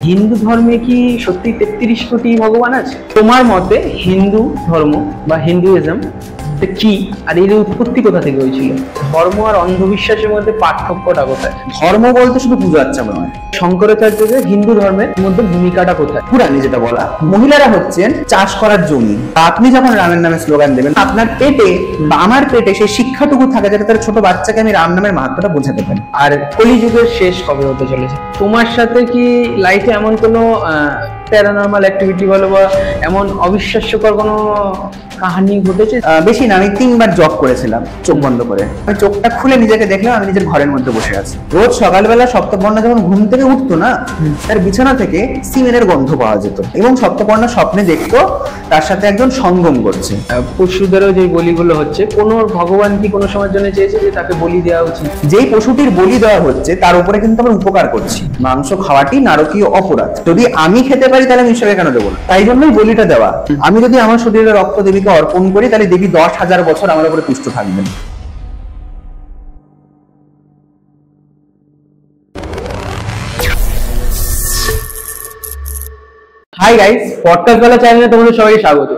হিন্দু ধর্মে কি সত্যি 33 কোটি ভগবান আছে? তোমার মতে হিন্দু ধর্ম বা হিন্দুইজম কি, আর এর উৎপত্তি কোথা থেকে হয়েছিল? ধর্ম আর অন্ধবিশ্বাসের মধ্যে পার্থক্যটা কোথায়? ধর্ম বলতে শুধু পুজো আচ্ছা নয়। শঙ্করাচার্যদের হিন্দু ধর্মের মধ্যে ভূমিকাটা কোথায়? পুরাণে যেটা বলা, মহিলারা হচ্ছেন চাষ করার জমি। আপনি যখন রামের নামে স্লোগান দেবেন, আপনার পেটে বা আমার পেটে সেই শিক্ষাটুকু থাকে যাতে তার ছোট বাচ্চাকে আমি রাম নামের মাহাত্ম্যটা বোঝাতে পারি। আর কলিযুগের শেষ কবে হতে চলেছে? তোমার সাথে কি লাইফে এমন কোনো প্যারানর্মাল অ্যাক্টিভিটি বলো বা এমন অবিশ্বাস্যকর কোনো কাহিনী ঘটেছে? বেশি না, আমি 3 বার জব করেছিলাম চোখ বন্ধ করে। আমি চোখটা খুলে নিজেকে দেখলাম আমি নিজের ঘরের মধ্যে বসে আছি। রোজ সকালবেলা সপ্তপর্ণা যখন ঘুম থেকে উঠতো না, তার বিছানা থেকে সিমেন্টের গন্ধ পাওয়া যেত এবং সপ্তপর্ণা স্বপ্নে দেখতো তার সাথে একজন সঙ্গম করছে। পশুদেরও যে বলিগুলো হচ্ছে, কোন ভগবান কি কোনো সময়ের জন্য চেয়েছে যে তাকে বলি দেওয়া উচিত? যেই পশুটির বলি দেওয়া হচ্ছে তার উপরে কিন্তু আমরা উপকার করছি। মাংস খাওয়াটি নারকীয় অপরাধ। যদি আমি খেতে পারি তাহলে আমি ঈশ্বরকে কেন দেবো না? তাই জন্যই বলিটা দেওয়া। আমি যদি আমার শরীরের রক্ত দেবীকে অর্পণ করি তাহলে দেবী 10,000 বছর আমার উপরে তুষ্ট থাকবেন। হাই গাইস, পডকাস্ট বালা চ্যানেলে তোমাদের সবাইকে স্বাগত।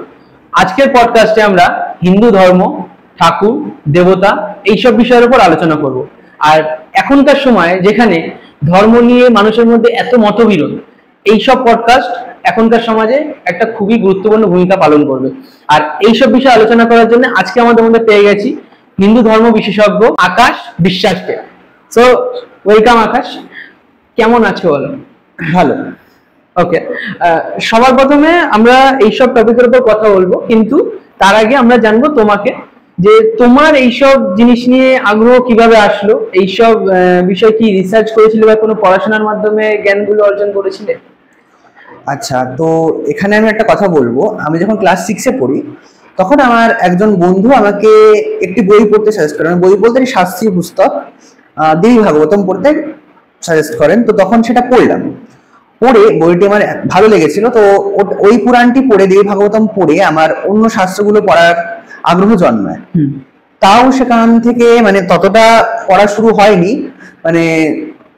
আজকের পডকাস্টে আমরা হিন্দু ধর্ম, ঠাকুর, দেবতা এইসব বিষয়ের উপর আলোচনা করব। আর এখনকার সময় যেখানে ধর্ম নিয়ে মানুষের মধ্যে এত মতবিরোধ, এইসব পডকাস্ট এখনকার সমাজে একটা খুবই গুরুত্বপূর্ণ ভূমিকা পালন করবে। আর এইসব বিষয়ে আলোচনা করার জন্য আজকে আমাদের মধ্যে পেয়ে গেছি হিন্দু ধর্ম বিশেষজ্ঞ আকাশ বিশ্বাসকে। সো ওয়েলকাম আকাশ, কেমন আছো বলো? ভালো। ওকে, সবার প্রথমে আমরা এইসব টপিকের উপর কথা বলবো, কিন্তু তার আগে আমরা জানবো তোমাকে, যে তোমার এইসব জিনিস নিয়ে আগ্রহ কিভাবে আসলো, এইসব বিষয় কি রিসার্চ করেছিলে বা কোনো পড়াশোনার মাধ্যমে জ্ঞানগুলো অর্জন করেছিলে? আচ্ছা, তো এখানে আমি একটা কথা বলবো। আমি যখন ক্লাস 6-এ পড়ি তখন আমার একজন বন্ধু আমাকে একটি বই পড়তে সাজেস্ট করেন। বই বলতে শাস্ত্রীয় পুস্তক দেবী ভাগবতম পড়তে সাজেস্ট করেন। তো তখন সেটা পড়লাম। পড়ে বইটি আমার ভালো লেগেছিল। তো ওই পুরাণটি পড়ে, দেবী ভাগবতম পড়ে আমার অন্য শাস্ত্রগুলো পড়ার আগ্রহ জন্মায়। তাও সেখান থেকে মানে ততটা পড়া শুরু হয়নি, মানে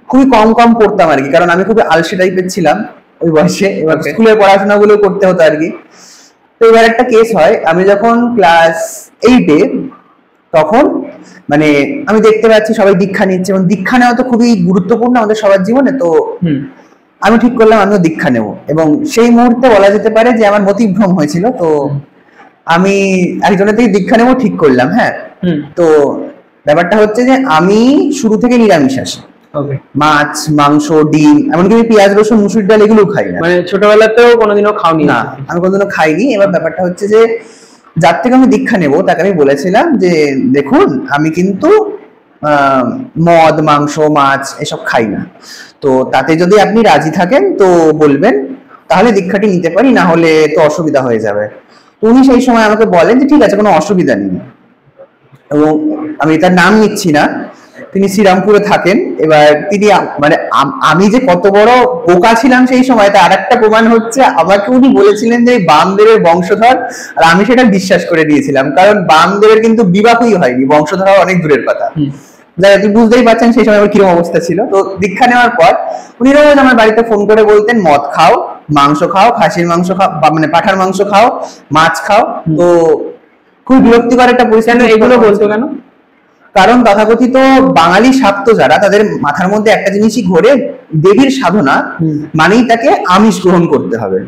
খুবই কম কম পড়তাম আর কি, কারণ আমি খুবই আলসে টাইপের ছিলাম ওই বয়সে। এবার স্কুলের পড়াশোনা গুলো করতে হতো আর কি। তো এবার একটা কেস হয়, আমি যখন ক্লাস 8-এ, তখন মানে আমি দেখতে পাচ্ছি সবাই দীক্ষা নিচ্ছে এবং দীক্ষা নেওয়া তো খুবই গুরুত্বপূর্ণ আমাদের সবার জীবনে। তো আমি ঠিক করলাম আমিও দীক্ষা নেব, এবং সেই মুহূর্তে বলা যেতে পারে যে আমার মতিভ্রম হয়েছিল। তো আমি একজনের থেকে দীক্ষা নেব ঠিক করলাম। হ্যাঁ, তো ব্যাপারটা হচ্ছে যে আমি শুরু থেকে নিরামিষ আসি। মাছ, মাংস, ডিম, এমনকি আমি পেঁয়াজ, রসুন, মুসুর ডাল এগুলো খাই না। মানে ছোটবেলাতেও কোনোদিনও খাওনি? না, আমি কোনোদিনও খাইনি। এবার ব্যাপারটা হচ্ছে যে যার থেকে আমি দীক্ষা নেব তাকে আমি বলেছিলাম যে দেখুন, আমি কিন্তু মদ, মাংস, মাছ এসব খাই না। তো তাতে যদি আপনি রাজি থাকেন তো বলবেন, তাহলে দীক্ষাটি নিতে পারি, না হলে তো অসুবিধা হয়ে যাবে। তো উনি সেই সময় আমাকে বলেন যে ঠিক আছে, কোনো অসুবিধা নেই। এবং আমি তার নাম নিচ্ছি না, তিনি শ্রীরামপুরে থাকেন। এবার তিনি মানে আমি যে কত বড় বোকা ছিলাম সেই সময়, তার আরেকটা প্রমাণ হচ্ছে আমাকে উনি বলেছিলেন যে বামদেবের বংশধর, আর আমি সেটা বিশ্বাস করে দিয়েছিলাম, কারণ বামদেবের কিন্তু বিবাহই হয়নি, বংশধর অনেক দূরের কথা। যাই হোক, বুঝতেই পারছেন সেই সময় আমার কিরকম অবস্থা ছিল। তো দীক্ষা নেওয়ার পর উনি রোজ আমার বাড়িতে ফোন করে বলতেন মদ খাও, মাংস খাও, খাসির মাংস খাও, মানে পাঁঠার মাংস খাও, মাছ খাও। তো খুব বিরক্তিকর একটা পরিস্থিতি। এগুলো বলতো কেন? কারণ তথাকথিত বাঙালি শাক্ত যারা, তাদের মাথার মধ্যে একটা জিনিসই ঘোরে, দেবীর সাধনা মানেই তাকে আমিষ গ্রহণ করতে হবে।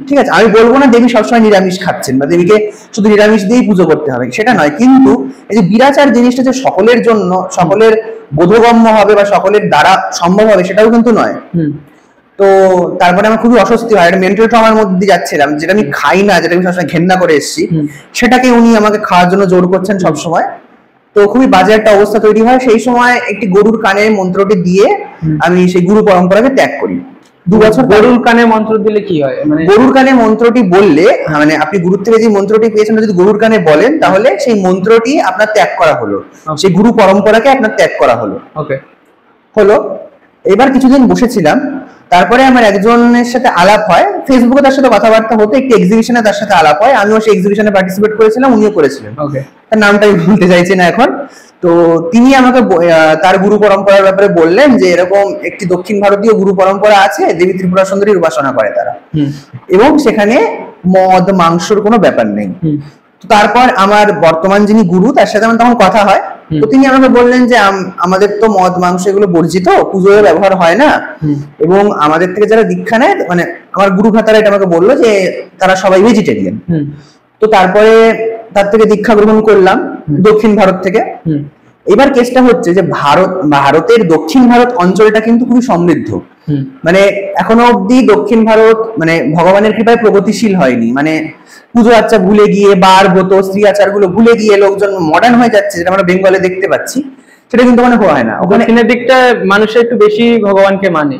ঠিক আছে, আমি বলবো না দেবী সবসময় নিরামিষ খাচ্ছেন বা দেবীকে শুধু নিরামিষ দিয়েই পুজো করতে হবে, সেটা নয়। কিন্তু এই যে বিরাচার জিনিসটা যে সকলের জন্য, সকলের বোধগম্য হবে বা সকলের দ্বারা সম্ভব হবে, সেটাও কিন্তু নয়। তো তারপরে আমার খুবই অস্বস্তি হয়, একটা মেন্টাল ট্রমার মধ্যে যাচ্ছিলাম, যেটা আমি খাই না, যেটা আমি সবসময় ঘেন্না করে এসেছি, সেটাকে উনি আমাকে খাওয়ার জন্য জোর করছেন সবসময়। তো খুবই বাজে একটা অবস্থা তৈরি হয়। সেই সময় একটি গরুর কানে মন্ত্রটি দিয়ে আমি সেই গুরু পরম্পরাকে ত্যাগ করি। 2 বছর। গরুর কানে মন্ত্র দিলে কি হয়? মানে গরুর কানে মন্ত্রটি বললে, মানে আপনি গুরুর থেকে যে মন্ত্রটি পেয়েছেন যদি গরুর কানে বলেন, তাহলে সেই মন্ত্রটি আপনার ত্যাগ করা হলো, সেই গুরু পরম্পরাকে আপনার ত্যাগ করা হলো। হলো। এবার কিছুদিন বসেছিলাম, তারপরে আমার একজনের সাথে আলাপ হয়, ফেসবুকে তার সাথে কথাবার্তা হতো, একটি এক্সিবিশনে তার সাথে আলাপ হয়, আমিও সেই এক্সিবিশনে পার্টিসিপেট করেছিলাম, উনিও করেছিলেন। তার নামটা আমি বলতে চাইছি না এখন। তো তিনি আমাকে তার গুরু পরম্পরার ব্যাপারে বললেন যে এরকম একটি দক্ষিণ ভারতীয় গুরু পরম্পরা আছে, দেবী ত্রিপুরা সুন্দরীর উপাসনা করে তারা, এবং সেখানে মদ মাংসর কোনো ব্যাপার নেই। তো তারপর আমার বর্তমান যিনি গুরু তার সাথে আমার তখন কথা হয়, তো তিনি আমাকে বললেন যে আমাদের তো মদ মাংস এগুলো বর্জিত, পুজোয় ব্যবহার হয় না, এবং আমাদের থেকে যারা দীক্ষা নেয়, মানে আমার গুরু ভাতারা এটা আমাকে বললো যে তারা সবাই ভেজিটেরিয়ান। তো তারপরে তার থেকে দীক্ষা গ্রহণ করলাম দক্ষিণ ভারত থেকে। এবার কেসটা হচ্ছে যে ভারতের দক্ষিণ ভারত অঞ্চলটা কিন্তু খুবই সমৃদ্ধ, মানে এখনো অব্দি দক্ষিণ ভারত মানে ভগবানের কৃপায় প্রগতিশীল হয়নি, মানে পুজো আচ্ছা ভুলে গিয়ে বার ব্রত স্ত্রী আচার গুলো ভুলে গিয়ে লোকজন মডার্ন হয়ে যাচ্ছে, যেটা আমরা বেঙ্গলে দেখতে পাচ্ছি, সেটা কিন্তু মানে হয় না। ওখানে দিকটা মানুষের একটু বেশি ভগবানকে মানে,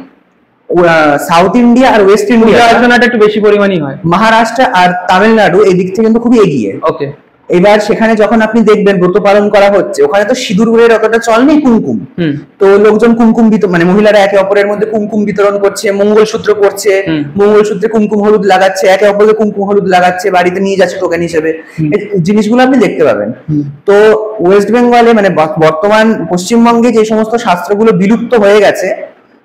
সাউথ ইন্ডিয়া আর ওয়েস্ট ইন্ডিয়া আলোচনাটা একটু বেশি পরিমাণই হয়, মহারাষ্ট্র আর তামিলনাড়ু এই দিক থেকে কিন্তু খুবই এগিয়ে। ওকে, এবার সেখানে যখন আপনি দেখবেন ব্রত পালন করা হচ্ছে, ওখানে তো সিঁদুরের অতটা চল নেই, কুমকুম, তো লোকজন কুমকুম মানে মহিলারা একে অপরের মধ্যে কুমকুম বিতরণ করছে, মঙ্গলসূত্র পরছে, মঙ্গলসূত্রে কুমকুম হলুদ লাগাচ্ছে, একে অপরকে কুমকুম হলুদ লাগাচ্ছে, বাড়িতে নিয়ে যাচ্ছে টোকেন হিসেবে, জিনিসগুলো আপনি দেখতে পাবেন। তো ওয়েস্ট বেঙ্গলে মানে বর্তমান পশ্চিমবঙ্গে যে সমস্ত শাস্ত্রগুলো বিলুপ্ত হয়ে গেছে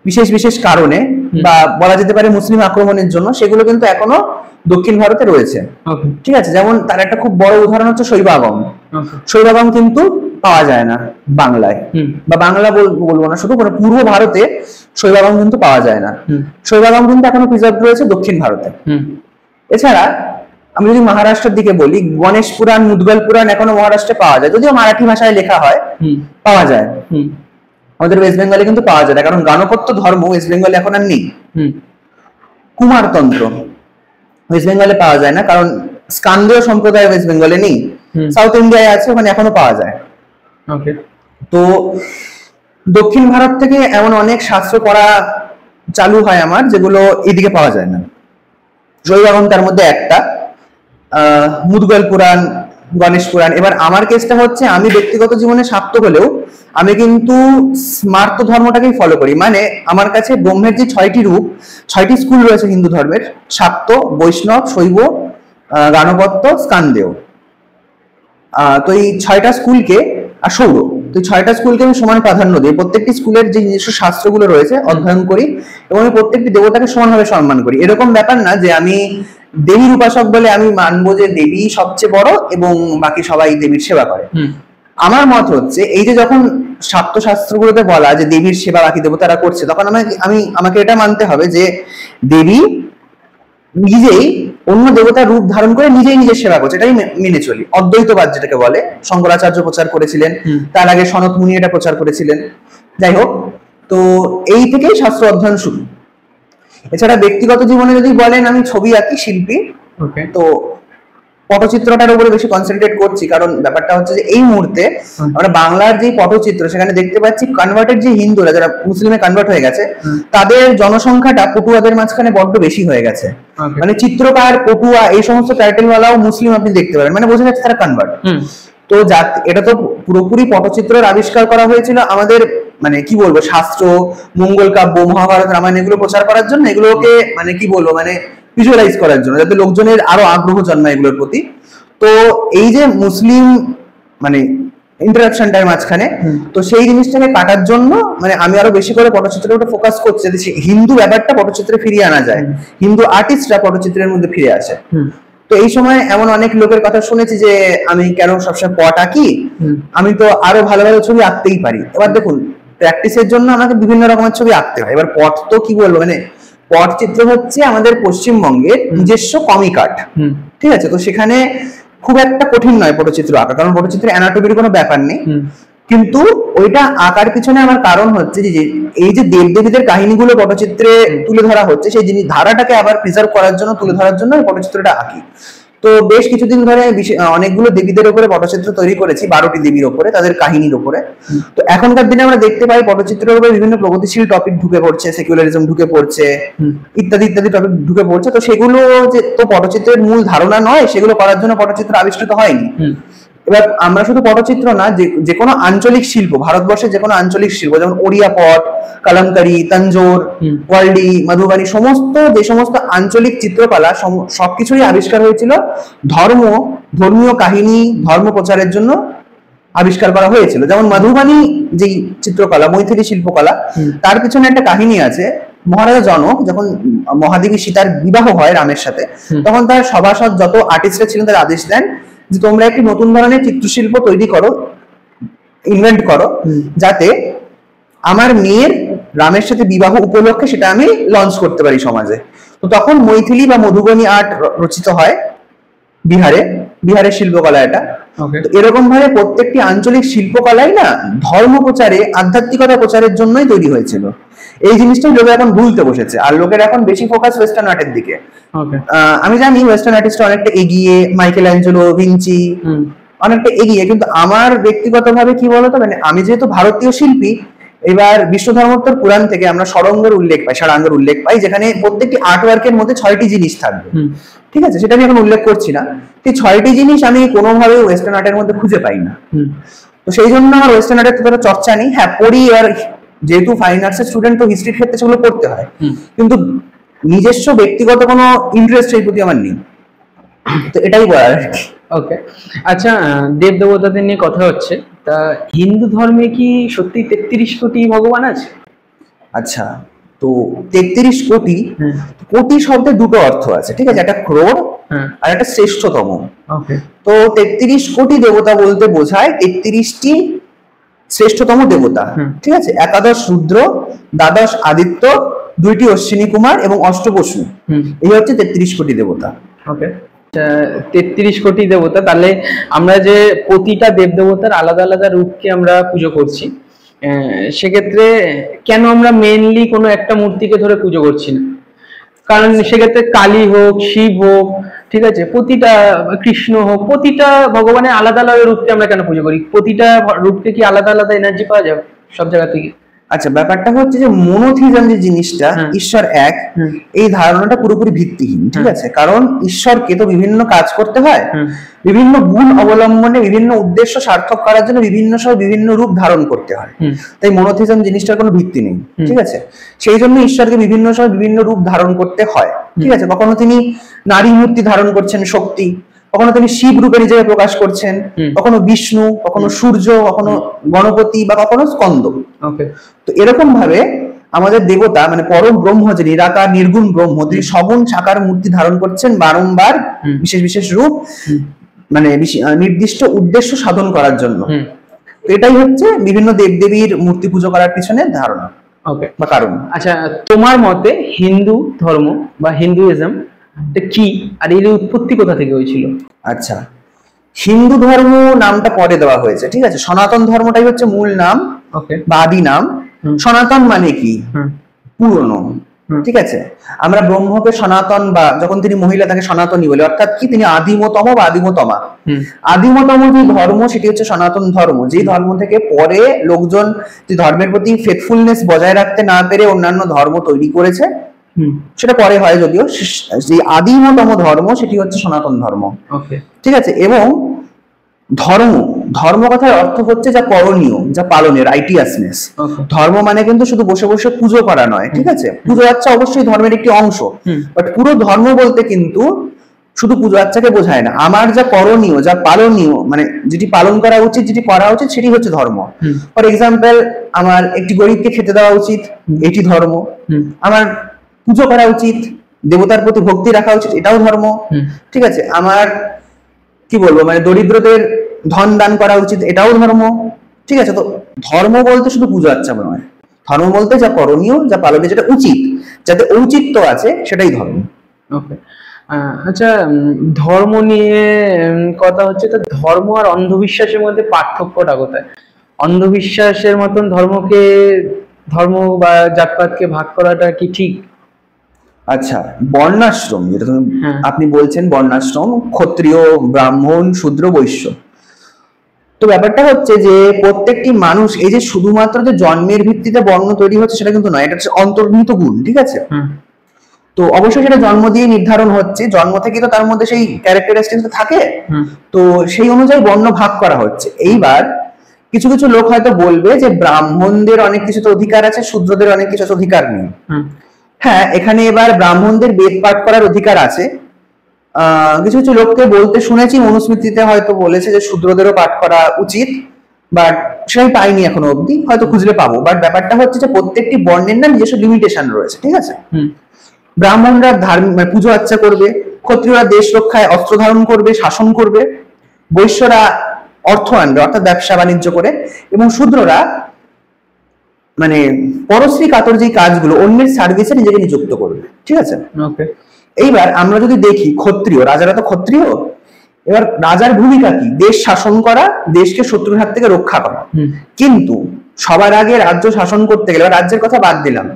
বিশেষ বিশেষ কারণে, বা বলা যেতে পারে মুসলিম আক্রমণের জন্য, সেগুলো কিন্তু এখনো দক্ষিণ ভারতে রয়েছে। ঠিক আছে, যেমন তার একটা খুব বড় উদাহরণ হচ্ছে শৈবাগম। শৈবাগম কিন্তু পাওয়া যায় না বাংলায়, বা বাংলা বলবো না, শুধু পূর্ব ভারতে শৈবাগম কিন্তু পাওয়া যায় না। শৈবাগম কিন্তু এখনো প্রিজার্ভ রয়েছে দক্ষিণ ভারতে। এছাড়া আমি যদি মহারাষ্ট্রের দিকে বলি, গণেশ পুরাণ, মুদগল পুরাণ এখনো মহারাষ্ট্রে পাওয়া যায়, যদিও মারাঠি ভাষায় লেখা হয়, পাওয়া যায়। আমাদের ওয়েস্ট বেঙ্গলে কিন্তু পাওয়া যায় না, কারণ গাণপত্য ধর্ম ওয়েস্ট বেঙ্গলে এখন আর নেই। কুমারতন্ত্র ওয়েস্ট বেঙ্গলে পাওয়া যায় না, কারণ স্কান্দেয় সম্প্রদায় ওয়েস্ট বেঙ্গলে নেই, সাউথ ইন্ডিয়ায় আছে, ওখানে এখনো পাওয়া যায়। তো দক্ষিণ ভারত থেকে এমন অনেক শাস্ত্র পড়া চালু হয় আমার, যেগুলো এদিকে পাওয়া যায় না। শৈবাগম তার মধ্যে একটা, মুদগল পুরাণ, গণেশ পুরাণ। এবার আমার কেসটা হচ্ছে, আমি ব্যক্তিগত জীবনে শাক্ত হলেও আমি কিন্তু স্মার্ত ধর্মটাকেই ফলো করি, মানে আমার কাছে ব্রহ্মের যে 6টি রূপ, 6টি স্কুল রয়েছে হিন্দু ধর্মের, শাক্ত, বৈষ্ণব, শৈব, গাণপত্য, স্কান্দেয়। তো এই 6টা স্কুলকে, আর সৌর, তো এই 6টা স্কুলকে আমি সমান প্রাধান্য দিই। প্রত্যেকটি স্কুলের যে নিজস্ব শাস্ত্রগুলো রয়েছে অধ্যয়ন করি, এবং আমি প্রত্যেকটি দেবতাকে সমানভাবে সম্মান করি। এরকম ব্যাপার না যে আমি দেবীর উপাসক বলে আমি মানবো যে দেবী সবচেয়ে বড় এবং বাকি সবাই দেবীর সেবা করে। আমার মত হচ্ছে, এই যে যখন শাক্ত শাস্ত্রগুলোতে বলা যে দেবীর সেবা বাকি দেবতারা করছে, তখন আমাকে এটা মানতে হবে যে দেবী নিজেই অন্য দেবতার রূপ ধারণ করে নিজেই নিজের সেবা করছে, এটাই মেনে চলি। অদ্বৈতবাদ যেটাকে বলে, শঙ্করাচার্য প্রচার করেছিলেন, তার আগে সনত মুনি এটা প্রচার করেছিলেন। যাই হোক, তো এই থেকেই শাস্ত্র অধ্যয়ন শুরু। এছাড়া ব্যক্তিগত জীবনে যদি বলেন, আমি ছবি আঁকি, শিল্পী, তো পটচিত্রটার উপরে বেশি কনসেন্ট্রেট করছি, কারণ ব্যাপারটা হচ্ছে যে এই মুহূর্তে আমরা বাংলার যে পটচিত্র, সেখানে দেখতে পাচ্ছি কনভার্টেড যে হিন্দুরা, যারা মুসলিমে কনভার্ট হয়ে গেছে, তাদের জনসংখ্যাটা পটুয়াদের মাঝখানে বড্ড বেশি হয়ে গেছে। মানে চিত্রকার, পটুয়া, এই সমস্ত টাইটেলওয়ালাও মুসলিম আপনি দেখতে পারেন, মানে বোঝা যাচ্ছে তারা কনভার্ট। তো এটা তো পুরোপুরি পটচিত্রের আবিষ্কার করা হয়েছিল আমাদের, মানে কি বলবো, শাস্ত্র, মঙ্গল কাব্য, মহাভারত, রামায়ণ এগুলো প্রচার করার জন্য, এগুলোকে মানে কি বলবো, মানে ভিজুয়ালাইজ করার জন্য, যাতে লোকজনের আরো আগ্রহ জন্মায় এগুলোর প্রতি। তো এই যে মুসলিম মানে ইন্টারাকশনটার মাঝখানে, তো সেই জিনিসটাকে কাটার জন্য মানে আমি আরো বেশি করে পটচিত্রের উপর ফোকাস করছি, যাতে হিন্দু ব্যাপারটা পটচিত্রে ফিরিয়ে আনা যায়, হিন্দু আর্টিস্টরা পটচিত্রের মধ্যে ফিরে আসে। তো এই সময় এমন অনেক লোকের কথা শুনেছি যে আমি কেন সবসময় পট আঁকি, আমি তো আরো ভালো ভালো ছবি আঁকতেই পারি। এবার দেখুন, প্র্যাকটিসের জন্য আমাকে বিভিন্ন রকমের ছবি আঁকতে হয়। এবার পট তো কি বলবো, মানে পটচিত্র হচ্ছে আমাদের পশ্চিমবঙ্গের নিজস্ব কমিক আর্ট, ঠিক আছে? তো সেখানে খুব একটা কঠিন নয় পটচিত্র আঁকা, কারণ পটচিত্রে অ্যানাটমির কোনো ব্যাপার নেই। কিন্তু ওইটা আঁকার পিছনে আমার কারণ হচ্ছে যে এই যে দেবদেবীদের কাহিনীগুলো পটচিত্রে তুলে ধরা হচ্ছে, সেই জিনিস ধারাটাকে আবার প্রিজার্ভ করার জন্য, তুলে ধরার জন্য পটচিত্রটা আঁকি। তো বেশ কিছুদিন ধরে অনেকগুলো দেবীদের উপরে পটচিত্র তৈরি করেছি, 12টি দেবীর উপরে, তাদের কাহিনীর উপরে। তো এখনকার দিনে আমরা দেখতে পাই পটচিত্রের উপরে বিভিন্ন প্রগতিশীল টপিক ঢুকে পড়ছে, সেকুলারিজম ঢুকে পড়ছে, ইত্যাদি ইত্যাদি টপিক ঢুকে পড়ছে। তো সেগুলো যে তো পটচিত্রের মূল ধারণা নয়, সেগুলো করার জন্য পটচিত্র আবিষ্কৃত হয়নি। এবার আমরা শুধু পটচিত্র না, যে কোনো আঞ্চলিক শিল্প, ভারতবর্ষের যে কোনো আঞ্চলিক শিল্প, যেমন ওড়িয়া পট, কালামকারি, তঞ্জোর, ওয়ার্লি, মধুবানী, যে সমস্ত আঞ্চলিক চিত্রকলা, সবকিছুই আবিষ্কার হয়েছিল ধর্মীয় কাহিনী, ধর্ম প্রচারের জন্য আবিষ্কার করা হয়েছিল। যেমন মধুবানী যে চিত্রকলা, মৈথিলী শিল্পকলা, তার পিছনে একটা কাহিনী আছে। মহারাজা জনক যখন মহাদেবী সীতার বিবাহ হয় রামের সাথে, তখন তার সভাসদ যত আর্টিস্টরা ছিলেন তারা আদেশ দেন যে তোমরা একটি নতুন ধরনের চিত্রশিল্প তৈরি করো, ইনভেন্ট করো, যাতে আমার মেয়ের রামের সাথে বিবাহ উপলক্ষে সেটা আমি লঞ্চ করতে পারি সমাজে। তো তখন মৈথিলী বা মধুবনী আর্ট রচিত হয় বিহারের শিল্পকলা এটা। এরকম ভাবে প্রত্যেকটি আঞ্চলিক শিল্পকলাই না ধর্ম প্রচারে, আধ্যাত্মিকতা প্রচারের জন্যই তৈরি হয়েছিল। এই জিনিসটাই লোকে এখন ভুলতে বসেছে, আর লোকের এখন বেশি ফোকাস ওয়েস্টার্ন আর্টের দিকে। আমি জানি ওয়েস্টার্ন আর্টিস্ট অনেকটা এগিয়ে, মাইকেল অ্যাঞ্জেলো, ভিঞ্চি অনেকটা এগিয়ে, কিন্তু আমার ব্যক্তিগতভাবে কি বলতো, মানে আমি যেহেতু ভারতীয় শিল্পী, এবার বিষ্ণু ধর্মোত্তর পুরাণ থেকে আমরা ষড়ঙ্গের উল্লেখ পাই, ষড়াঙ্গের উল্লেখ পাই, যেখানে প্রত্যেকটি আর্টওয়ার্কের মধ্যে 6টি জিনিস থাকবে। ঠিক আছে, সেটা আমি এখন উল্লেখ করছি না। এই 6টি জিনিস আমি কোনোভাবে ওয়েস্টার্ন আর্টের মধ্যে খুঁজে পাই না। তো সেই জন্য আমার ওয়েস্টার্ন আর্টের ততটা চর্চা নেই। হ্যাঁ, পড়ি, আর যেহেতু ফাইন আর্টসের স্টুডেন্ট, তো হিস্ট্রির ক্ষেত্রে সেগুলো পড়তে হয়, কিন্তু নিজস্ব ব্যক্তিগত কোনো ইন্টারেস্ট এই প্রতি আমার নেই। তো এটাই বলার আর কি। ওকে, আচ্ছা, দেব দেবতাদের নিয়ে কথা হচ্ছে, তা হিন্দু ধর্মে কি সত্যি 33 কোটি ভগবান আছে? আচ্ছা, তো 33 কোটি, কোটি শব্দের দুটো অর্থ আছে, ঠিক আছে, একটা ক্রোড় আর একটা শ্রেষ্ঠতম। তো 33 কোটি দেবতা বলতে বোঝায় 33টি শ্রেষ্ঠতম দেবতা, ঠিক আছে, একাদশ রুদ্র, দ্বাদশ আদিত্য, 2টি অশ্বিনী কুমার এবং অষ্টবসু, এই হচ্ছে 33 কোটি দেবতা। ওকে, 33 কোটি দেবতা, তাহলে আমরা যে প্রতিটা দেব দেবতার আলাদা আলাদা রূপকে আমরা পুজো করছি, সেক্ষেত্রে কেন আমরা মেইনলি কোনো একটা মূর্তিকে ধরে পুজো করছি না? কারণ সেক্ষেত্রে কালী হোক, শিব হোক, ঠিক আছে, প্রতিটা কৃষ্ণ হোক, প্রতিটা ভগবানের আলাদা আলাদা রূপকে আমরা কেন পুজো করি? প্রতিটা রূপকে কি আলাদা আলাদা এনার্জি পাওয়া যাবে সব জায়গা থেকে? আচ্ছা, ব্যাপারটা হচ্ছে যে মনোথিজম যে জিনিসটা, ঈশ্বর এক, এই ধারণাটা পুরোপুরি ভিত্তিহীন, ঠিক আছে। কারণ ঈশ্বরকে তো বিভিন্ন কাজ করতে হয়, বিভিন্ন গুণ অবলম্বনে বিভিন্ন উদ্দেশ্য সার্থক করার জন্য বিভিন্ন সময় বিভিন্ন রূপ ধারণ করতে হয়। তাই মনোথিজম জিনিসটার কোনো ভিত্তি নেই, ঠিক আছে। সেই জন্য ঈশ্বরকে বিভিন্ন সময় বিভিন্ন রূপ ধারণ করতে হয়, ঠিক আছে। কখনো তিনি নারী মূর্তি ধারণ করছেন, শক্তি, কখনো তিনি শিব রূপে নিজেকে প্রকাশ করছেন, কখনো বিষ্ণু, কখনো সূর্য, কখনো গণপতি, বা কখনো স্কন্দ। তো এরকম ভাবে আমাদের দেবতা, মানে পরম ব্রহ্ম, যে নিরাকার নির্গুণ ব্রহ্ম, তিনি সগুণ সাকার মূর্তি ধারণ করছেন বারংবার, বিশেষ বিশেষ রূপ, মানে নির্দিষ্ট উদ্দেশ্য সাধন করার জন্য। তো এটাই হচ্ছে বিভিন্ন দেবদেবীর মূর্তি পুজো করার পিছনে ধারণা বা কারণ। আচ্ছা, তোমার মতে হিন্দু ধর্ম বা হিন্দুইজম কি, আর এর উৎপত্তি কোথা থেকে হয়েছিল? আচ্ছা, হিন্দু ধর্ম নামটা পরে দেওয়া হয়েছে, ঠিক আছে। সনাতন ধর্মটাই হচ্ছে মূল নাম বা আদি নাম। সনাতন মানে কি? পুরনো, ঠিক আছে। আমরা ব্রহ্মকে সনাতন, বা যখন তিনি মহিলা তাকে সনাতনী বলে, অর্থাৎ কি তিনি আদিমতম বা আদিমতমা। আদিমতম যে ধর্ম সেটি হচ্ছে সনাতন ধর্ম, যে ধর্ম থেকে পরে লোকজন যে ধর্মের প্রতি ফেথফুলনেস বজায় রাখতে না পেরে অন্যান্য ধর্ম তৈরি করেছে, সেটা পরে হয় যদিও। যে আদিমতম ধর্ম সেটি হচ্ছে সনাতন ধর্ম, ঠিক আছে। এবং ধর্ম কথার অর্থ হচ্ছে যা করণীয়, যা পালনের, রাইটিয়াসনেস। ধর্ম মানে কিন্তু শুধু বসে বসে পুজো করা নয়, ঠিক আছে। পুজো আচ্ছা অবশ্যই ধর্মের একটি অংশ, বাট পুরো ধর্ম বলতে কিন্তু শুধু পুজো আচ্ছাকে বোঝায় না। আমার যা করণীয়, যা পালনীয়, মানে যেটি পালন করা উচিত, যেটি করা উচিত, সেটি হচ্ছে ধর্ম। ফর এক্সাম্পল, আমার একটি গরিবকে খেতে দেওয়া উচিত, এটি ধর্ম। আমার পুজো করা উচিত, দেবতার প্রতি ভক্তি রাখা উচিত, এটাও ধর্ম, ঠিক আছে। আমার কি বলবো, মানে দরিদ্রদের ধন দান করা উচিত, এটাও ধর্ম, ঠিক আছে। তো ধর্ম বলতে শুধু পুজো আচ্ছা নয়, ধর্ম বলতে যা করণীয়, যা পালনীয়, যেটা উচিত, যাতে ঔচিত্য আছে, সেটাই ধর্ম। ওকে, আচ্ছা, ধর্ম নিয়ে কথা হচ্ছে, তো ধর্ম আর অন্ধবিশ্বাসের মধ্যে পার্থক্যটা কোথায়? অন্ধবিশ্বাসের মতন ধর্ম বা জাতপাতকে ভাগ করাটা কি ঠিক? আচ্ছা, বর্ণাশ্রম যেটা আপনি বলছেন, বর্ণাশ্রম, ক্ষত্রিয়, ব্রাহ্মণ, শূদ্র, বৈশ্য। তো ব্যাপারটা হচ্ছে যে প্রত্যেকটি মানুষ, এই যে শুধুমাত্র যে জন্মের ভিত্তিতে বর্ণ তৈরি হচ্ছে সেটা কিন্তু নয়, এটা হচ্ছে অন্তর্নিহিত গুণ, ঠিক আছে। তো অবশ্যই সেটা জন্ম দিয়ে নির্ধারণ হচ্ছে, জন্ম থেকে তো তার মধ্যে সেই ক্যারেক্টারিস্টিক্স থাকে, তো সেই অনুযায়ী বর্ণ ভাগ করা হচ্ছে। এইবার কিছু কিছু লোক হয়তো বলবে যে ব্রাহ্মণদের অনেক কিছুতে অধিকার আছে, শূদ্রদের অনেক কিছু অধিকার নেই। হ্যাঁ, এখানে এবার ব্রাহ্মণদের বেদ পাঠ করার অধিকার আছে। কিছু কিছু লোককে বলতে শুনেছি, মনুস্মৃতিতে হয়তো বলেছে যে শূদ্রদেরও পাঠ করা উচিত, বাট সেটাই পাইনি এখনো অবধি, হয়তো খুঁজলে পাবো। বাট ব্যাপারটা হচ্ছে যে প্রত্যেকটি বর্ণের না নিজস্ব লিমিটেশন রয়েছে, ঠিক আছে? ব্রাহ্মণরা ধার্মিক মানে পুজো আর্চা করবে, ক্ষত্রিয়রা দেশ রক্ষায় অস্ত্র ধারণ করবে, শাসন করবে, বৈশ্যরা অর্থ আনবে অর্থাৎ ব্যবসা বাণিজ্য করে, এবং শূদ্ররা মানে পরশ্রী কাতর যে কাজগুলো অন্যের সার্ভিসে নিজেকে নিযুক্ত করবে, ঠিক আছে? এইবার আমরা যদি দেখি ক্ষত্রিয়, রাজারা তো ক্ষত্রিয়, এবার রাজার ভূমিকা কি? দেশ শাসন করা, দেশকে শত্রুর হাত থেকে রক্ষা করা। কিন্তু সবার আগে রাজ্য শাসন করতে গেলে, রাজ্যের কথা বাদ দিলাম,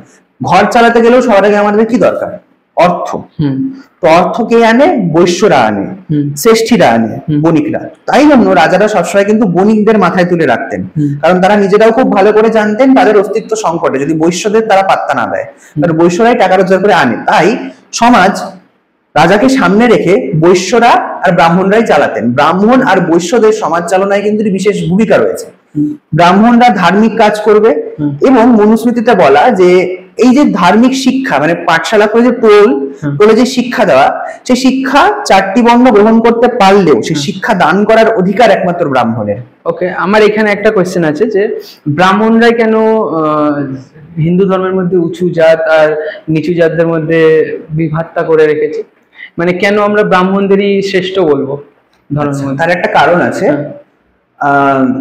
ঘর চালাতে গেলেও সবার আগে আমাদের কি দরকার? অর্থ। তো অর্থ কে আনে? বৈশ্যরা আনে, শ্রেষ্ঠীরা আনে, বণিকরা। তাই জন্য রাজারা সবসময় কিন্তু বণিকদের মাথায় তুলে রাখতেন, কারণ তারা নিজেরাও খুব ভালো করে জানতেন তাদের অস্তিত্ব সংকটে যদি বৈশ্যদের তারা পাত্তা না দেয়, কারণ বৈশ্যরাই টাকা রোজগার করে আনে। তাই সমাজ রাজাকে সামনে রেখে বৈশ্যরা আর ব্রাহ্মণরাই চালাতেন। ব্রাহ্মণ আর বৈশ্যদের সমাজ চালনায় কিন্তু বিশেষ ভূমিকা রয়েছে। ব্রাহ্মণরা ধার্মিক কাজ করবে, এবং মনুস্মৃতিতে বলা যে এই যে ধার্মিক শিক্ষা মানে পাঠশালা করে যে টোলে যে শিক্ষা দেওয়া, সেই শিক্ষা 4টি বর্ণ গ্রহণ করতে পারলেও সেই শিক্ষা দান করার অধিকার একমাত্র ব্রাহ্মণের। ওকে, আমার এখানে একটা কোয়েশ্চেন আছে যে ব্রাহ্মণরাই কেন হিন্দু ধর্মের মধ্যে উঁচু জাত আর নিচু জাতদের মধ্যে বিভাগটা করে রেখেছে? মানে কেন আমরা ব্রাহ্মণদেরই শ্রেষ্ঠ বলবো ধর্মের মধ্যে? তার একটা কারণ আছে।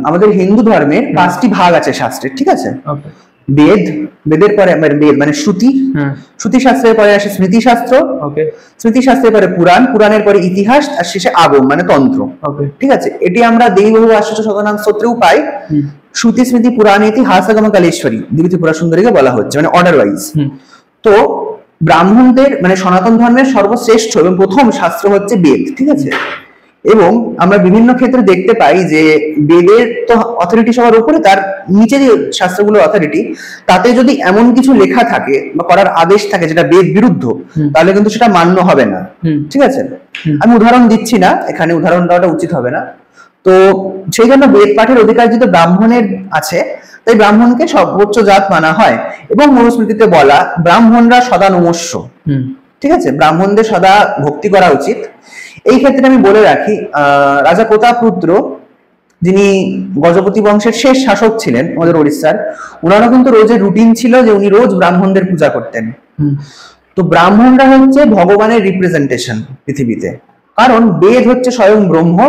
আমাদের হিন্দু ধর্মে 5টি ভাগ আছে শাস্ত্রের, ঠিক আছে? বেদ, বেদের পরে বেদ মানে শ্রুতি, শ্রুতি শাস্ত্রের পরে আসে স্মৃতি শাস্ত্র, স্মৃতি শাস্ত্রের পরে পুরাণ, পুরাণের পরে ইতিহাস, আর শেষে আগম মানে তন্ত্র, ঠিক আছে? এটি আমরা দেবী বহু আশ্চর্য শতনাম স্তোত্রেও পাই। শ্রুতি স্মৃতি পুরাণ ইতিহাস আগম কালেশ্বরী দেবী ত্রিপুরা সুন্দরীকে বলা হচ্ছে, মানে অর্ডার ওয়াইজ। তো ব্রাহ্মণদের মানে সনাতন ধর্মের সর্বশ্রেষ্ঠ এবং প্রথম শাস্ত্র হচ্ছে বেদ, ঠিক আছে? এবং আমরা বিভিন্ন ক্ষেত্রে দেখতে পাই যে বেদের তো অথরিটি সবার উপরে, তার নিচে যে শাস্ত্রগুলোর অথরিটি, তাতে যদি এমন কিছু লেখা থাকে বা করার আদেশ থাকে যেটা বেদ বিরুদ্ধ, তাহলে কিন্তু সেটা মান্য হবে না, ঠিক আছে? আমি উদাহরণ দিচ্ছি না এখানে, উদাহরণ দেওয়াটা উচিত হবে না। তো সেই জন্য বেদ পাঠের অধিকার যেহেতু ব্রাহ্মণের আছে, তাই ব্রাহ্মণকে সর্বোচ্চ জাত মানা হয়। এবং মনুস্মৃতিতে বলা ব্রাহ্মণরা সদা নমস্য, ঠিক আছে? ব্রাহ্মণদের সদা ভক্তি করা উচিত। এই ক্ষেত্রে আমি বলে রাখি, রাজা প্রতাপরুদ্র যিনি গজপতি বংশের শেষ শাসক ছিলেন আমাদের ওড়িশার, ওনারও কিন্তু রোজের রুটিন ছিল যে উনি রোজ ব্রাহ্মণদের পূজা করতেন। তো ব্রাহ্মণরা হচ্ছে ভগবানের রিপ্রেজেন্টেশন পৃথিবীতে, কারণ বেদ হচ্ছে স্বয়ং ব্রহ্ম,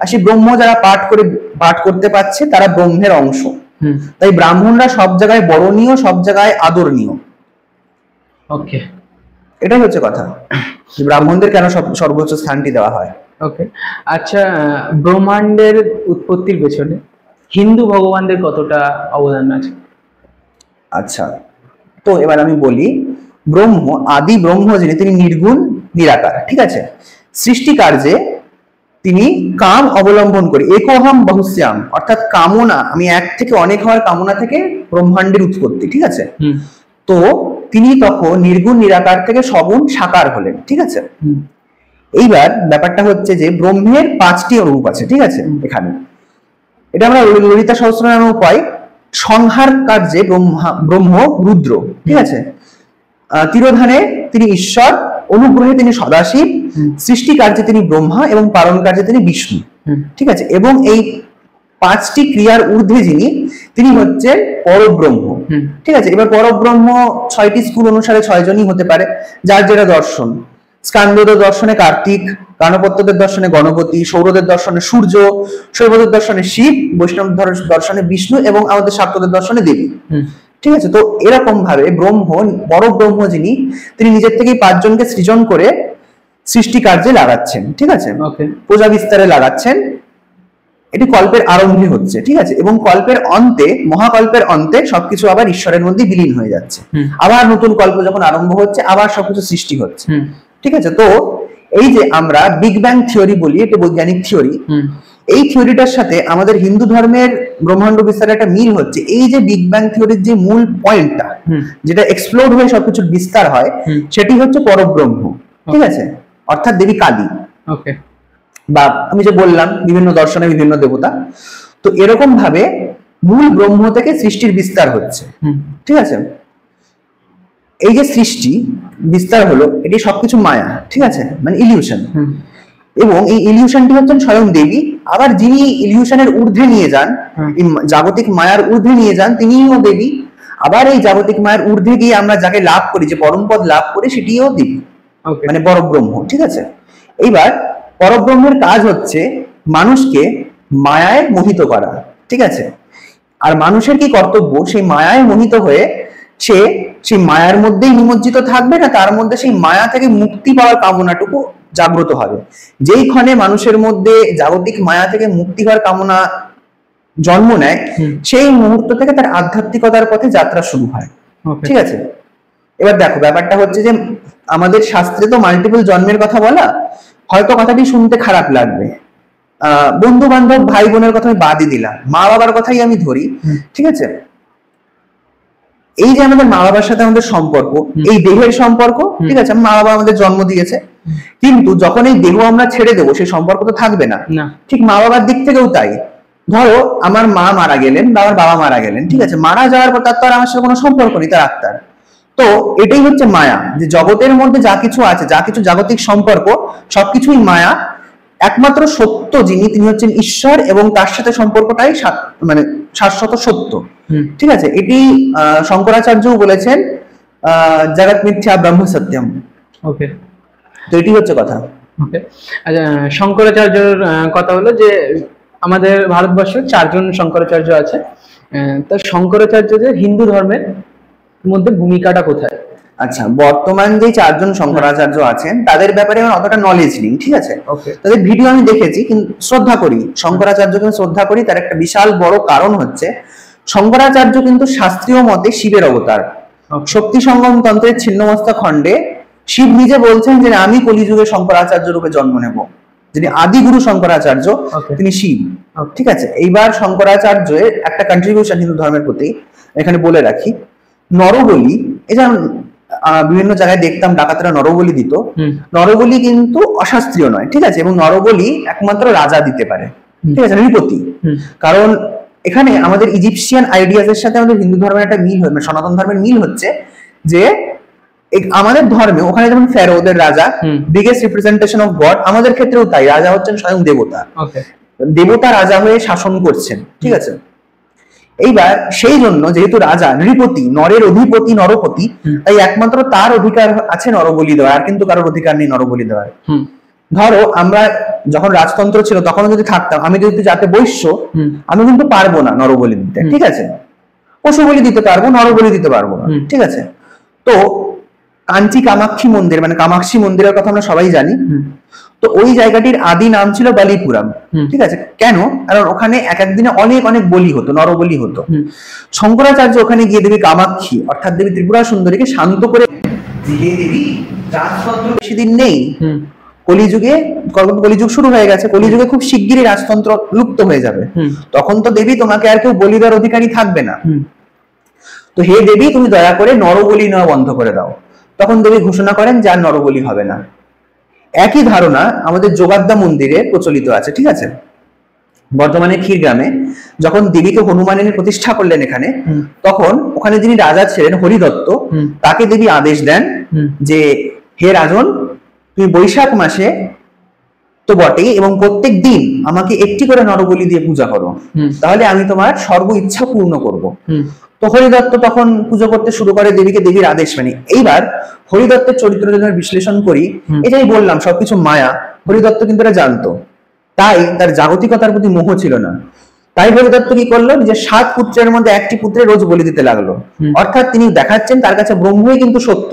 আর সেই ব্রহ্ম যারা পাঠ করতে পারছে তারা ব্রহ্মের অংশ। তাই ব্রাহ্মণরা সব জায়গায় বরণীয়, সব জায়গায় আদরণীয়। ওকে, এটাই হচ্ছে কথা, ব্রাহ্মণদের কেন সর্বোচ্চ স্থানটি দেওয়া হয়। ওকে, আচ্ছা, ব্রহ্মাণ্ডের উৎপত্তির পেছনে হিন্দু ভগবানদের কতটা অবদান আছে? আচ্ছা, তো এবার আমি বলি, ব্রহ্ম আদি ব্রহ্ম যিনি, তিনি নির্গুণ নিরাকার, ঠিক আছে? সৃষ্টি কার্যে তিনি কাম অবলম্বন করে একোহম বহুশ্যাম, অর্থাৎ কামনা, আমি এক থেকে অনেক হওয়ার কামনা থেকে ব্রহ্মাণ্ডের উৎপত্তি, ঠিক আছে? তো তিনি তখন নির্গুণ নিরাকার থেকে সগুণ সাকার হলেন, ঠিক আছে? এইবার ব্যাপারটা হচ্ছে যে ব্রহ্মের 5টি রূপ আছে, ঠিক আছে? এখানে এটা আমরা ললিতা সহস্রনামেও পাই। সংহার কার্যে ব্রহ্ম রুদ্র, ঠিক আছে? তিরোধানে তিনি ঈশ্বর, অনুগ্রহে তিনি সদাশিব, সৃষ্টি কার্যে তিনি ব্রহ্মা, এবং পালন কার্যে তিনি বিষ্ণু, ঠিক আছে? এবং এই 5টি ক্রিয়ার ঊর্ধ্বে যিনি, তিনি হচ্ছেন পরব্রহ্ম, ঠিক আছে? এবার পরব্রহ্ম 6টি স্কুল অনুসারে 6 জনই হতে পারে, যার যেটা দর্শন। স্কান্দদের দর্শনে কার্তিক, গাণপত্যদের দর্শনে গণপতি, সৌরদের দর্শনে সূর্য, শৈবদের দর্শনে শিব, বৈষ্ণব দর্শনে বিষ্ণু, এবং আমাদের শাক্তদের দর্শনে দেবী, ঠিক আছে? তো এরকম ভাবে পরব্রহ্ম যিনি, তিনি নিজের থেকেই 5 জনকে সৃজন করে সৃষ্টি কার্যে লাগাচ্ছেন, ঠিক আছে? প্রজা বিস্তারে লাগাচ্ছেন। এটি কল্পের আরম্ভে হচ্ছে, ঠিক আছে? এবং কল্পের অন্তে, মহাকল্পের অন্তে সবকিছু আবার ঈশ্বরের মধ্যে বিলীন হয়ে যাচ্ছে। আবার নতুন কল্প যখন আরম্ভ হচ্ছে, আবার সবকিছু সৃষ্টি হচ্ছে, ঠিক আছে? তো এই যে আমরা বিগ ব্যাং থিওরি বলি, এটা বৈজ্ঞানিক থিওরি, এই থিওরিটার সাথে আমাদের হিন্দু ধর্মের ব্রহ্মাণ্ড বিস্তারের একটা মিল হচ্ছে। এই যে বিগ ব্যাং থিওরির যে মূল পয়েন্টটা, যেটা এক্সপ্লোড হয়ে সবকিছুর বিস্তার হয়, সেটি হচ্ছে পরব্রহ্ম, ঠিক আছে? অর্থাৎ দেবী কালী। ওকে, বা আমি যে বললাম বিভিন্ন দর্শনে বিভিন্ন দেবতা, তো এরকম ভাবে মূল ব্রহ্ম থেকে সৃষ্টির বিস্তার হচ্ছে, ঠিক আছে? এই যে সৃষ্টি বিস্তার হলো, এটি সবকিছু মায়া, ঠিক আছে? মানে ইলিউশন। এবং এই ইলিউশনটি হচ্ছেন স্বয়ং দেবী। আবার যিনি ইলিউশনের ঊর্ধ্বে নিয়ে যান, এই জাগতিক মায়ার ঊর্ধ্বে নিয়ে যান, তিনিও দেবী। আবার এই জাগতিক মায়ার ঊর্ধ্বে গিয়ে আমরা যাকে লাভ করি, যে পরম পদ লাভ করি, সেটিও দেবী, মানে পরব্রহ্ম। ঠিক আছে, এইবার পরব্রহ্মের কাজ হচ্ছে মানুষকে মায়ায় মোহিত করা। ঠিক আছে, আর মানুষের কি কর্তব্য, সেই মায়ায় মোহিত হয়ে সে সেই মায়ার মধ্যেই নিমজ্জিত থাকবে না, তার মধ্যে সেই মায়া থেকে মুক্তি পাওয়ার কামনাটুকু জাগ্রত হবে। যেই ক্ষণে মানুষের মধ্যে জাগতিক মায়া থেকে মুক্তি হওয়ার কামনা জন্ম নেয়, সেই মুহূর্ত থেকে তার আধ্যাত্মিকতার পথে যাত্রা শুরু হয়। ঠিক আছে, এবার দেখো ব্যাপারটা হচ্ছে যে আমাদের শাস্ত্রে তো মাল্টিপল জন্মের কথা বলা, হয়তো কথাটি শুনতে খারাপ লাগবে, বন্ধু বান্ধব ভাই বোনের কথা আমি বাদই দিলাম, মা বাবার কথাই আমি ধরি। ঠিক আছে, এই যে আমাদের মা বাবার সাথে আমাদের সম্পর্ক, এই দেহের সম্পর্ক, ঠিক আছে, মা বাবা আমাদের জন্ম দিয়েছে, কিন্তু যখন এই দেহ আমরা ছেড়ে দেবো, সেই সম্পর্ক তো থাকবে না। ঠিক মা বাবার দিক থেকেও তাই। ধরো আমার মা মারা গেলেন বা আমার বাবা মারা গেলেন, ঠিক আছে, মারা যাওয়ার পর তার তো আর আমার সাথে কোনো সম্পর্ক নেই, তার আত্মার। তো এটাই হচ্ছে মায়া, যে জগতের মধ্যে যা কিছু আছে, যা কিছু জাগতিক সম্পর্ক, সবকিছুই মায়া। একমাত্র সত্য যিনি, তিনি হচ্ছেন ঈশ্বর, এবং তার সাথে সম্পর্কটাই মানে শাশ্বত সত্য। ঠিক আছে, এটি শঙ্করাচার্যও বলেছেন, জগৎ মিথ্যা ব্রহ্ম সত্যম। ওকে, তো এটি হচ্ছে কথা। ওকে, আচ্ছা, শঙ্করাচার্যের কথা হলো যে আমাদের ভারতবর্ষে 4 জন শঙ্করাচার্য আছে, তো শঙ্করাচার্যদের হিন্দু ধর্মের মধ্যে ভূমিকাটা কোথায়? আচ্ছা, বর্তমান যে 4 জন শঙ্করাচার্য আছেন তাদের ব্যাপারে আমার অতটা নলেজ নেই। ঠিক আছে, তাদের ভিডিও আমি দেখেছি, কিন্তু শ্রদ্ধা করি শঙ্করাচার্যকে, শ্রদ্ধা করি। তার একটা বিশাল বড় কারণ হচ্ছে শঙ্করাচার্য কিন্তু শাস্ত্রীয় মতে শিবের অবতার। শক্তি সঙ্গম তন্ত্রের ছিন্নমস্তা খণ্ডে শিব নিজে বলছেন যে আমি কলিযুগে শঙ্করাচার্য রূপে জন্ম নেব, যিনি আদি গুরু শঙ্করাচার্য, তিনি শিব। ঠিক আছে, এইবার শঙ্করাচার্যের একটা কন্ট্রিবিউশন হিন্দু ধর্মের প্রতি এখানে বলে রাখি। নরবলি, এই যেমন বিভিন্ন জায়গায় দেখতাম ডাকাতেরা নরবলি দিত, নরবলি কিন্তু অশাস্ত্রীয় নয়। ঠিক আছে, এবং নরবলি একমাত্র রাজা দিতে পারে। ঠিক আছে, নৃপতি। কারণ এখানে আমাদের ইজিপশিয়ান আইডিয়াজের সাথে আমাদের হিন্দু ধর্মের একটা মিল, মানে সনাতন ধর্মের মিল হচ্ছে যে আমাদের ধর্মে ওখানে যেমন ফেরো ওদের রাজা, বিগেস্ট রিপ্রেজেন্টেশন অফ গড, আমাদের ক্ষেত্রেও তাই, রাজা হচ্ছেন স্বয়ং দেবতা। দেবতা রাজা হয়ে শাসন করছেন। ঠিক আছে, এইবার সেই জন্য যেহেতু রাজা নৃপতি, নরের অধিপতি নরপতি, তাই একমাত্র তার অধিকার আছে নরবলি দেওয়ার, আর কিন্তু কারোর অধিকার নেই নরবলি দেওয়ার। ধরো আমরা যখন রাজতন্ত্র ছিল তখন যদি থাকতাম, আমি যদি যাতে বৈশ্য, আমি কিন্তু পারবো না নরবলি দিতে। ঠিক আছে, পশু বলি দিতে পারবো, নরবলি দিতে পারবো না। ঠিক আছে, তো কাঞ্চি কামাক্ষী মন্দির, মানে কামাক্ষী মন্দিরের কথা আমরা সবাই জানি, তো ওই জায়গাটির আদি নাম ছিল বালিপুরাম। ঠিক আছে, কেন? কারণ ওখানে এক একদিনে অনেক অনেক বলি হতো, নরবলি হতো। শঙ্করাচার্য ওখানে গিয়ে দেবী কামাক্ষী অর্থাৎ দেবী ত্রিপুরা সুন্দরীকে শান্ত করে, দেবী রাজতন্ত্র বেশি দিন নেই, কলিযুগে, কলিযুগ শুরু হয়ে গেছে, কলিযুগে খুব শিগগিরই রাজতন্ত্র লুপ্ত হয়ে যাবে, তখন তো দেবী তোমাকে আর কেউ বলি দেওয়ার অধিকারী থাকবে না। তো হে দেবী, তুমি দয়া করে নরবলি নেওয়া বন্ধ করে দাও। তখন দেবী ঘোষণা করেন যে আর নরবলি হবে না। একই ধারণা আমাদের যোগাদ্দা মন্দিরে প্রচলিত আছে। ঠিক আছে, বর্তমানে ক্ষীরগ্রামে যখন দেবীকে হনুমান এনে প্রতিষ্ঠা করলেন এখানে, তখন ওখানে যিনি রাজা ছিলেন হরিদত্ত, তাকে দেবী আদেশ দেন যে হে রাজন, তুমি বৈশাখ মাসে তো বটেই, এবং প্রত্যেক দিন আমাকে একটি করে নরবলি দিয়ে পূজা করো, তাহলে আমি তোমার সর্ব ইচ্ছা পূর্ণ করব। তো হরিদত্ত তখন পুজো করতে শুরু করে দেবীকে, দেবীর আদেশ মানে। এইবার হরিদত্তের চরিত্র যদি বিশ্লেষণ করি, এটাই বললাম সবকিছু মায়া, হরিদত্ত কিন্তু এটা জানতো, তাই তার জাগতিকতার প্রতি মোহ ছিল না। তাই হরিদত্ত কি করলো, যে 7 পুত্রের মধ্যে একটি পুত্রের রোজ বলি দিতে লাগলো। অর্থাৎ তিনি দেখাচ্ছেন তার কাছে ব্রহ্মই কিন্তু সত্য,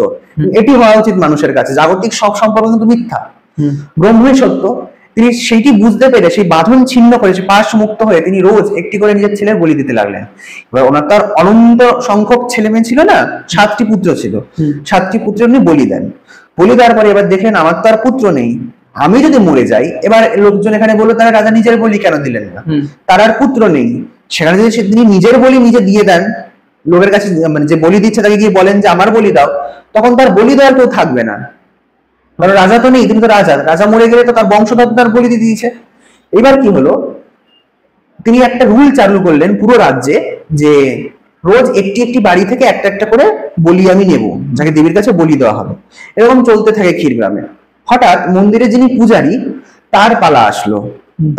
এটি হওয়া উচিত মানুষের কাছে, জাগতিক সব সম্পর্ক কিন্তু মিথ্যা, ব্রহ্মই সত্য। তিনি সেইটি বুঝতে পেরে সেই বাঁধন ছিন্ন করে, সে পাশ মুক্ত হয়ে তিনি রোজ একটি করে নিজের ছেলের বলি দিতে লাগলেন। এবার ওনার তার অনন্ত সংখ্যক ছেলে মেয়ে ছিল না, 7টি পুত্র ছিল, 7টি পুত্র উনি বলি দেন। বলি দেওয়ার পরে এবার দেখলেন আমার তো আর পুত্র নেই, আমি যদি মরে যাই, এবার লোকজন এখানে বললো তারা রাজা নিজের বলি কেন দিলেন না, তার আর পুত্র নেই। সেখানে যদি তিনি নিজের বলি নিজে দিয়ে দেন, লোকের কাছে মানে যে বলি দিচ্ছে তাকে গিয়ে বলেন যে আমার বলি দাও, তখন তার বলি দেওয়ার কেউ থাকবে না, কারণ রাজা তো নেই, তিনি তো রাজা, রাজা মরে গেলে তো তার বংশধর তার বলি দিয়ে দিয়েছে। এবার কি হলো, তিনি একটা রুল চালু করলেন পুরো রাজ্যে, যে রোজ একটি একটি বাড়ি থেকে একটা একটা করে বলি আমি নেব, যাকে দেবীর কাছে বলি দেওয়া হবে। এরকম চলতে থাকে ক্ষীরগ্রামে। হঠাৎ মন্দিরে যিনি পূজারী, তার পালা আসলো,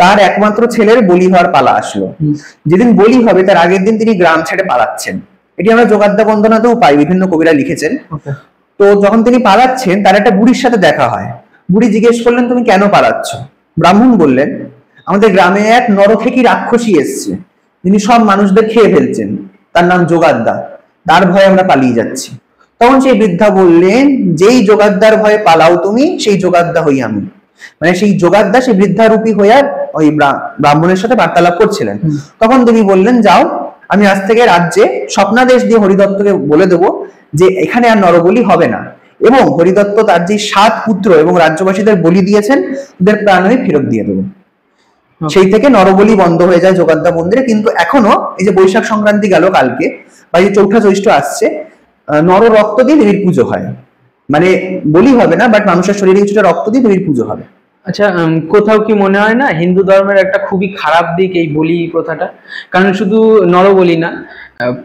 তার একমাত্র ছেলের বলি হওয়ার পালা আসলো। যেদিন বলি হবে তার আগের দিন তিনি গ্রাম ছেড়ে পালাচ্ছেন। এটি আমরা যোগাদ্দা বন্দনাতেও পাই, বিভিন্ন কবিরা লিখেছেন। তো যখন তিনি পালাচ্ছেন তার একটা বুড়ির সাথে দেখা হয়। বুড়ি জিজ্ঞেস করলেন তুমি কেন পালাচ্ছ? ব্রাহ্মণ বললেন আমাদের গ্রামে এক নরখেকি রাক্ষসী এসছে, যিনি সব মানুষদের খেয়ে ফেলছেন, তার নাম যোগাদ্দা, তার ভয়ে আমরা পালিয়ে যাচ্ছি। তখন সেই বৃদ্ধা বললেন যেই যোগাদ্দার ভয়ে পালাও তুমি, সেই যোগাদ্দা হই আমি। মানে সেই যোগাদ্দা সেই বৃদ্ধারূপী হইয়া ওই ব্রাহ্মণের সাথে বার্তালাপ করছিলেন। তখন দেবী বললেন যাও, আমি আজ থেকে রাজ্যে স্বপ্নাদেশ দিয়ে হরিদত্তকে বলে দেবো যে এখানে আর নরবলি হবে না, এবং হরিদত্ত তার যে 7 পুত্র এবং রাজ্যবাসীদের বলি দিয়েছেন ওদের প্রাণই ফেরত দিয়ে দেবো। সেই থেকে নরবলি বন্ধ হয়ে যায় যোগাদ্দা মন্দিরে। কিন্তু এখনো এই যে বৈশাখ সংক্রান্তি গেল কালকে, বা এই চৌঠা জ্যৈষ্ঠ আসছে, নর রক্ত দিয়ে দেবীর পুজো হয়। মানে বলি হবে না, বাট মানুষের শরীরে কিছুটা রক্ত দিয়ে দেবীর পুজো হবে। আচ্ছা, কোথাও কি মনে হয় না হিন্দু ধর্মের একটা খুবই খারাপ দিক এই বলি প্রথাটা? কারণ শুধু নরবলি না,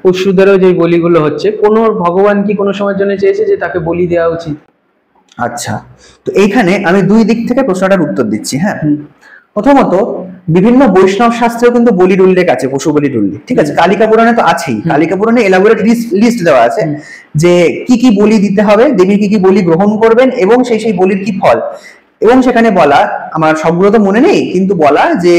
পশুদেরও যে বলিগুলো হচ্ছে, কোনো ভগবান কি কোনো সময়ের জন্য চেয়েছে যে তাকে বলি দেওয়া উচিত? আচ্ছা, তো এইখানে আমি 2 দিক থেকে প্রশ্নটার উত্তর দিচ্ছি। হ্যাঁ, প্রথমত বিভিন্ন বৈষ্ণব শাস্ত্রেও কিন্তু বলির উল্লেখ আছে, পশু বলির উল্লেখ। ঠিক আছে, কালিকা পুরাণে তো আছেই। কালিকা পুরাণে এলাবোরেট লিস্ট দেওয়া আছে যে কি কি বলি দিতে হবে, দেবীর কি কি বলি গ্রহণ করবেন, এবং সেই বলির কি ফল। এবং সেখানে বলা, আমার সবগুলো তো মনে নেই, কিন্তু বলা যে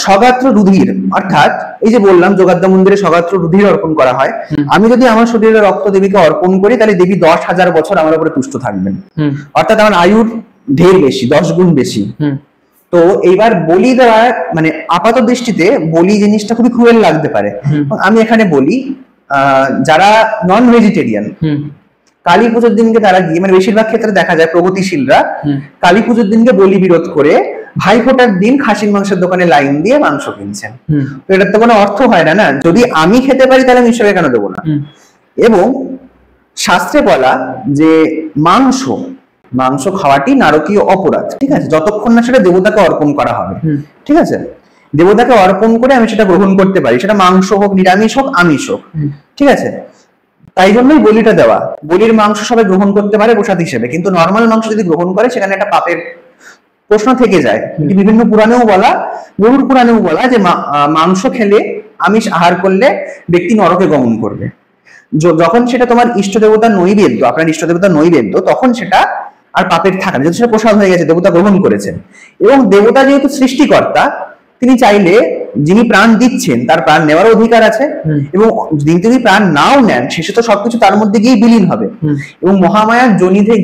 সগাত্র রুধির, অর্থাৎ এই যে বললাম যোগাদ্দা মন্দিরে সগাত্র রুধির অর্পণ করা হয়। আমি যদি আমার শরীরের রক্ত দেবীকে অর্পণ করি তাহলে দেবী 10,000 বছর আমার উপরে তুষ্ট থাকবেন, অর্থাৎ আমার আয়ুর ঢের বেশি, 10 গুণ বেশি। তো এইবার বলি দেওয়া, মানে আপাত দৃষ্টিতে বলি জিনিসটা খুবই ক্রুয়েল লাগতে পারে। আমি এখানে বলি যারা নন ভেজিটেরিয়ান, কালী পুজোর দিনকে তারা গিয়ে, মানে বেশিরভাগ ক্ষেত্রে দেখা যায় প্রগতিশীলরা কালী পুজোর দিনকে বলি বিরোধ করে ভাইফোঁটার দিন খাসির মাংসের দোকানে লাইন দিয়ে মাংস কিনছেন। তো এটার তো কোনো অর্থ হয় না। যদি আমি খেতে পারি তাহলে আমি ঈশ্বরকে কেন দেবো না? এবং শাস্ত্রে বলা যে মাংস খাওয়াটি নারকীয় অপরাধ। ঠিক আছে, যতক্ষণ না সেটা দেবতাকে অর্পণ করা হবে। ঠিক আছে, দেবতাকে অর্পণ করে আমি সেটা গ্রহণ করতে পারি, সেটা মাংস হোক, নিরামিষ হোক, আমিষ হোক। ঠিক আছে, তাই জন্যই বলিটা দেওয়া। বলির মাংস সবাই গ্রহণ করতে পারে প্রসাদ হিসেবে, কিন্তু নর্মাল মাংস যদি গ্রহণ করে সেখানে একটা পাপের প্রশ্ন থেকে যায়। বিভিন্ন পুরাণেও বলা, গরুর পুরাণেও বলা যে মাংস খেলে, আমিষ আহার করলে ব্যক্তি নরকে গমন করবে। যখন সেটা তোমার ইষ্ট দেবতার নৈবেদ্য, আপনার ইষ্ট দেবতার নৈবেদ্য, তখন সেটা আর পাপের থাকে না, যেহেতু সেটা প্রসাদ হয়ে গেছে, দেবতা গ্রহণ করেছেন। এবং দেবতা যেহেতু সৃষ্টিকর্তা, তিনি চাইলে যিনি প্রাণ দিচ্ছেন তার প্রাণ নেওয়ার অধিকার আছে, এবং যিনি তিনি প্রাণ নাও নেন শেষে তো সবকিছু তার মধ্যে গিয়ে বিলীন হবে। এবং মহামায়ার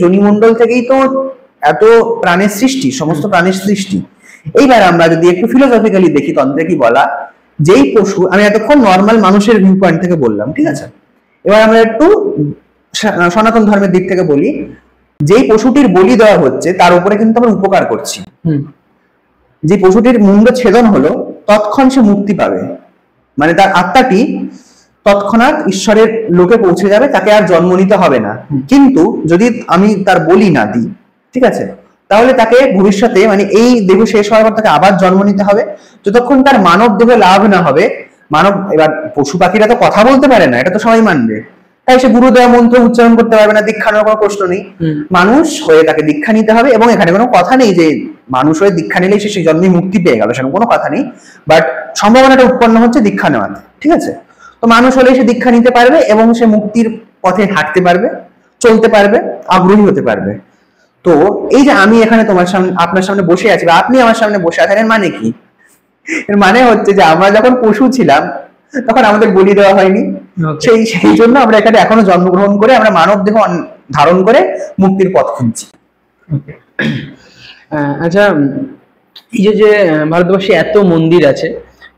জনিমণ্ডল থেকেই তো এত প্রাণের সৃষ্টি, সমস্ত প্রাণের সৃষ্টি। এইবার আমরা যদি একটু ফিলোসফিক্যালি দেখি, তন্ত্রে কি বলা, যেই পশু, আমি এতক্ষণ নর্মাল মানুষের ভিউ পয়েন্ট থেকে বললাম, ঠিক আছে, এবার আমরা একটু সনাতন ধর্মের দিক থেকে বলি, যেই পশুটির বলি দেওয়া হচ্ছে তার উপরে কিন্তু আমরা উপকার করছি। যে পশুটির মুন্ড ছেদন হলো তৎক্ষণ সে মুক্তি পাবে, মানে তার আত্মাটি তৎক্ষণাৎ ঈশ্বরের লোকে পৌঁছে যাবে, তাকে আর জন্ম নিতে হবে না। কিন্তু যদি আমি তার বলি না দিই, ঠিক আছে, তাহলে তাকে ভবিষ্যতে, মানে এই দেহ শেষ হওয়ার পর তাকে আবার জন্ম নিতে হবে, যতক্ষণ তার মানব দেহ লাভ না হবে। এবার পশু পাখিরা তো কথা বলতে পারে না, এটা তো সবাই মানবে, তাই সে গুরু দেওয়া মন্ত্র উচ্চারণ করতে পারবে না, দীক্ষা নেওয়ার কোনো প্রশ্ন নেই। মানুষ হয়ে তাকে দীক্ষা নিতে হবে, এবং এখানে কোনো কথা নেই যে মানুষ হয়ে দীক্ষা নিলেই সে সেই জন্মে মুক্তি পেয়ে গেল, সেরকম কোনো কথা নেই। বাট সম্ভাবনাটা উৎপন্ন হচ্ছে দীক্ষা নেওয়াতে। ঠিক আছে, তো মানুষ হলেই সে দীক্ষা নিতে পারবে এবং সে মুক্তির পথে হাঁটতে পারবে, চলতে পারবে, আগ্রহী হতে পারবে। তো এই যে আমি এখানে তোমার সামনে, আপনার সামনে বসে আছি, বা আপনি আমার সামনে বসে আছেন, এর মানে কি? এর মানে হচ্ছে যে আমরা যখন পশু ছিলাম তখন আমাদের বলি দেওয়া হয়নি, সেই জন্য আমরা এখানে এখনো জন্মগ্রহণ করে আমরা মানব দেহ ধারণ করে মুক্তির পথ খুঁজছি। আচ্ছা, এই যে ভারতবর্ষে এত মন্দির আছে,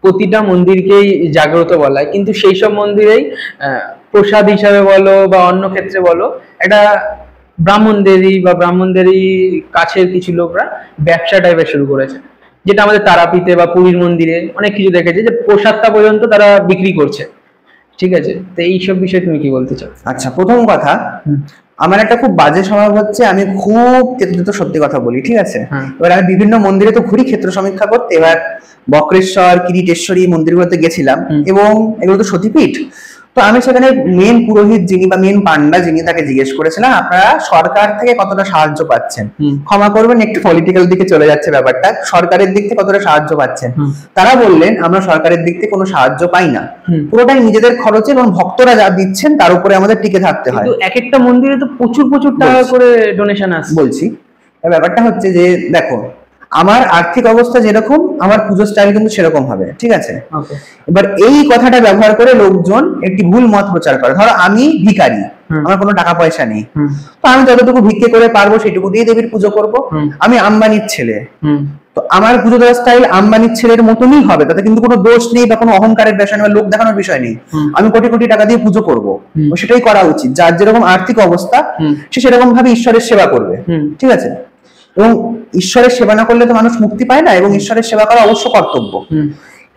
প্রতিটা মন্দিরকেই জাগ্রত বলা হয়, কিন্তু সেই সব মন্দিরেই প্রসাদ হিসাবে বলো বা অন্য ক্ষেত্রে বলো, একটা ব্রাহ্মণদেরই কাছের কিছু লোকরা ব্যবসা টাইপের শুরু করেছে, যেটা আমাদের তারাপীঠে বা পুরীর মন্দিরে অনেক কিছু দেখেছে, যে প্রসাদটা পর্যন্ত তারা বিক্রি করছে। ঠিক আছে, তো এইসব বিষয়ে তুমি কি বলতে চাও? আচ্ছা, প্রথম কথা, আমার একটা খুব বাজে স্বভাব হচ্ছে আমি খুব সত্যি কথা বলি। ঠিক আছে, এবার আমি বিভিন্ন মন্দিরে তো ঘুরি ক্ষেত্র সমীক্ষা করতে। এবার বক্রেশ্বর, কিরিটেশ্বরী মন্দিরগুলোতে গেছিলাম, এবং এগুলো তো সতীপীঠ, তো আমি সেখানে মেন পুরোহিত যিনি বা মেন পান্ডা যিনি তাকে জিজ্ঞেস করেছিলাম আপনারা সরকার থেকে কতটা সাহায্য পাচ্ছেন, ক্ষমা করবেন একটু পলিটিক্যাল দিকে চলে যাচ্ছে ব্যাপারটা, সরকারের দিক থেকে কতটা সাহায্য পাচ্ছেন। তারা বললেন আমরা সরকারের দিক থেকে কোনো সাহায্য পাই না, পুরোটাই নিজেদের খরচে এবং ভক্তরা যা দিচ্ছেন তার উপরে আমাদের টিকে থাকতে হয়। এক একটা মন্দিরে তো প্রচুর প্রচুর টাকা করে ডোনেশন আসে। বলছি ব্যাপারটা হচ্ছে যে দেখো আমার আর্থিক অবস্থা যেরকম আমার পুজো স্টাইল কিন্তু সেরকম হবে, ঠিক আছে। এবার এই কথাটা ব্যবহার করে লোকজন একটি ভুল মত প্রচার করে। ধরো আমি ভিখারি, আমার কোনো টাকা পয়সা নেই, তো আমি যতটুকু ভিক্ষে করে পারবো সেটুকু দিয়ে দেবীর পুজো করব। আমি আম্বানির ছেলে, তো আমার পুজো দেওয়ার স্টাইল আম্বানির ছেলের মতনই হবে, তাতে কিন্তু কোনো দোষ নেই বা কোনো অহংকারের বিষয় নেই বা লোক দেখানোর বিষয় নেই। আমি কোটি কোটি টাকা দিয়ে পুজো করব, সেটাই করা উচিত। যার যেরকম আর্থিক অবস্থা সে সেরকম ভাবে ঈশ্বরের সেবা করবে, ঠিক আছে। এবং ঈশ্বরের সেবা না করলে তো মানুষ মুক্তি পায় না, এবং ঈশ্বরের সেবা করা অবশ্য কর্তব্য।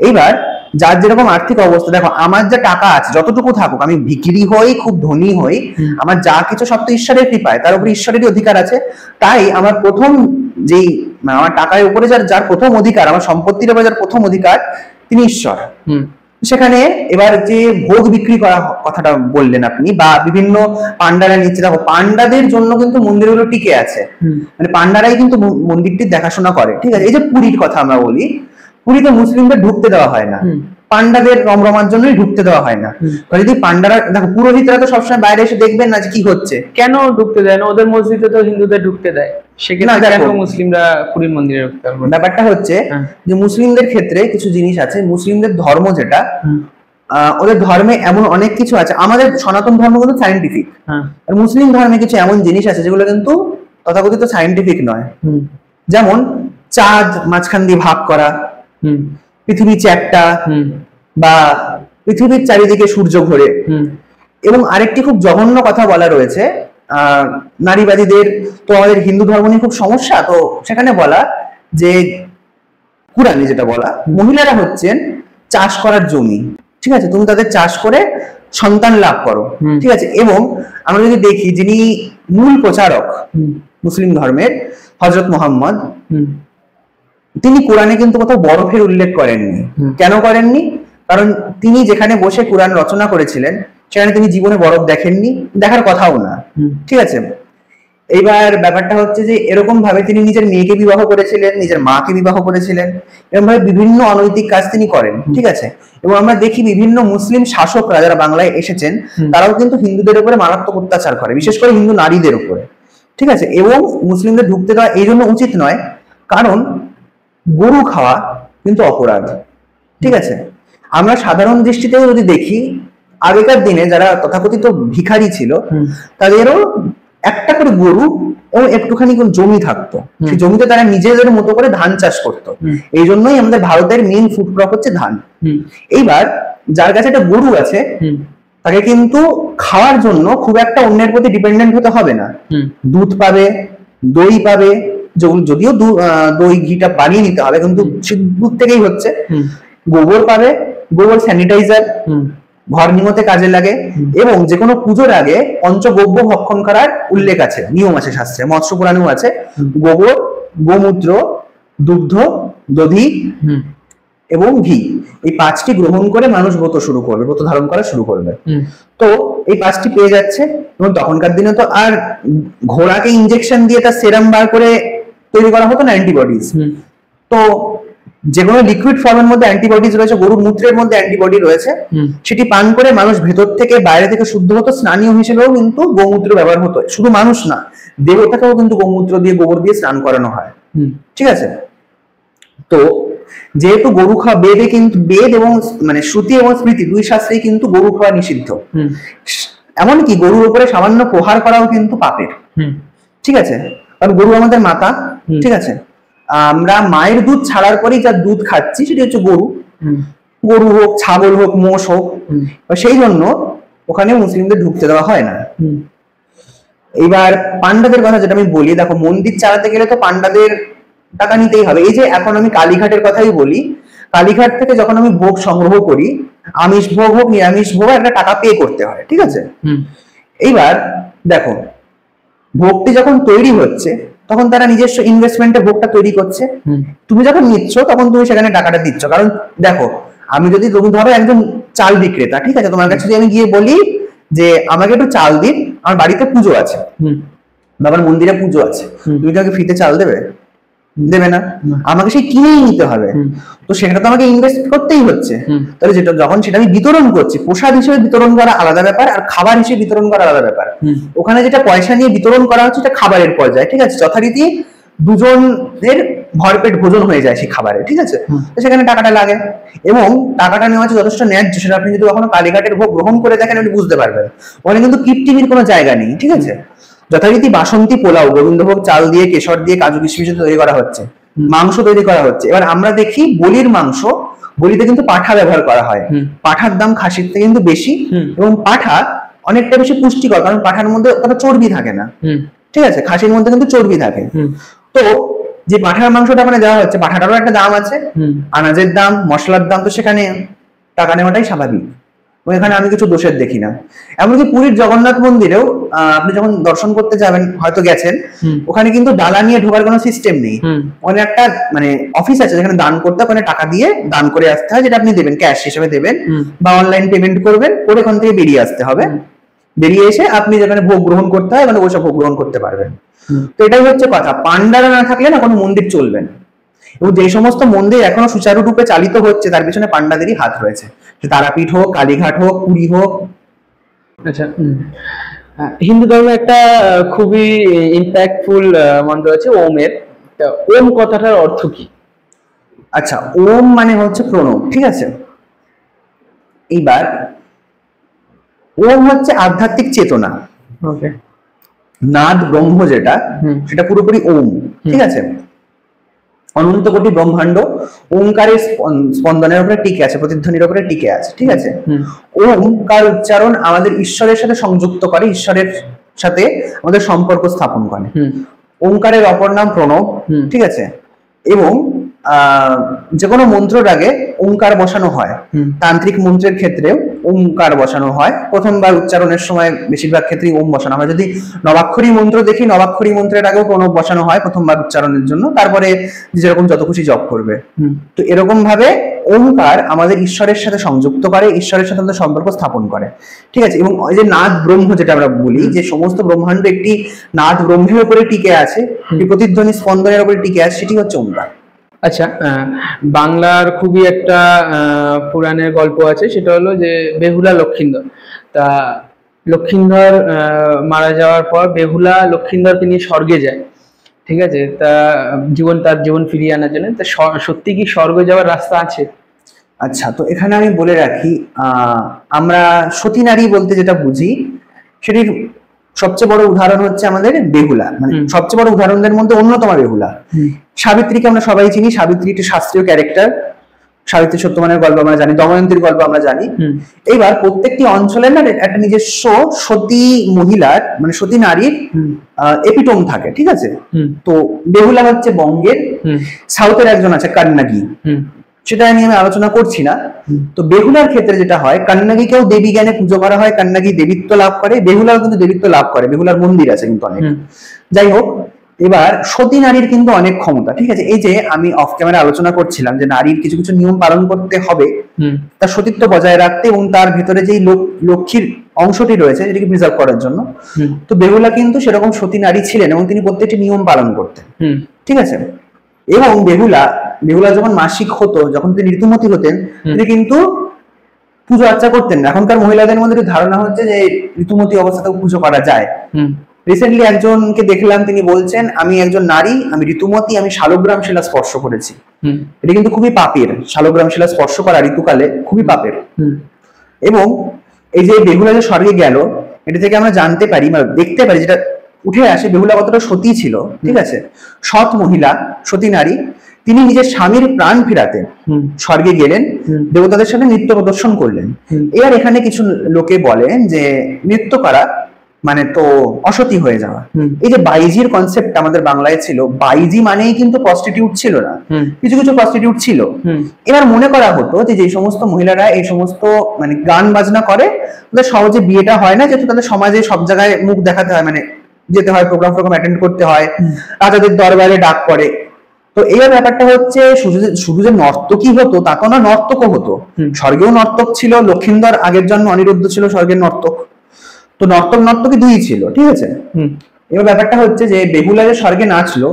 এইবার যার যেরকম আর্থিক অবস্থা, দেখো আমার যা টাকা আছে যতটুকু থাকুক, আমি ভিখিরি হই খুব ধনী হই, আমার যা কিছু সব তো ঈশ্বরের কৃপায়, তার উপরে ঈশ্বরেরই অধিকার আছে। তাই আমার প্রথম যেই আমার টাকার উপরে যার প্রথম অধিকার, আমার সম্পত্তির উপরে যার প্রথম অধিকার তিনি ঈশ্বর। সেখানে এবার যে ভোগ বিক্রি করা কথাটা বললেন আপনি, বা বিভিন্ন পান্ডারা নিচ্ছে, দেখো পান্ডাদের জন্য কিন্তু মন্দিরগুলো টিকে আছে, মানে পান্ডারাই কিন্তু মন্দিরটির দেখাশোনা করে, ঠিক আছে। এই যে পুরীর কথা আমরা বলি, পুরীতে মুসলিমদের ঢুকতে দেওয়া হয় না, পান্ডাদের রমরমার জন্যই ঢুকতে দেওয়া হয় না। যদি পান্ডারা, দেখো পুরোহিতরা তো সবসময় বাইরে এসে দেখবেন না যে কি হচ্ছে, কেন ঢুকতে দেয় না? ওদের মসজিদে তো হিন্দুদের ঢুকতে দেয়, সেক্ষেত্রে কেন মুসলিমরা পুরীর মন্দিরে ঢুকতে পারবে? ব্যাপারটা হচ্ছে যে মুসলিমদের ক্ষেত্রে কিছু জিনিস আছে, মুসলিমদের ধর্ম যেটা, ওদের ধর্মে এমন অনেক কিছু আছে, আমাদের সনাতন ধর্ম কিন্তু সায়েন্টিফিক, আর মুসলিম ধর্মে কিছু এমন জিনিস আছে যেগুলো কিন্তু তথাকথিত সায়েন্টিফিক নয়। যেমন চাঁদ মাঝখান দিয়ে ভাগ করা, পৃথিবী চ্যাপ্টা, বা পৃথিবীর চারিদিকে সূর্য ঘোরে। এবং আরেকটি খুব জঘন্য কথা বলা রয়েছে, নারীবাদীদের তো আমাদের হিন্দু ধর্ম নিয়ে খুব সমস্যা, তো সেখানে বলা যে কুরআনে যেটা বলা, মহিলারা হচ্ছেন চাষ করার জমি, ঠিক আছে, তুমি তাদের চাষ করে সন্তান লাভ করো, ঠিক আছে। এবং আমরা যদি দেখি যিনি মূল প্রচারক মুসলিম ধর্মের হযরত মুহাম্মদ, তিনি কোরআনে কিন্তু কোথাও বরফের উল্লেখ করেননি। কেন করেননি? কারণ তিনি যেখানে বসে কোরআন রচনা করেছিলেন সেখানে তিনি জীবনে বরফ দেখেননি, দেখার কথাও না, ঠিক আছে। এইবার ব্যাপারটা হচ্ছে যে এরকম ভাবে তিনি নিজের মেয়েকে বিবাহ করেছিলেন, নিজের মাকে বিবাহ করেছিলেন, এরকম ভাবে বিভিন্ন অনৈতিক কাজ তিনি করেন, ঠিক আছে। এবং আমরা দেখি বিভিন্ন মুসলিম শাসকরা যারা বাংলায় এসেছেন তারাও কিন্তু হিন্দুদের উপরে মারাত্মক অত্যাচার করে, বিশেষ করে হিন্দু নারীদের উপরে, ঠিক আছে। এবং মুসলিমদের ঢুকতে দেওয়া এই জন্য উচিত নয় কারণ গরু খাওয়া কিন্তু অপরাধ, ঠিক আছে। আমরা সাধারণ দৃষ্টিতেও যদি দেখি, আগেকার দিনে যারা তথাকথিত ভিখারি ছিল তাদেরও একটা করে গরু এবং একটুখানি জমি থাকতো, সেই জমিতে তারা নিজেদের মতো করে ধান চাষ করতো। এই জন্যই আমাদের ভারতের মেইন ফুড ক্রপ হচ্ছে ধান। এইবার যার কাছে একটা গরু আছে তাকে কিন্তু খাওয়ার জন্য খুব একটা অন্যের প্রতি ডিপেন্ডেন্ট হতে হবে না, দুধ পাবে, দই পাবে, যদিও দই ঘিটা বানিয়ে নিতে হবে কিন্তু দুধ থেকেই হচ্ছে, গোবর পাবে, গোবর স্যানিটাইজার, ঘর নিমতে কাজে লাগে। এবং যে কোনো পুজোর আগে পঞ্চগব্য ভক্ষণ করার উল্লেখ আছে, নিয়ম আছে শাস্ত্রে, মৎস্য পুরাণেও আছে। গোবর, গোমূত্র, দুগ্ধ, দধি এবং ঘি, এই পাঁচটি গ্রহণ করে মানুষ ব্রত শুরু করবে, ব্রত ধারণ করা শুরু করবে। তো এই পাঁচটি পেয়ে যাচ্ছে। এবং তখনকার দিনে তো আর ঘোড়াকে ইনজেকশন দিয়ে তার সেরাম বার করে তৈরি করা হতো না অ্যান্টিবডিজ, তো যে কোনো লিকুইড ফর্মের মধ্যে অ্যান্টিবডিজ রয়েছে, গরুর মূত্রের মধ্যে অ্যান্টিবডি রয়েছে, সেটি পান করে মানুষ ভেতর থেকে বাইরে থেকে শুদ্ধ হতো। স্নানীয় হিসেবেও কিন্তু গোমূত্র ব্যবহার হতো, শুধু মানুষ না, দেবতাকেও কিন্তু গোমূত্র দিয়ে, গোবর দিয়ে স্নান করানো হয়, ঠিক আছে। তো যেহেতু গরু খাওয়া বেদে কিন্তু, বেদ এবং মানে শ্রুতি এবং স্মৃতি দুই শাস্ত্রেই কিন্তু গরু খাওয়া নিষিদ্ধ। এমনকি গরুর উপরে সামান্য প্রহার করাও কিন্তু পাপের, ঠিক আছে। কারণ গরু আমাদের মাতা, ঠিক আছে। আমরা মায়ের দুধ ছাড়ার পরেই যা দুধ খাচ্ছি সেটি হচ্ছে গরু, গরু হোক, ছাগল হোক, মোষ হোক, সেই জন্য ওখানে মুসলিমদের ঢুকতে দেওয়া হয় না। এইবার পান্ডাদের কথা যেটা আমি বলি, দেখো মন্দির চালাতে গেলে তো পান্ডাদের টাকা নিতেই হবে। এই যে এখন আমি কালীঘাটের কথাই বলি, কালীঘাট থেকে যখন আমি ভোগ সংগ্রহ করি, আমিষ ভোগ হোক নিরামিষ ভোগ, একটা টাকা পে করতে হয়, ঠিক আছে। এইবার দেখো ভোগটি যখন তৈরি হচ্ছে তখন তারা নিজস্ব ইনভেস্টমেন্টে ভোগটা তৈরি করছে, তুমি যখন নিচ্ছ তখন তুমি সেখানে টাকাটা দিচ্ছ। কারণ দেখো আমি যদি, তুমি ধরো একজন চাল বিক্রেতা, ঠিক আছে, তোমার কাছে যদি আমি গিয়ে বলি যে আমাকে একটু চাল দিন, আমার বাড়িতে পুজো আছে, বাবার মন্দিরে পুজো আছে, তুমি কি আমাকে ফ্রিতে চাল দেবে? দেবে না, আমাকে সেই কিনেই নিতে হবে। তো সেখানে তো আমাকে ইনভেস্ট করতেই হচ্ছে। তাহলে যেটা যখন সেটা আমি বিতরণ করছি, প্রসাদ হিসেবে বিতরণ করা আলাদা ব্যাপার, আর খাবার হিসেবে বিতরণ করা আলাদা ব্যাপার। ওখানে যেটা পয়সা নিয়ে বিতরণ করা হচ্ছে এটা খাবারের পর্যায়ে, ঠিক আছে, যথারীতি দুজনের ভরপেট ভোজন হয়ে যায় সেই খাবারে, ঠিক আছে। তো সেখানে টাকাটা লাগে, এবং টাকাটা নেওয়া হচ্ছে যথেষ্ট ন্যায্য। সেটা আপনি যদি কখনো কালীঘাটের ভোগ গ্রহণ করে দেখেন আপনি বুঝতে পারবেন, ওখানে কিন্তু কিপটিমির কোনো জায়গা নেই, ঠিক আছে। যথারীতি বাসন্তী পোলাও, গোবিন্দভোগ চাল দিয়ে, কেশর দিয়ে, কাজু কিশমিশ তৈরি করা হচ্ছে, মাংস তৈরি করা হচ্ছে। এবার আমরা দেখি বলির মাংস, বলিতে কিন্তু পাঠা ব্যবহার করা হয়, পাঠার দাম খাসির থেকে কিন্তু বেশি, এবং পাঠা অনেকটা বেশি পুষ্টিকর, কারণ পাঠার মধ্যে অতটা চর্বি থাকে না, ঠিক আছে, খাসির মধ্যে কিন্তু চর্বি থাকে। তো যে পাঠার মাংসটা মানে দেওয়া হচ্ছে, পাঠাটারও একটা দাম আছে, আনাজের দাম, মশলার দাম, তো সেখানে টাকা নেওয়াটাই স্বাভাবিক। এখানে আমি কিছু দোষের দেখি না। এমনকি পুরীর জগন্নাথ মন্দিরেও আপনি যখন দর্শন করতে যাবেন, হয়তো গেছেন, ওখানে কিন্তু ডালা নিয়ে ঢোকার কোনো সিস্টেম নেই। ওখানে একটা মানে অফিস আছে যেখানে দান করতে, ওখানে টাকা দিয়ে দান করে আসতে হয়, যেটা আপনি দেবেন, ক্যাশ হিসেবে দেবেন বা অনলাইন পেমেন্ট করবেন, করে ওখান থেকে বেরিয়ে আসতে হবে। বেরিয়ে এসে আপনি যেখানে ভোগ গ্রহণ করতে হয় মানে ওইসব ভোগ গ্রহণ করতে পারবেন। তো এটাই হচ্ছে কথা, পান্ডারা না থাকলে না কোনো মন্দির চলবে না। এবং যে সমস্ত মন্দির এখনো সুচারুরূপে চালিত হচ্ছে তার পিছনে পান্ডাদেরই হাত রয়েছে, তারাপীঠ হোক, কালীঘাট হোক, পুরী হোক। আচ্ছা, হিন্দু ধর্মে একটা খুবই ইম্প্যাক্টফুল মন্ত্র আছে ওমের। ওম কথাটার অর্থ কি? আচ্ছা, ওম মানে হচ্ছে প্রণব, ঠিক আছে। এইবার ওম হচ্ছে আধ্যাত্মিক চেতনা, ওকে। নাদ ব্রহ্ম যেটা, সেটা পুরোপুরি ওম, ঠিক আছে। অনন্ত কোটি ব্রহ্মাণ্ড ওমকারের স্পন্দনের উপরে টিকে আছে, প্রতিধ্বনির উপরে টিকে আছে, ঠিক আছে। ওমকার উচ্চারণ আমাদের ঈশ্বরের সাথে সংযুক্ত করে, ঈশ্বরের সাথে আমাদের সম্পর্ক স্থাপন করে। ওমকারের অপর নাম প্রণব, ঠিক আছে। এবং যে কোনো মন্ত্রের আগে ওমকার বসানো হয়, তান্ত্রিক মন্ত্রের ক্ষেত্রেও ওমকার বসানো হয়। প্রথমবার উচ্চারণের সময় বেশিরভাগ ক্ষেত্রেই ওম বসানো হয়। যদি নবাক্ষরী মন্ত্র দেখি, নবাক্ষরী মন্ত্রের আগেও প্রণব বসানো হয় প্রথমবার উচ্চারণের জন্য, তারপরে যেরকম যত খুশি জপ করবে। তো এরকম ভাবে ওমকার আমাদের ঈশ্বরের সাথে সংযুক্ত করে, ঈশ্বরের সাথে আমাদের সম্পর্ক স্থাপন করে, ঠিক আছে। এবং ওই যে নাদ ব্রহ্ম যেটা আমরা বলি, যে সমস্ত ব্রহ্মাণ্ড একটি নাদ ব্রহ্মের উপরে টিকে আছে, প্রতিধ্বনি স্পন্দনের উপরে টিকে আছে, সেটি হচ্ছে ওমকার। আচ্ছা, বাংলার খুবই একটা পুরাণের গল্প আছে, সেটা হলো যে বেহুলা লক্ষিন্দর। তা লক্ষিন্দর মারা যাওয়ার পর বেহুলা লক্ষিন্দরকে নিয়ে স্বর্গে যায়, ঠিক আছে। তা তার জীবন ফিরিয়ে আনার জন্য, তা সত্যি কি স্বর্গে যাওয়ার রাস্তা আছে? আচ্ছা, তো এখানে আমি বলে রাখি, আমরা সতী নারী বলতে যেটা বুঝি, সেটির সবচেয়ে বড় উদাহরণ হচ্ছে আমাদের বেহুলা, মানে সবচেয়ে বড় উদাহরণদের মধ্যে অন্যতম বেহুলা। সাবিত্রীকে আমরা সবাই চিনি, সাবিত্রী একটি শাস্ত্রীয় ক্যারেক্টার, সাবিত্রী সত্যবানের গল্প আমরা জানি, দময়ন্তীর গল্প আমরা জানি। এইবার প্রত্যেকটি অঞ্চলের না একটা নিজস্ব সতী মহিলার, মানে সতী নারীর এপিটোম থাকে, ঠিক আছে। তো বেহুলা হচ্ছে বঙ্গের, সাউথের একজন আছে কান্নাগি, সেটা নিয়ে আমি আলোচনা করছি না। তো বেহুলার ক্ষেত্রে যেটা হয়, কান্নাগিকেও দেবী জ্ঞানে পুজো করা হয়, কান্নাগি দেবীত্ব লাভ করে, বেহুলাও কিন্তু দেবীত্ব লাভ করে, বেহুলার মন্দির আছে কিন্তু অনেক। যাই হোক, এবার সতী নারীর কিন্তু অনেক ক্ষমতা, ঠিক আছে। এই যে আমি অফ ক্যামেরা আলোচনা করছিলাম যে নারীর কিছু কিছু নিয়ম পালন করতে হবে তার সতীত্ব বজায় রাখতে, এবং তার ভেতরে যেই লক্ষ্মীর অংশটি রয়েছে যেটাকে প্রিজার্ভ করার জন্য। তো বেহুলা কিন্তু সেরকম সতী নারী ছিলেন, এবং তিনি প্রত্যেকটি নিয়ম পালন করতেন, ঠিক আছে। এবং বেহুলা যখন মাসিক হতো, যখন তিনি ঋতুমতী হতেন, তিনি কিন্তু পুজো আর্চা করতেন না। এখনকার মহিলাদের মধ্যে ধারণা হচ্ছে যে ঋতুমতী অবস্থাতেও পুজো করা যায়। রিসেন্টলি একজনকে দেখলাম, তিনি বলছেন আমি একজন নারী, আমি ঋতুমতী, আমি শালগ্রাম শিলা স্পর্শ করেছি। এটা কিন্তু খুবই পাপের, শালগ্রাম শিলা স্পর্শ করা ঋতুকালে খুবই পাপের। এবং এই যে বেহুলা যে স্বর্গে গেল, এটা থেকে আমরা জানতে পারি বা দেখতে পারি, যেটা উঠে আসে, বেহুলা কতটা সতী ছিল, ঠিক আছে। সৎ মহিলা, সতী নারী, তিনি নিজের স্বামীর প্রাণ ফেরাতে স্বর্গে গেলেন, দেবতাদের সাথে নৃত্য প্রদর্শন করলেন। এবার এখানে কিছু লোকে বলেন যে নৃত্য করা মানে তো অসতী হয়ে যাওয়া। এই যে বাইজির কনসেপ্ট আমাদের বাংলায় ছিল, বাইজি মানেই কিন্তু প্রস্টিটিউট ছিল না, কিছু কিছু প্রস্টিটিউট ছিল। এবার মনে করা হতো যে যে সমস্ত মহিলারা এই সমস্ত মানে গান বাজনা করে, তাদের সহজে বিয়েটা হয় না, যেহেতু তাদের সমাজে সব জায়গায় মুখ দেখাতে হয়, মানে যেতে হয়, প্রোগ্রাম অ্যাটেন্ড করতে হয়, রাজাদের দরবারে ডাক পড়ে। তো এই ব্যাপারটা হচ্ছে শুধু যে নর্তকই হতো তা তো না, নর্তকও হতো। স্বর্গেও নর্তক ছিল, লক্ষিন্দর আগের জন্ম অনিরুদ্ধ ছিল স্বর্গের নর্তক। তো নর্তকী দুই ছিল, ঠিক আছে। এবার ব্যাপারটা হচ্ছে যে বেহুলা যে স্বর্গে নাচলো,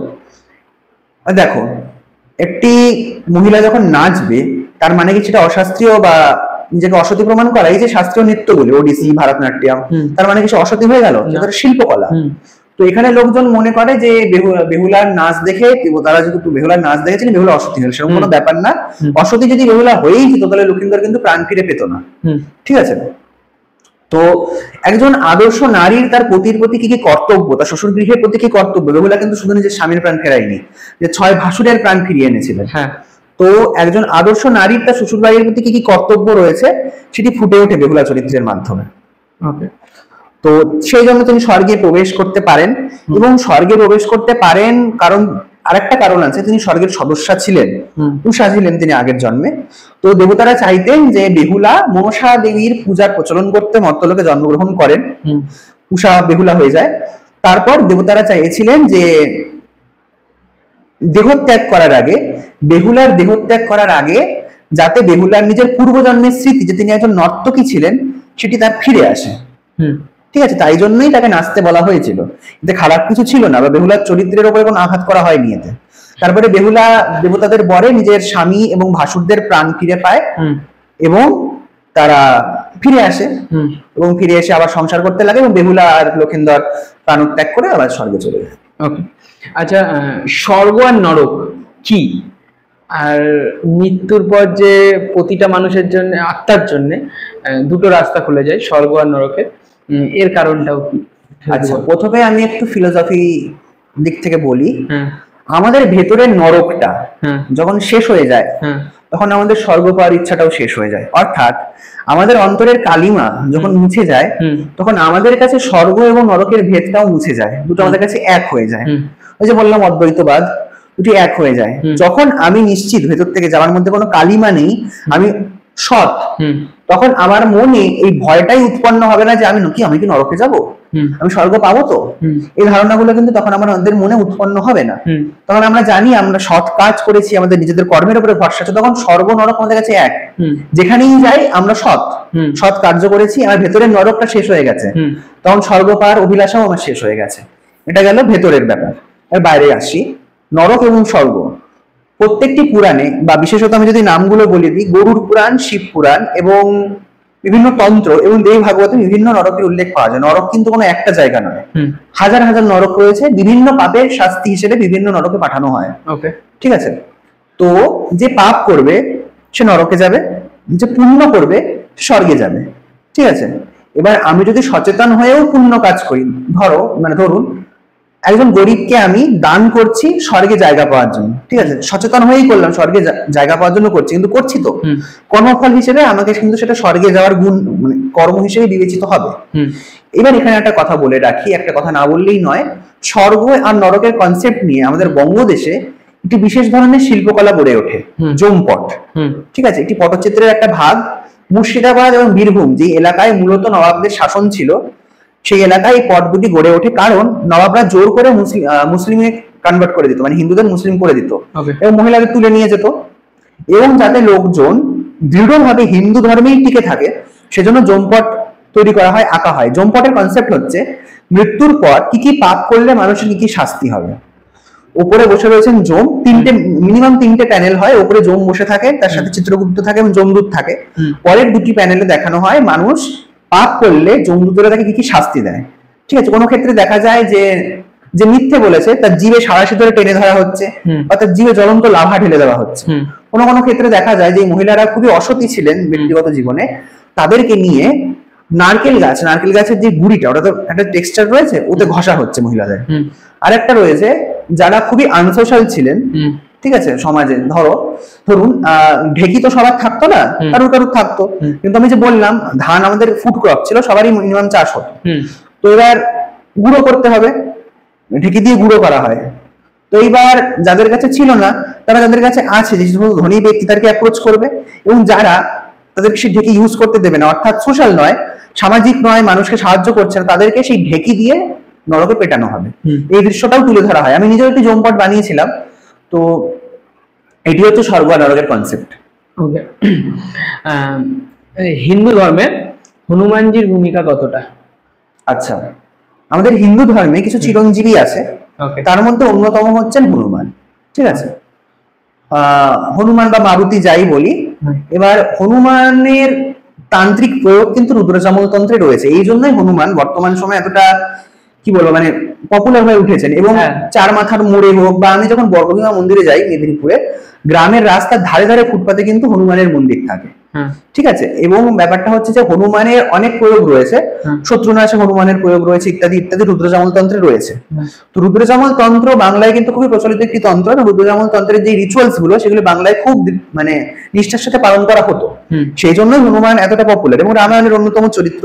দেখো একটি মহিলা যখন নাচবে তার মানে কি সেটা অশাস্ত্রীয় বা নিজেকে অসতী প্রমাণ করা? এই যে শাস্ত্রীয় নৃত্যগুলি ওডিসি, ভারতনাট্যম, তার মানে কি সে অসতী হয়ে গেল? সেটা শিল্পকলা। তো এখানে লোকজন মনে করে যে বেহুলার নাচ দেখে তারা যেহেতু বেহুলার নাচ দেখেছেন বেহুলা অসতী হল, সেরকম কোনো ব্যাপার না। অসতী যদি বেহুলা হয়েই যেত তাহলে লক্ষিন্দর কিন্তু প্রাণ ফিরে পেত না, ঠিক আছে। তো একজন আদর্শ নারীর তার পতির প্রতি কি কি কর্তব্য, তার শ্বশুর গৃহের প্রতি কি কর্তব্য, বেহুলা কিন্তু শুধু নিজের স্বামীর প্রাণ ফেরায়নি, যে 6 ভাসুরের প্রাণ ফিরিয়ে এনেছিলেন। তো একজন আদর্শ নারীর তার শ্বশুর বাড়ির প্রতি কি কি কর্তব্য রয়েছে সেটি ফুটে ওঠে বেহুলা চরিত্রের মাধ্যমে। তো সেই জন্য তিনি স্বর্গে প্রবেশ করতে পারেন, এবং স্বর্গে প্রবেশ করতে পারেন কারণ আরেকটা কারণ আছে, তিনি স্বর্গের সদস্যা ছিলেন, উষা ছিলেন তিনি আগের জন্মে। তো দেবতারা চাইতেন যে বেহুলা মনসা দেবীর পূজার প্রচলন করতে মর্তলোকে জন্মগ্রহণ করেন, উষা বেহুলা হয়ে যায়। তারপর দেবতারা চাইছিলেন যে দেহত্যাগ করার আগে, বেহুলার দেহত্যাগ করার আগে যাতে বেহুলার নিজের পূর্বজন্মের স্মৃতি যে তিনি একজন নর্তকী ছিলেন সেটি তার ফিরে আসে, ঠিক আছে। তাই জন্যই তাকে নাচতে বলা হয়েছিল, এতে খারাপ কিছু ছিল না, বা বেহুলার চরিত্রের উপরে কোনো আঘাত করা হয়নি এতে। তারপরে বেহুলা দেবতাদের বরে নিজের স্বামী এবং ভাসুরদের প্রাণ ফিরে পায়, এবং তারা ফিরে আসে, এবং ফিরে এসে আবার সংসার করতে লাগে, এবং বেহুলা আর লক্ষিন্দর প্রাণত্যাগ করে আবার স্বর্গে চলে যায়। ওকে, আচ্ছা, স্বর্গ আর নরক কি, আর মৃত্যুর পর যে প্রতিটা মানুষের জন্য, আত্মার জন্য দুটো রাস্তা খুলে যায় স্বর্গ আর নরকের, এর কারণটাও কি? আচ্ছা, প্রথমে আমি একটু ফিলোসফি দিক থেকে বলি। আমাদের ভেতরের নরকটা যখন শেষ হয়ে যায় তখন আমাদের স্বর্গ পাওয়ার ইচ্ছাটাও শেষ হয়ে যায়। অর্থাৎ আমাদের অন্তরের কালিমা যখন মুছে যায় তখন আমাদের কাছে স্বর্গ এবং নরকের ভেদটাও মুছে যায়, দুটো আমাদের কাছে এক হয়ে যায়। ওই যে বললাম অদ্বৈতবাদ, দুটি এক হয়ে যায়। যখন আমি নিশ্চিত ভেতর থেকে যাওয়ার মধ্যে কোনো কালিমা নেই, আমি সৎ, তখন আমার মনে এই ভয়টাই উৎপন্ন হবে না যে আমি কি নরকে যাব, আমি স্বর্গ পাবো তো, এই ধারণাগুলো কিন্তু তখন আমাদের মনে উৎপন্ন হবে না। তখন আমরা জানি আমরা সৎ কাজ করেছি, আমাদের নিজেদের কর্মের উপরে ভরসা আছে, তখন স্বর্গ নরক আমাদের কাছে এক। যেখানেই যাই আমরা সৎ কার্য করেছি, আমার ভেতরের নরকটা শেষ হয়ে গেছে, তখন স্বর্গ পাওয়ার অভিলাষাও আমার শেষ হয়ে গেছে। এটা গেল ভেতরের ব্যাপার। আর বাইরে আসি, নরক এবং স্বর্গ প্রত্যেকটি পুরাণে, বা বিশেষত আমি যদি নামগুলো বলে দিই, গরুড় পুরাণ, শিব পুরাণ এবং বিভিন্ন তন্ত্র এবং দেবী ভাগবতে বিভিন্ন নরকের উল্লেখ পাওয়া যায়। নরক কিন্তু কোনো একটা জায়গা নয়, হাজার হাজার নরক রয়েছে, বিভিন্ন পাপের শাস্তি হিসেবে বিভিন্ন নরকে পাঠানো হয়। ঠিক আছে। তো যে পাপ করবে সে নরকে যাবে, যে পুণ্য করবে সে স্বর্গে যাবে, ঠিক আছে। এবার আমি যদি সচেতন হয়েও পুণ্য কাজ করি, ধরুন একজন গরিবকে আমি দান করছি স্বর্গে জায়গা পাওয়ার জন্য, ঠিক আছে, সচেতন হয়েই করলাম, স্বর্গে জায়গা পাওয়ার জন্য করছি, কিন্তু করছি তো কর্মফল হিসেবে আমাকে কিন্তু সেটা স্বর্গে যাওয়ার গুণ মানে কর্ম হিসেবে বিবেচিত হবে। এবার এখানে একটা কথা বলে রাখি, একটা কথা না বললেই নয়, স্বর্গ আর নরকের কনসেপ্ট নিয়ে আমাদের বঙ্গদেশে একটি বিশেষ ধরনের শিল্পকলা গড়ে ওঠে, জমপট, ঠিক আছে। একটি পটচিত্রের একটা ভাগ। মুর্শিদাবাদ এবং বীরভূম যে এলাকায় মূলত নবাবদের শাসন ছিল, সেই এলাকায় এই পট দুটি গড়ে ওঠে, কারণ নবাবরা জোর করে মুসলিমে কনভার্ট করে দিত, মানে হিন্দুদের মুসলিম করে দিত এবং মহিলাদের তুলে নিয়ে যেত, এবং যাতে লোকজন দৃঢ়ভাবে হিন্দু ধর্মেই টিকে থাকে সেজন্য জমপট তৈরি করা হয়, আঁকা হয়। জমপটের কনসেপ্ট হচ্ছে মৃত্যুর পর কি কি পাপ করলে মানুষের কি কি শাস্তি হবে। উপরে বসে রয়েছেন যম, মিনিমাম তিনটে প্যানেল হয়, উপরে যম বসে থাকে, তার সাথে চিত্রগুপ্ত থাকে এবং যমদূত থাকে। পরের দুটি প্যানেলে দেখানো হয় মানুষ পাপ করলে যমদূতরা তাকে কি কি শাস্তি দেয়, ঠিক আছে। কোনো ক্ষেত্রে দেখা যায় যে মিথ্যে বলেছে তার জিভে সাঁড়াশি ধরে টেনে ধরা হচ্ছে, বা তার জিভে জ্বলন্ত লাভা ঢেলে দেওয়া হচ্ছে। কোনো কোনো ক্ষেত্রে দেখা যায় যে মহিলারা খুবই অসতী ছিলেন ব্যক্তিগত জীবনে, তাদেরকে নিয়ে নারকেল গাছের যে গুড়িটা, ওটা তো একটা টেক্সচার রয়েছে, ওতে ঘষা হচ্ছে মহিলাদের। আর একটা রয়েছে যারা খুবই আনসোশ্যাল ছিলেন, ঠিক আছে, সমাজে ধরুন ঢেকি তো সবার থাকতো না, কারুর থাকতো, কিন্তু আমি যে বললাম ধান আমাদের ফুড ক্রপ ছিল, সবারই মিনিমাম চাষ হতো। তো এবার গুঁড়ো করতে হবে, ঢেকি দিয়ে গুঁড়ো করা হয়। তো এইবার যাদের কাছে ছিল না, তারা যাদের কাছে আছে, যে সমস্ত ধনী ব্যক্তি, তাদেরকে অ্যাপ্রোচ করবে, এবং যারা তাদেরকে সেই ঢেকি ইউজ করতে দেবে না, অর্থাৎ সোশ্যাল নয়, সামাজিক নয়, মানুষকে সাহায্য করছে না, তাদেরকে সেই ঢেকি দিয়ে নরকে পেটানো হবে। এই দৃশ্যটাও তুলে ধরা হয়। আমি নিজেও একটি জমপট বানিয়েছিলাম। তো এটি হচ্ছে স্বর্গ আর নরকের কনসেপ্ট। ওকে, হিন্দু ধর্মে হনুমানজির ভূমিকা কতটা? আচ্ছা, আমাদের হিন্দু ধর্মে কিছু চিরঞ্জীবী আছে, ওকে, তার মধ্যে অন্যতম হচ্ছেন হনুমান। ঠিক আছে, হনুমান বা মারুতি যাই বলি, এবার হনুমানের তান্ত্রিক প্রয়োগ কিন্তু রুদ্রজামল তন্ত্রে রয়েছে। এই জন্যই হনুমান বর্তমান সময়ে এতটা কি বলবো মানে পপুলার হয়ে উঠেছেন। এবং চার মাথার মোড়ে হোক বা আমি যখন বর্গভীমা মন্দিরে যাই মেদিনীপুরে, গ্রামের রাস্তার ধারে ধারে ফুটপাতে কিন্তু হনুমানের মন্দির থাকে। ঠিক আছে, এবং ব্যাপারটা হচ্ছে যে হনুমানের অনেক প্রয়োগ রয়েছে, শত্রুনাশে হনুমানের প্রয়োগ রয়েছে ইত্যাদি ইত্যাদি রুদ্রজামল তন্ত্রে রয়েছে। তো রুদ্রজামল তন্ত্র বাংলায় কিন্তু খুবই প্রচলিত একটি তন্ত্র। রুদ্রজামল তন্ত্রের যে রিচুয়ালস গুলো সেগুলো বাংলায় খুব মানে নিষ্ঠার সাথে পালন করা হতো, সেই জন্যই হনুমান এতটা পপুলার এবং রামায়ণের অন্যতম চরিত্র।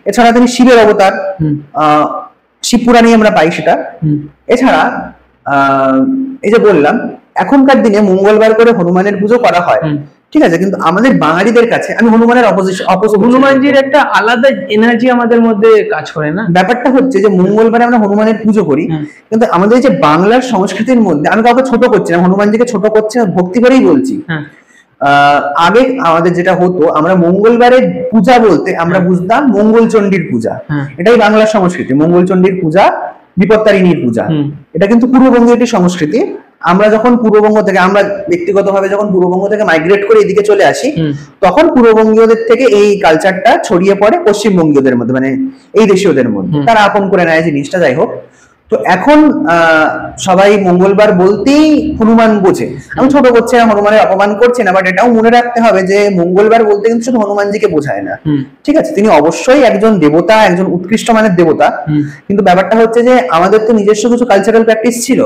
এছাড়া তিনি শিবের অবতার, শিবপুরাণে আমরা পাই সেটা। এছাড়া এই যে বললাম এখনকার দিনে মঙ্গলবার করে হনুমানের পুজো করা হয়, ঠিক আছে, কিন্তু আমাদের বাঙালিদের কাছে আমি হনুমানের হনুমানজির একটা আলাদা এনার্জি আমাদের মধ্যে কাজ করে না। ব্যাপারটা হচ্ছে যে মঙ্গলবারে আমরা হনুমানের পুজো করি, কিন্তু আমাদের যে বাংলার সংস্কৃতির মধ্যে, আমি কাউকে ছোট করছি না, হনুমানজিকে ছোট করছি না, ভক্তি করেই বলছি। আগে আমাদের যেটা হতো, আমরা মঙ্গলবারে পূজা বলতে আমরা বুঝতাম মঙ্গলচণ্ডীর পূজা, এটাই বাংলার সংস্কৃতি। মঙ্গলচণ্ডীর পূজা, বিপত্তারিণীর পূজা, এটা কিন্তু পূর্ববঙ্গের একটি সংস্কৃতি। আমরা যখন পূর্ববঙ্গ থেকে, আমরা ব্যক্তিগতভাবে যখন পূর্ববঙ্গ থেকে মাইগ্রেট করে এদিকে চলে আসি, তখন পূর্ববঙ্গীয়দের থেকে এই কালচারটা ছড়িয়ে পড়ে পশ্চিমবঙ্গীয়দের মধ্যে, মানে এই দেশীয়দের মধ্যে, তারা আপন করে নেয় জিনিসটা। যাই হোক, তো এখন সবাই মঙ্গলবার বলতেই হনুমান বোঝে। আমি ছোট করছি না, হনুমানের অপমান করছি না, বাট এটাও মনে রাখতে হবে যে মঙ্গলবার বলতে কিন্তু শুধু হনুমানজিকে বোঝায় না। ঠিক আছে, তিনি অবশ্যই একজন দেবতা, একজন উৎকৃষ্ট মানের দেবতা, কিন্তু ব্যাপারটা হচ্ছে যে আমাদের তো নিজস্ব কিছু কালচারাল প্র্যাকটিস ছিল,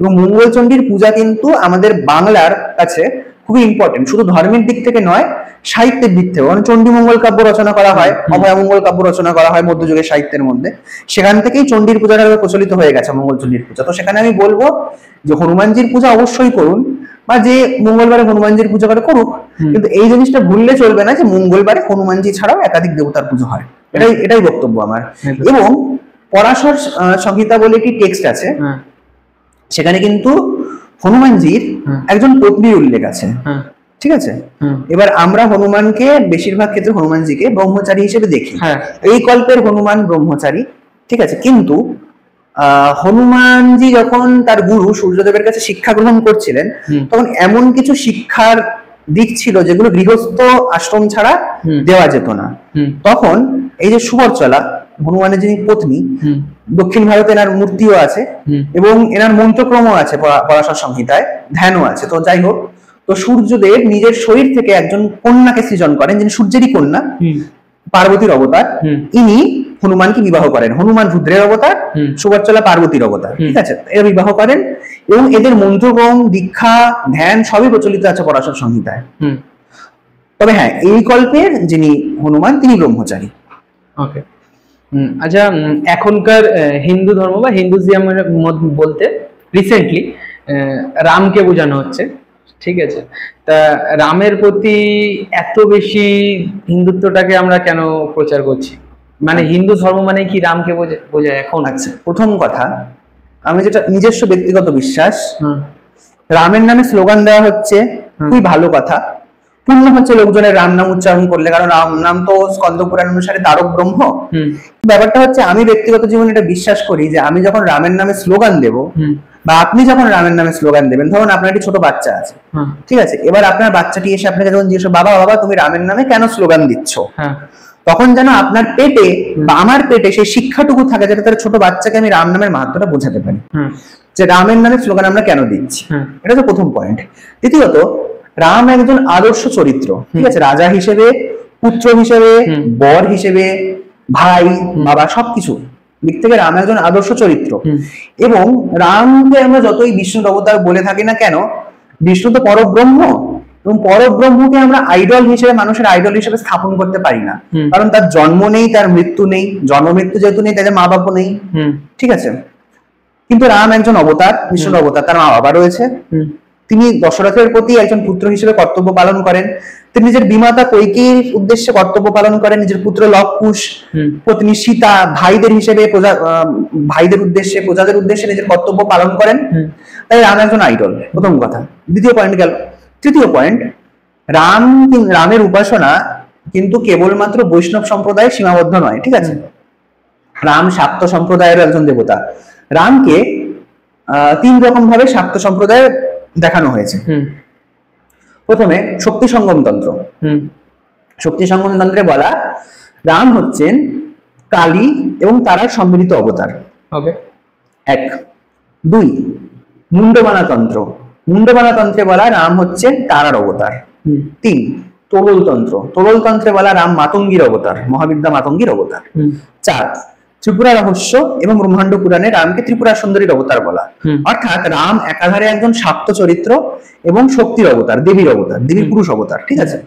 এবং মঙ্গলচণ্ডীর পূজা কিন্তু আমাদের বাংলার কাছে খুবই ইম্পর্টেন্ট, শুধু ধর্মের দিক থেকে নয়, সাহিত্যের দিক থেকে। মানে চণ্ডী মঙ্গল কাব্য রচনা করা হয়, অভয়মঙ্গল কাব্য রচনা করা হয় মধ্যযুগের সাহিত্যের মধ্যে, সেখান থেকেই চণ্ডীর পূজাটা প্রচলিত হয়ে গেছে, মঙ্গলচণ্ডীর পূজা। তো সেখানে আমি বলবো যে হনুমানজির পূজা অবশ্যই করুন, বা যে মঙ্গলবারে হনুমানজির পূজা করে করুক, কিন্তু এই জিনিসটা ভুললে চলবে না যে মঙ্গলবারে হনুমানজি ছাড়াও একাধিক দেবতার পুজো হয়। এটাই বক্তব্য আমার। এবং পরাশর সংহিতা বলে একটি টেক্সট আছে, সেখানে কিন্তু হনুমানজির একজন পত্নীর উল্লেখ আছে। ঠিক আছে, এবার আমরা হনুমানকে বেশিরভাগ ক্ষেত্রে হনুমানজিকে ব্রহ্মচারী হিসেবে দেখি, এই কল্পের হনুমান ব্রহ্মচারী। ঠিক আছে, কিন্তু হনুমানজি যখন তার গুরু সূর্যদেবের কাছে শিক্ষা গ্রহণ করছিলেন, তখন এমন কিছু শিক্ষার দিক ছিল যেগুলো গৃহস্থ আশ্রম ছাড়া দেওয়া যেত না। তখন এই যে সুবর্চলা, হনুমানের যিনি পত্নী, দক্ষিণ ভারতে এনার মূর্তিও আছে এবং এনার মন্ত্রক্রমও আছে পরাশর সংহিতায়, ধ্যানও আছে। তো যাই হোক, তো সূর্যদেব নিজের শরীর থেকে একজন কন্যাকে সৃজন করেন, যিনি সূর্যেরই কন্যা, পার্বতীর অবতার। ইনি হনুমানকে বিবাহ করেন। হনুমান রুদ্রের অবতার, সুবর্চলা পার্বতীর অবতার। ঠিক আছে, এরা বিবাহ করেন এবং এদের মন্ত্রক্রম, দীক্ষা, ধ্যান সবই প্রচলিত আছে পরাশর সংহিতায়। তবে হ্যাঁ, এই কল্পের যিনি হনুমান তিনি ব্রহ্মচারী। ওকে, আচ্ছা, এখনকার হিন্দু ধর্ম বা হিন্দুইজমের বলতে রিসেন্টলি রামকে বোঝানো হচ্ছে। ঠিক আছে, তা রামের প্রতি এত বেশি হিন্দুত্বটাকে আমরা কেন প্রচার করছি? মানে হিন্দু ধর্ম মানে কি রামকে বোঝায় এখন? আচ্ছা, প্রথম কথা, আমি যেটা নিজস্ব ব্যক্তিগত বিশ্বাস, রামের নামে স্লোগান দেওয়া হচ্ছে, খুবই ভালো কথা। পূর্ণ হচ্ছে লোকজনের রাম নাম উচ্চারণ করলে, কারণ রাম নাম তো স্কন্দ পুরাণ অনুসারে তারক ব্রহ্ম। ব্যাপারটা হচ্ছে আমি ব্যক্তিগত জীবনে এটা বিশ্বাস করি যে আমি যখন রামের নামে স্লোগান দেব, বা আপনি যখন রামের নামে স্লোগান দেবেন, ধরুন আপনার একটি ছোট বাচ্চা আছে, ঠিক আছে, এবার আপনার বাচ্চাটি এসে আপনাকে যখন জিজ্ঞেস, বাবা বাবা তুমি রামের নামে কেন স্লোগান দিচ্ছ, তখন যেন আপনার পেটে বা আমার পেটে সেই শিক্ষাটুকু থাকে, যাতে তার ছোট বাচ্চাকে আমি রাম নামের মাহাত্ম্যটা বোঝাতে পারি, যে রামের নামে স্লোগান আমরা কেন দিচ্ছি। এটা তো প্রথম পয়েন্ট। দ্বিতীয়ত, রাম একজন আদর্শ চরিত্র। ঠিক আছে, রাজা হিসেবে, পুত্র হিসেবে, বর হিসেবে, ভাই, বাবা, সবকিছু দিক থেকে রাম একজন আদর্শ চরিত্র। এবং রামকে আমরা যতই বিষ্ণুর অবতার বলে থাকি না কেন, বিষ্ণু তো পরব্রহ্ম, এবং পরব্রহ্মকে আমরা আইডল হিসেবে, মানুষের আইডল হিসেবে স্থাপন করতে পারি না, কারণ তার জন্ম নেই, তার মৃত্যু নেই, জন্ম মৃত্যু যেহেতু নেই, তাদের মা বাবা নেই। ঠিক আছে, কিন্তু রাম একজন অবতার, বিষ্ণুর অবতার, তার মা বাবা রয়েছে। তিনি দশরথের প্রতি একজন পুত্র হিসেবে কর্তব্য পালন করেন, তিনি নিজের বিমাতা কৈকেয়ীর উদ্দেশ্যে কর্তব্য পালন করেন, নিজের পুত্র লব কুশ, পত্নী সীতা, ভাইদের হিসেবে ভাইদের উদ্দেশ্যে প্রজাদের উদ্দেশ্যে নিজের কর্তব্য পালন করেন। তাই রাম একজন আইডল, প্রথম কথা। দ্বিতীয় পয়েন্ট গেল। তৃতীয় পয়েন্ট, রামের উপাসনা কিন্তু কেবলমাত্র বৈষ্ণব সম্প্রদায়ে সীমাবদ্ধ নয়, ঠিক আছে? রাম শাক্ত সম্প্রদায়ের একজন দেবতা। রামকে 3 রকম ভাবে শাক্ত সম্প্রদায়ে দেখানো হয়েছে। প্রথমে শক্তি সঙ্গম তন্ত্র। শক্তি সঙ্গম তন্ত্রে বলা রাম হচ্ছেন কালী এবং তারার সম্মিলিত অবতার। 1। 2, মুন্ডবানা তন্ত্র। মুন্ডবানা তন্ত্রে বলা রাম হচ্ছেন তারার অবতার। 3, তোরল তন্ত্র। তোরল তন্ত্রে বলা রাম মাতঙ্গীর অবতার, মহাবিদ্যা মাতঙ্গীর অবতার। 4, ত্রিপুরা রহস্য এবং ব্রহ্মাণ্ড পুরাণে রামকে ত্রিপুরা সুন্দরীর অবতার বলা। অর্থাৎ রাম একাধারে একজন শাক্ত চরিত্র এবং শক্তির অবতার, দেবীর অবতার, দেবীর পুরুষ অবতার, ঠিক আছে?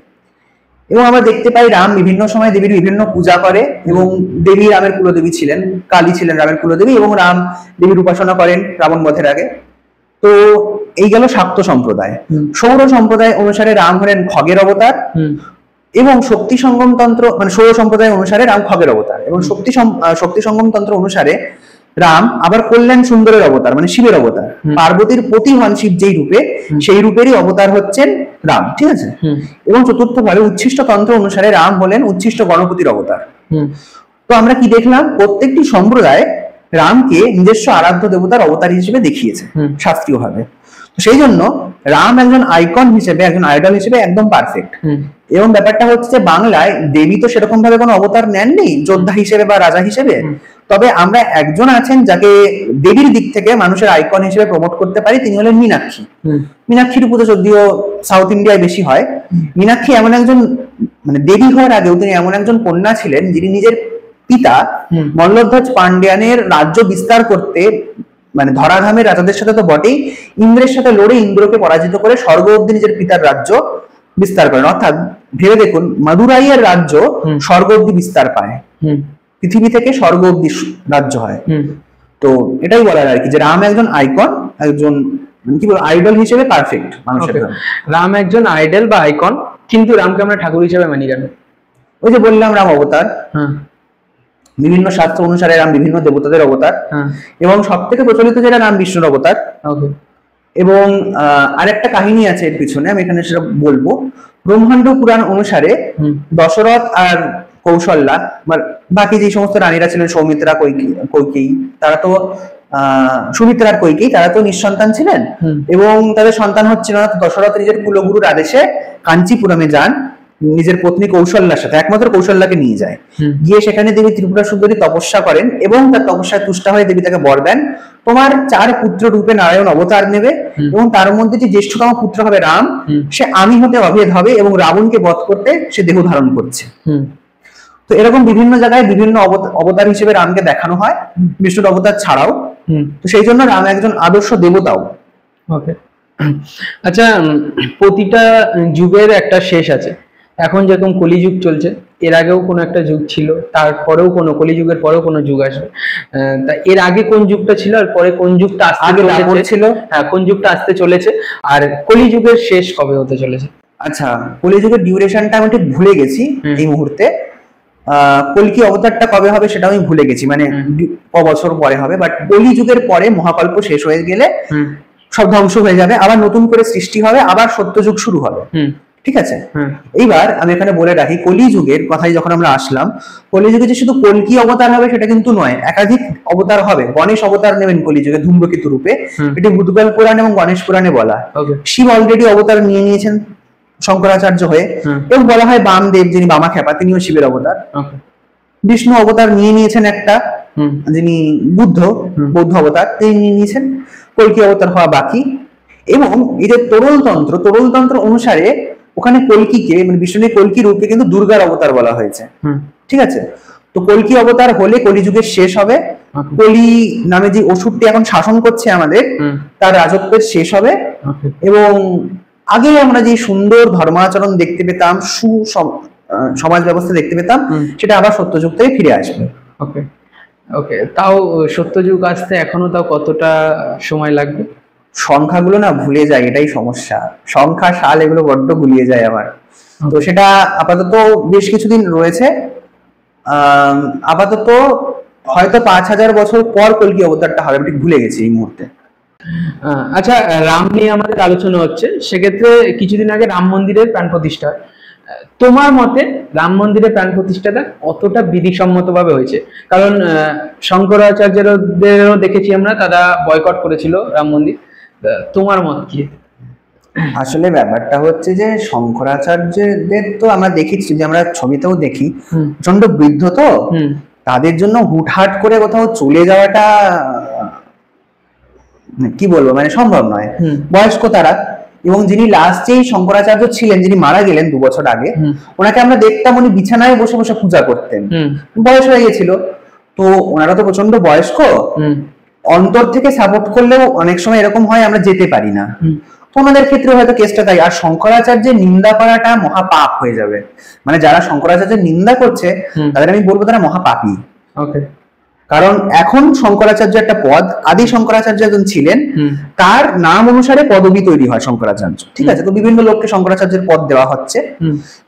এবং আমরা দেখতে পাই রাম বিভিন্ন সময় দেবীর বিভিন্ন পূজা করে, এবং দেবী রামের কুলদেবী ছিলেন, কালী ছিলেন রামের কুলদেবী, এবং রাম দেবীর উপাসনা করেন রাবণ বধের আগে। তো এই গেল শাক্ত সম্প্রদায়। সৌর সম্প্রদায় অনুসারে রাম হলেন খগের অবতার, এবং শক্তি সঙ্গম তন্ত্র মানে সৌর সম্প্রদায় অনুসারে রাম খগের অবতার, এবং শক্তি সঙ্গম তন্ত্র অনুসারে রাম আবার কল্যাণ সুন্দরের অবতার, মানে শিবের অবতার। পার্বতীর পতি হন শিব যেই রূপে, সেই রূপেরই অবতার হচ্ছেন রাম, ঠিক আছে? এবং চতুর্থ ভাবে উচ্ছিষ্ট তন্ত্র অনুসারে রাম হলেন উচ্ছিষ্ট গণপতির অবতার। তো আমরা কি দেখলাম, প্রত্যেকটি সম্প্রদায় রামকে নিজস্ব আরাধ্য দেবতার অবতার হিসেবে দেখিয়েছে শাস্ত্রীয় ভাবে। সেই জন্য রাম একজন আইকন হিসেবে, একজন আইডল হিসেবে একদম পারফেক্ট। এবং ব্যাপারটা হচ্ছে বাংলায় দেবী তো সেরকম ভাবে কোনো অবতার নেননি যোদ্ধা হিসেবে বা রাজা হিসেবে, তবে আমরা একজন আছেন যাকে দেবীর দিক থেকে মানুষের আইকন হিসেবে প্রমোট করতে পারি, তিনি হলেন মীনাক্ষী। মীনাক্ষীর পুজো যদিও সাউথ ইন্ডিয়ায় বেশি হয়। মীনাক্ষী এমন একজন, মানে দেবী হওয়ার আগেও তিনি এমন একজন কন্যা ছিলেন যিনি নিজের পিতা মল্লধ্বজ পান্ডিয়ানের রাজ্য বিস্তার করতে, মানে ধরাধামের রাজাদের সাথে তো বটেই, ইন্দ্রের সাথে লড়ে ইন্দ্রকে পরাজিত করে স্বর্গ অব্দি নিজের পিতার রাজ্য বিস্তার করেন। অর্থাৎ ভেবে দেখুন, মাদুরাইয়ের রাজ্য স্বর্গ অব্দি বিস্তার পায়, পৃথিবী থেকে স্বর্গ অব্দি রাজ্য হয়। তো এটাই বলার আর কি, যে রাম একজন আইকন, একজন কি বলবো আইডল হিসেবে পারফেক্ট মানুষের। রাম একজন আইডল বা আইকন, কিন্তু রামকে আমরা ঠাকুর হিসেবে মানি কেন? ওই যে বললাম রাম অবতার, বিভিন্ন শাস্ত্র অনুসারে রাম বিভিন্ন দেবতাদের অবতার, এবং সব থেকে প্রচলিত যেটা রাম বিষ্ণুর অবতার। এবং আরেকটা কাহিনী আছে এর পিছনে, আমি এখানে সেটা বলবো। ব্রহ্মাণ্ড পুরাণ অনুসারে দশরথ আর কৌশল্যা, বাকি যে সমস্ত রানীরা ছিলেন, সৌমিত্রা, কৈকেয়ী, তারা তো সুমিত্রার কৈকেয়ী, তারা তো নিঃসন্তান ছিলেন, এবং তাদের সন্তান হচ্ছিল না। দশরথ নিজের কুলগুরুর আদেশে কাঞ্চিপুরমে যান নিজের পত্নী কৌশল্যার সাথে, একমাত্র কৌশল্যাকে নিয়ে যায়। গিয়ে সেখানে দেবী ত্রিপুরা সুন্দরী তপস্যা করেন, এবং তার তপস্যায় তুষ্ট হয়ে দেবী তাকে বর দেন, তোমার 4 পুত্র রূপে নারায়ণ অবতার নেবে, এবং তার মধ্যে যে জ্যেষ্ঠতম পুত্র হবে রাম, সে আমি হতে অভেদ হবে, এবং রাবণকে বধ করতে সে দেহ ধারণ করছে। তো এরকম বিভিন্ন জায়গায় বিভিন্ন অবতার হিসেবে রামকে দেখানো হয়, বিষ্ণুর অবতার ছাড়াও। তো সেই জন্য রাম একজন আদর্শ দেবতাও। আচ্ছা, প্রতিটা যুগের একটা শেষ আছে। এখন যেরকম কলিযুগ চলছে, এর আগেও কোনো একটা যুগ ছিল, তারপরেও কোনো কলিযুগের পরেও কোনো যুগ আসবে। তা এর আগে কোন যুগটা ছিল, আর পরে কোন যুগটা আসতে চলেছে? হ্যাঁ, কোন যুগটা আসতে চলেছে, আর কলিযুগের শেষ কবে হতে চলেছে? আচ্ছা, কলিযুগের ডিউরেশনটা আমি ঠিক ভুলে গেছি এই মুহূর্তে। কলকি অবতারটা কবে হবে সেটা আমি ভুলে গেছি, মানে ক বছর পরে হবে। বাট কলিযুগের পরে মহাকল্প শেষ হয়ে গেলে সব ধ্বংস হয়ে যাবে, আবার নতুন করে সৃষ্টি হবে, আবার সত্যযুগ শুরু হবে, ঠিক আছে? এইবার আমি এখানে বলে রাখি, কলিযুগের কথাই যখন আমরা আসলাম, কলিযুগে যে শুধু কলকি অবতার হবে সেটা কিন্তু নয়, একাধিক অবতার হবে। গণেশ অবতার নেবেন কলিযুগে ধূমকেতু রূপে, এটি ভূতকাল পুরাণ এবং গণেশ পুরাণে বলা। শিব অলরেডি অবতার নিয়ে নিয়েছেন শঙ্করাচার্য হয়ে, এবং বলা হয় বামদেব, যিনি বামা খেপা, তিনিও শিবের অবতার। বিষ্ণু অবতার নিয়ে নিয়েছেন একটা, যিনি বৌদ্ধ অবতার, তিনি নিয়ে নিয়েছেন। কলকি অবতার হওয়া বাকি। এবং এই যে তোরল তন্ত্র অনুসারে ওখানে কলকিকে, মানে বিষ্ণুর কলকি রূপকে কিন্তু দুর্গার অবতার বলা হয়েছে, ঠিক আছে? তো কলকি অবতার হলে কলিযুগের শেষ হবে। কলি নামে যে অসুরটি এখন শাসন করছে আমাদের, তার রাজত্বের শেষ হবে। এবং আগে আমরা যে সুন্দর ধর্মাচরণ দেখতে পেতাম, সমাজ ব্যবস্থা দেখতে পেতাম, সেটা আবার সত্যযুগ থেকে ফিরে আসবে। ওকে, তাও সত্যযুগ আসতে এখনো তাও কতটা সময় লাগবে? সংখ্যাগুলো না ভুলে যায়, এটাই সমস্যা। সংখ্যা, সাল এগুলো বড্ড গুলিয়ে যায় আমার। তো সেটা আপাতত বেশ কিছুদিন রয়েছে। আপাতত হয়তো 5000 বছর পর কল্কি অবতারটা হবে, আমি ঠিক ভুলে গেছি এই মুহূর্তে। আচ্ছা, রাম নিয়ে আমাদের আলোচনা হচ্ছে, সেক্ষেত্রে কিছুদিন আগে রাম মন্দিরের প্রাণ প্রতিষ্ঠা হয়। তোমার মতে রাম মন্দিরের প্রাণ প্রতিষ্ঠাটা কতটা বিধিসম্মত ভাবে হয়েছে? কারণ শঙ্করাচার্যদেরও দেখেছি আমরা, তারা বয়কট করেছিল রাম মন্দির। তোমার মত কি? আসলে ব্যাপারটা হচ্ছে যে শঙ্করাচার্যদের তো আমরা দেখেছি, যে আমরা ছবিতেও দেখি, প্রচন্ড বৃদ্ধ, তো তাদের জন্য হুটহাট করে কোথাও চলে যাওয়াটা কি বলবো, মানে সম্ভব নয়। বয়স্ক তারা, এবং যিনি লাস্টেই শঙ্করাচার্য ছিলেন, যিনি মারা গেলেন 2 বছর আগে, ওনাকে আমরা দেখতাম উনি বিছানায় বসে বসে পূজা করতেন, বয়স হয়ে গেছিল। তো ওনারা তো প্রচন্ড বয়স্ক, অন্তর থেকে সাপোর্ট করলেও অনেক সময় এরকম হয় আমরা যেতে পারি না। তো ওনাদের ক্ষেত্রে হয়তো কেসটা তাই। আর শঙ্করাচার্যের নিন্দা করাটা মহাপাপ হয়ে যাবে, মানে যারা শঙ্করাচার্যের নিন্দা করছে তাদের আমি বলবো তারা মহাপাপী। ওকে। কারণ এখন শঙ্করাচার্য একটা পদ, আদি শঙ্করাচার্য একজন ছিলেন, তার নাম অনুসারে পদবি তৈরি হয় শঙ্করাচার্য, ঠিক আছে? তো বিভিন্ন লোককে শঙ্করাচার্যের পদ দেওয়া হচ্ছে।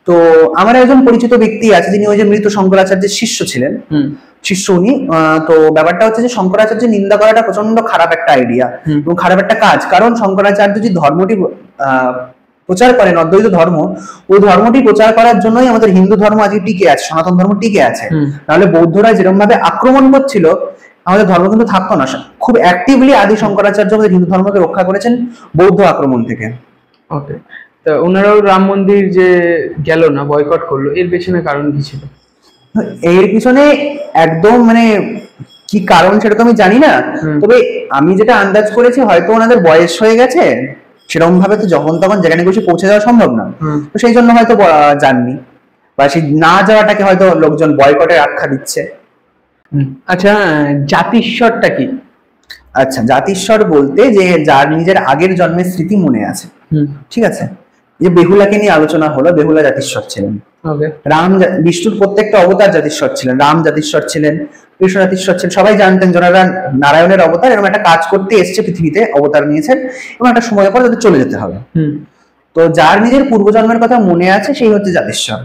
তো আমার একজন পরিচিত ব্যক্তি আছে, যিনি ওই যে মৃত শঙ্করাচার্যের শিষ্য ছিলেন, শিষ্য উনি। তো ব্যাপারটা হচ্ছে যে শঙ্করাচার্যের নিন্দা করাটা প্রচন্ড খারাপ একটা আইডিয়া এবং খারাপ একটা কাজ। কারণ শঙ্করাচার্য যে ধর্মটি প্রচার করেন, অদ্বৈত ধর্ম, ওই ধর্মটি প্রচার করার জন্যই আমাদের হিন্দু ধর্ম আজকে টিকে আছে, সনাতন ধর্ম টিকে আছে। তাহলে বৌদ্ধরা যেরকম ভাবে আক্রমণ করছিল, আমাদের ধর্ম কিন্তু থাকতো না। খুব অ্যাক্টিভলি আদি শঙ্করাচার্য আমাদের হিন্দু ধর্মকে রক্ষা করেছেন বৌদ্ধ আক্রমণ থেকে। ওকে। তো ওনারাও রাম মন্দির যে গেল না, বয়কট করলো, এর পেছনে কারণ কি ছিল? এর পিছনে একদম মানে কি কারণ সেটা তো আমি জানি না, তবে আমি যেটা আন্দাজ করেছি, হয়তো ওনাদের বয়স হয়ে গেছে, সেরকম ভাবে তো যখন তখন যেখানে বসে পৌঁছে যাওয়া সম্ভব না, তো সেই জন্য হয়তো যাননি, বা সেই না যাওয়াটাকে হয়তো লোকজন বয়কটের আখ্যা দিচ্ছে। আচ্ছা, জাতিস্বরটা কি? আচ্ছা, জাতিস্বর বলতে যে যার নিজের আগের জন্মের স্মৃতি মনে আছে, ঠিক আছে? যে বেহুলাকে নিয়ে আলোচনা হলো, বেহুলা জাতিস্বর ছিলেন। রাম, বিষ্ণুর প্রত্যেকটা অবতার জাতিস্বর ছিলেন। রাম জাতিস্বর ছিলেন, কৃষ্ণ জাতিস্বর ছিলেন। সবাই জানতেন যারা নারায়ণের অবতার, এরকম একটা কাজ করতে এসছে পৃথিবীতে, অবতার নিয়েছেন, এবং একটা সময় পর তাদের চলে যেতে হবে। তো যার নিজের পূর্বজন্মের কথা মনে আছে সেই হচ্ছে জাতিস্বর।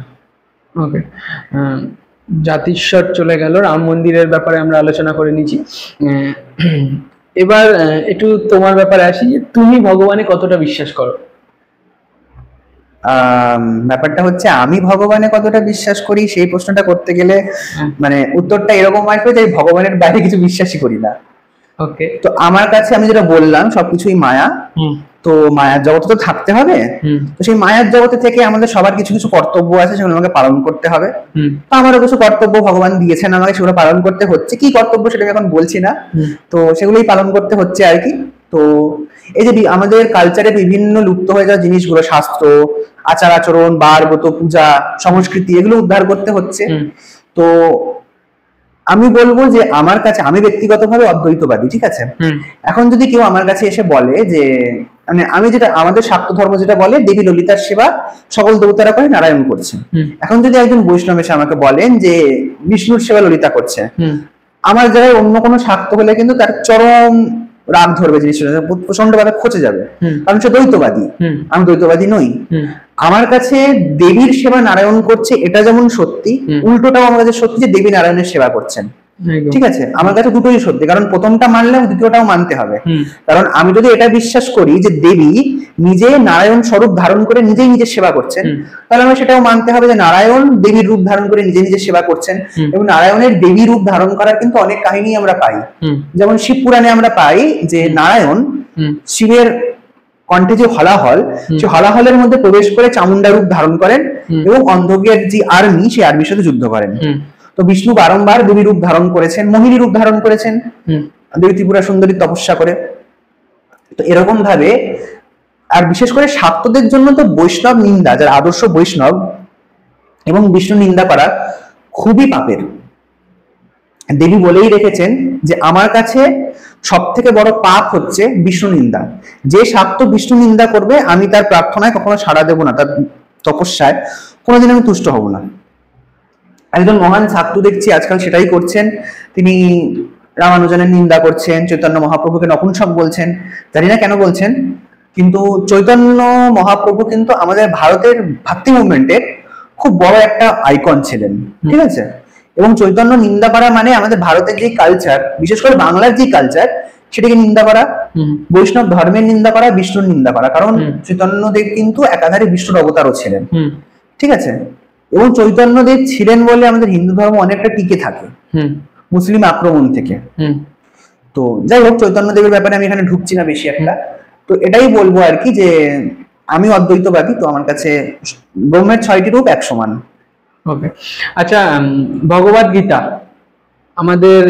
ওকে। জাতিস্বর চলে গেল, রাম মন্দিরের ব্যাপারে আমরা আলোচনা করে নিয়েছি। এবার একটু তোমার ব্যাপারে আসি, তুমি ভগবানে কতটা বিশ্বাস করো? ব্যাপারটা হচ্ছে আমি ভগবানে কতটা বিশ্বাস করি সেই প্রশ্নটা করতে গেলে মানে উত্তরটা এরকম আসবে যে ভগবানের বাইরে কিছু বিশ্বাসই করি না। ওকে। তো আমার কাছে আমি যেটা বললাম সবকিছুই মায়া, তো মায়ার জগতে তো থাকতে হবে, তো সেই মায়ার জগতে থেকে আমাদের সবার কিছু কিছু কর্তব্য আছে, সেগুলো আমাকে পালন করতে হবে। তো আমারও কিছু কর্তব্য ভগবান দিয়েছেন আমাকে, সেগুলো পালন করতে হচ্ছে। কি কর্তব্য সেটা আমি এখন বলছি না, তো সেগুলোই পালন করতে হচ্ছে আর কি। তো এই যে আমাদের কালচারে বিভিন্ন লুপ্ত হয়ে যাওয়া জিনিসগুলো, শাস্ত্র, আচার আচরণ, বার ব্রত, পূজা, সংস্কৃতি, এগুলো উদ্ধার করতে হচ্ছে। তো আমি বলবো যে আমার কাছে, আমি ব্যক্তিগতভাবে অদ্বৈতবাদী, ঠিক আছে? এখন যদি কেউ আমার কাছে এসে বলে যে, মানে আমি যেটা, আমাদের শাক্ত ধর্ম যেটা বলে দেবী ললিতার সেবা সকল দেবতারা করে, নারায়ণ করছে। এখন যদি একজন বৈষ্ণব এসে আমাকে বলেন যে বিষ্ণুর সেবা ললিতা করছে, আমার জায়গায় অন্য কোনো শাক্ত হলে কিন্তু তার চরম রাগ ধরবে, জিনিসটা প্রচন্ড ভাবে খচে যাবে, কারণ সে দ্বৈতবাদী, আমি দ্বৈতবাদী নই। আমার কাছে দেবীর সেবা নারায়ণ করছে এটা যেমন সত্যি, উল্টোটাও আমার কাছে সত্যি যে দেবী নারায়ণের সেবা করছেন, ঠিক আছে? আমার কাছে দুটোই সত্যি, কারণ প্রথমটা মানলে দ্বিতীয়টাও মানতে হবে। কারণ আমি যদি এটা বিশ্বাস করি যে দেবী নিজে নারায়ণ স্বরূপ ধারণ করে নিজেই নিজের সেবা করছেন, তাহলে আমার সেটাও মানতে হবে যে নারায়ণ দেবীর রূপ ধারণ করে নিজে নিজের সেবা করছেন। এবং নারায়ণের দেবী রূপ ধারণ করার কিন্তু অনেক কাহিনী আমরা পাই, যেমন শিব পুরাণে আমরা পাই যে নারায়ণ শিবের কণ্ঠে যে হলাহল, সে হলাহলের মধ্যে প্রবেশ করে চামুন্ডা রূপ ধারণ করেন এবং অন্ধকের যে আর্মি, সেই আর্মির সাথে যুদ্ধ করেন। তো বিষ্ণু বারংবার দেবী রূপ ধারণ করেছেন, মোহিনী রূপ ধারণ করেছেন, দেবী ত্রিপুরা সুন্দরী তপস্যা করে। তো এরকম ভাবে, আর বিশেষ করে শাক্তদের জন্য তো বৈষ্ণব নিন্দা, যারা আদর্শ বৈষ্ণব, এবং বিষ্ণু নিন্দা করা খুবই পাপের। দেবী বলেই রেখেছেন যে আমার কাছে সব থেকে বড় পাপ হচ্ছে বিষ্ণু নিন্দা। যে শাক্ত বিষ্ণু নিন্দা করবে, আমি তার প্রার্থনায় কখনো সাড়া দেব না, তার তপস্যায় কোনোদিন আমি তুষ্ট হব না। একজন মহান শাক্ত দেখছি আজকাল সেটাই করছেন, তিনি রামানুজনের নিন্দা করছেন, চৈতন্য মহাপ্রভুকে নপুংসক বলছেন। জানি না কেন বলছেন, কিন্তু চৈতন্য মহাপ্রভু কিন্তু আমাদের ভারতের ভক্তি মুভমেন্টের খুব বড় একটা আইকন ছিলেন, ঠিক আছে। এবং চৈতন্য নিন্দা করা মানে আমাদের ভারতের যে কালচার, বিশেষ করে বাংলার যে কালচার, সেটাকে নিন্দা করা, বৈষ্ণব ধর্মের নিন্দা করা, বিষ্ণুর নিন্দা করা। কারণ চৈতন্যদেব কিন্তু একাধারে বিষ্ণুর অবতারও ছিলেন, ঠিক আছে। এবং চৈতন্যদেব ছিলেন বলে আমাদের হিন্দু ধর্ম অনেকটা টিকে থাকে মুসলিম আক্রমণ থেকে। তো যাই হোক, চৈতন্যদেবের ব্যাপারে আমি এখানে ঢুকছি না বেশি একটা। তো এটাই বলবো আর কি, যে আমি অদ্বৈতবাদী, তো আমার কাছে ব্রহ্মের 6টি রূপ এক সমান। ওকে, আচ্ছা, ভগবদ গীতা আমাদের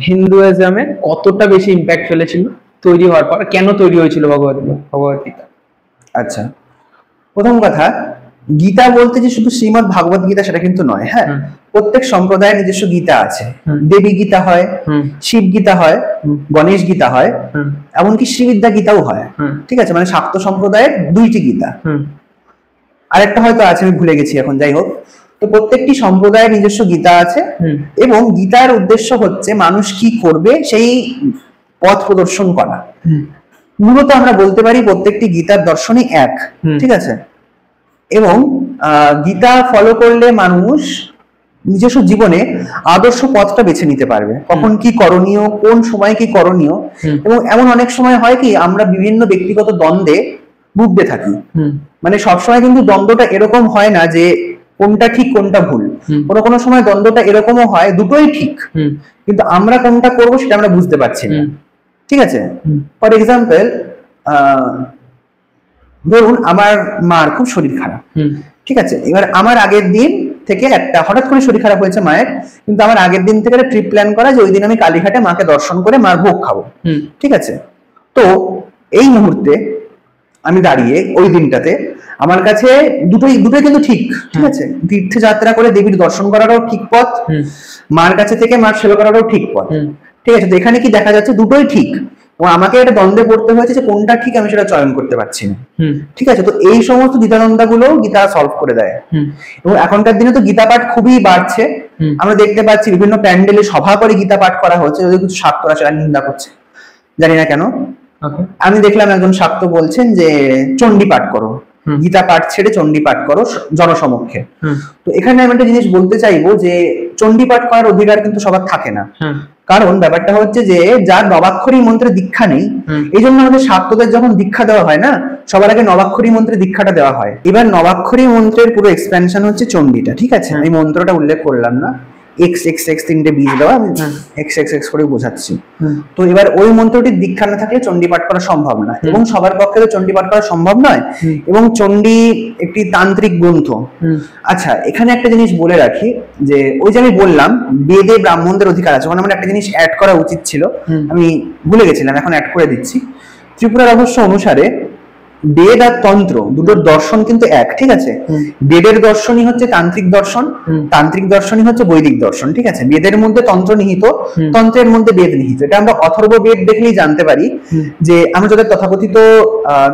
হিন্দুইজমে কতটা বেশি ইম্প্যাক্ট ফেলেছিল তৈরি হওয়ার পর? কেন তৈরি হয়েছিল ভগবদ গীতা? আচ্ছা, প্রথম কথা, গীতা বলতে যে শুধু শ্রীমদ ভাগবত গীতা সেটা কিন্তু নয়। হ্যাঁ, প্রত্যেক সম্প্রদায়ের নিজস্ব গীতা আছে। দেবী গীতা হয়, শিব গীতা হয়, গণেশ গীতা হয়, এমনকি শ্রীবিদ্যা গীতাও হয়, ঠিক আছে। মানে শাক্ত সম্প্রদায়ের 2টি গীতা, আরেকটা হয়তো আছে আমি ভুলে গেছি এখন। যাই হোক, তো প্রত্যেকটি সম্প্রদায়ের নিজস্ব গীতা আছে, এবং গীতার উদ্দেশ্য হচ্ছে মানুষ কি করবে সেই পথ প্রদর্শন করা। মূলত আমরা বলতে পারি প্রত্যেকটি গীতার দর্শনই এক, ঠিক আছে। এবং গীতা ফলো করলে মানুষ নিজস্ব জীবনে আদর্শ পথটা বেছে নিতে পারবে, কখন কি করণীয়, কোন সময় কি করণীয়। এবং এমন অনেক সময় হয় কি, আমরা বিভিন্ন ব্যক্তিগত দ্বন্দ্বে ভুগতে থাকি। মানে সবসময় কিন্তু দ্বন্দ্বটা এরকম হয় না যে কোনটা ঠিক কোনটা ভুল। কোনো কোনো সময় দ্বন্দ্বটা এরকমও হয় দুটোই ঠিক, কিন্তু আমরা কোনটা করবো সেটা আমরা বুঝতে পারছি না, ঠিক আছে। ফর এক্সাম্পল, ধরুন আমার মার খুব শরীর খারাপ, ঠিক আছে। এবার আমার আগের দিন থেকে একটা হঠাৎ করে শরীর খারাপ হয়েছে মায়ের, কিন্তু আমার আগের দিন থেকে একটা ট্রিপ প্ল্যান করা যে ওই দিন আমি কালীঘাটে মাকে দর্শন করে মার ভোগ খাবো, ঠিক আছে। তো এই মুহূর্তে আমি দাঁড়িয়ে ওই দিনটাতে আমার কাছে দুটোই কিন্তু ঠিক, ঠিক আছে। তীর্থযাত্রা করে দেবীর দর্শন করারও ঠিক পথ, মার কাছে থেকে মার সেবা করারও ঠিক পথ, ঠিক আছে। তো এখানে কি দেখা যাচ্ছে, দুটোই ঠিক, এবং আমাকে একটা দ্বন্দ্বে পড়তে হয়েছে যে কোনটা ঠিক আমি সেটা চয়ন করতে পারছি না, ঠিক আছে। তো এই সমস্ত দ্বিধাদ্বন্দ্ব গুলো গীতা সলভ করে দেয়। এবং এখনকার দিনে তো গীতা পাঠ খুবই বাড়ছে, আমরা দেখতে পাচ্ছি বিভিন্ন প্যান্ডেলে সভা করে গীতা পাঠ করা হচ্ছে, যদি কিছু শাক্তরা সেটা নিন্দা করছে, জানি না কেন। আমি দেখলাম একজন শাক্ত বলছেন যে চণ্ডী পাঠ করো, গীতা পাঠ ছেড়ে চণ্ডী পাঠ করো জনসমক্ষে। তো এখানে আমি একটা জিনিস বলতে চাইবো যে চণ্ডী পাঠ করার অধিকার কিন্তু সবার থাকে না। কারণ ব্যাপারটা হচ্ছে যে যার নবাক্ষরী মন্ত্রের দীক্ষা নেই, এই জন্য আমাদের শাক্তদের যখন দীক্ষা দেওয়া হয় না, সবার আগে নবাক্ষরী মন্ত্রের দীক্ষাটা দেওয়া হয়। এবার নবাক্ষরী মন্ত্রের পুরো এক্সপেনশন হচ্ছে চণ্ডীটা, ঠিক আছে। আমি মন্ত্রটা উল্লেখ করলাম না, এক্স এক্স এক্স 3টে বীজ দেওয়া, আমি এক্স এক্স এক্স করে বোঝাচ্ছি। তো এবার ওই মন্ত্রটির দীক্ষা না থাকলে চণ্ডী পাঠ করা সম্ভব না, এবং সবার পক্ষে তো চণ্ডী পাঠ করা সম্ভব নয়। এবং চণ্ডী একটি তান্ত্রিক গ্রন্থ। আচ্ছা, এখানে একটা জিনিস বলে রাখি, যে ওই যে আমি বললাম বেদে ব্রাহ্মণদের অধিকার আছে, ওখানে আমার একটা জিনিস অ্যাড করা উচিত ছিল, আমি ভুলে গেছিলাম, এখন অ্যাড করে দিচ্ছি। ত্রিপুরা রহস্য অনুসারে বেদ আর তন্ত্র দুটোর দর্শন কিন্তু এক, ঠিক আছে। বেদের দর্শনই হচ্ছে তান্ত্রিক দর্শন, তান্ত্রিক দর্শনই হচ্ছে বৈদিক দর্শন, ঠিক আছে। বেদের মধ্যে তন্ত্র নিহিত, তন্ত্রের মধ্যে বেদ নিহিত। এটা আমরা অথর্ব বেদ দেখলেই জানতে পারি যে আমরা যাদের তথাকথিত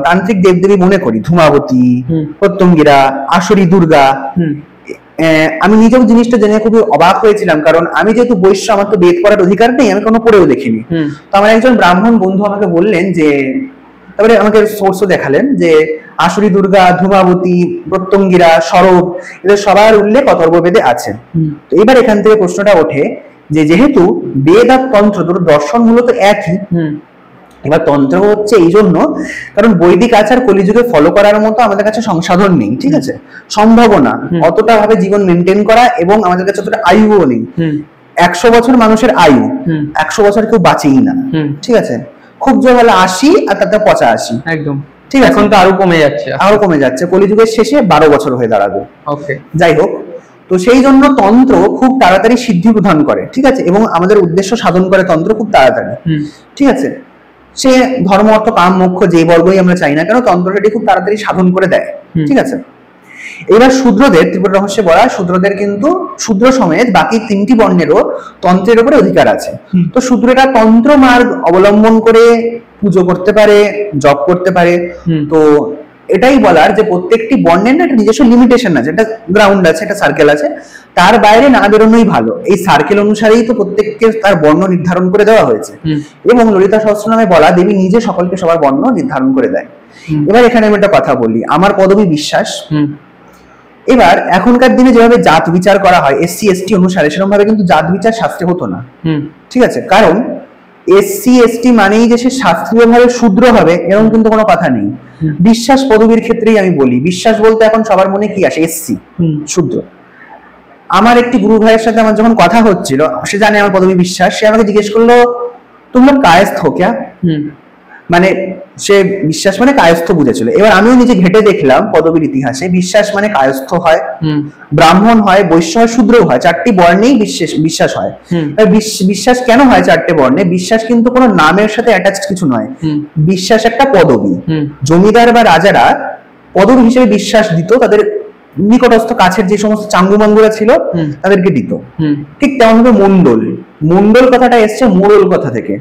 তান্ত্রিক দেবদেবী মনে করি, ধূমাবতী, প্রত্যঙ্গিরা, আসরী দুর্গা, আমি নিজেও জিনিসটা জেনে খুবই অবাক হয়েছিলাম, কারণ আমি যেহেতু বৈশ্য, আমার তো বেদ পড়ার অধিকার নেই, আমি কোনো পড়েও দেখিনি। তো আমার একজন ব্রাহ্মণ বন্ধু আমাকে বললেন যে, তারপরে আমাকে সোর্সও দেখালেন যে আসরী দুর্গা, ধূমাবতী, প্রত্যঙ্গিরা, সরব, এদের সবার উল্লেখ অথর্ববেদে আছে। তো এবার এখান থেকে প্রশ্নটা ওঠে যে যেহেতু বেদ আর তন্ত্র দুটো দর্শন মূলত একই, এবার তন্ত্র হচ্ছে এই জন্য কারণ বৈদিক আচার কলিযুগে ফলো করার মতো আমাদের কাছে সংসাধন নেই, ঠিক আছে, সম্ভব না অতটা ভাবে জীবন মেনটেন করা, এবং আমাদের কাছে অতটা আয়ুও নেই। 100 বছর মানুষের আয়ু, 100 বছর কেউ বাঁচেই না, ঠিক আছে। খুব জোর হলে 80, আর তাতে 85, একদম ঠিক আছে। এখন তো আরো কমে যাচ্ছে, কলিযুগের শেষে 12 বছর হয়ে দাঁড়াবে। ওকে, যাই হোক, তো সেই জন্য তন্ত্র খুব তাড়াতাড়ি সিদ্ধি প্রদান করে, ঠিক আছে, এবং আমাদের উদ্দেশ্য সাধন করে তন্ত্র খুব তাড়াতাড়ি, ঠিক আছে। সে ধর্ম, অর্থ, কাম, মোক্ষ যে বর্গই আমরা চাই না কেন, তন্ত্র সেটি খুব তাড়াতাড়ি সাধন করে দেয়, ঠিক আছে। এবার শূদ্রদের, ত্রিপুরা রহস্যে বলা শূদ্রদের কিন্তু শূদ্র সমেত বাকি 3টি বর্ণেরও তন্ত্রের উপরে অধিকার আছে। তো শূদ্ররা তন্ত্র মার্গ অবলম্বন করে পুজো করতে পারে, জপ করতে পারে। তো এটাই বলার যে প্রত্যেকটি বর্ণের না একটা নিজস্ব লিমিটেশন আছে, একটা গ্রাউন্ড আছে, একটা সার্কেল আছে, তার বাইরে না বেরোনোই ভালো। এই সার্কেল অনুসারেই তো প্রত্যেককে তার বর্ণ নির্ধারণ করে দেওয়া হয়েছে, এবং ললিতা সহস্রনামে বলা দেবী নিজে সকলকে সবার বর্ণ নির্ধারণ করে দেয়। এবার এখানে আমি একটা কথা বলি, আমার পদবী বিশ্বাস। এবার এখনকার দিনে যেভাবে জাত বিচার করা হয় SC ST অনুসারে, সেরকম ভাবে কিন্তু জাত বিচার শাস্ত্রে হতো না, ঠিক আছে? কারণ SC ST মানেই যে সে শাস্ত্রীয় ভাবে শূদ্র হবে এরকম কিন্তু কোনো কথা নেই। বিশ্বাস পদবীর ক্ষেত্রেই আমি বলি, বিশ্বাস বলতে এখন সবার মনে কি আসে? SC, শূদ্র। আমার একটি গুরু ভাইয়ের সাথে আমার যখন কথা হচ্ছিল, সে জানে আমার পদবী বিশ্বাস, সে আমাকে জিজ্ঞেস করলো তুমি লোক কায়স্থ হো ক্যা? মানে সে বিশ্বাস মানে কায়স্থ বুঝেছিল। এবার আমিও নিজে ঘেটে দেখলাম পদবীর ইতিহাসে, বিশ্বাস মানে কায়স্থ হয়, ব্রাহ্মণ হয়, বৈশ্য হয়, শূদ্র হয়, 4টি বর্ণেই বিশ্বাস হয়। বিশ্বাস কেন হয় 4টে বর্ণে? বিশ্বাস কিন্তু কোনো নামের সাথে অ্যাটাচড কিছু নয়, বিশ্বাস একটা পদবী। জমিদার বা রাজারা পদবী হিসেবে বিশ্বাস দিত তাদের নিকটস্থ কাছের যে সমস্ত চাঙ্গুমাঙ্গুরা ছিল তাদেরকে দিত। ঠিক তেমন ভাবে মন্ডল, মন্ডল কথাটা এসছে মোড়ল কথা থেকে,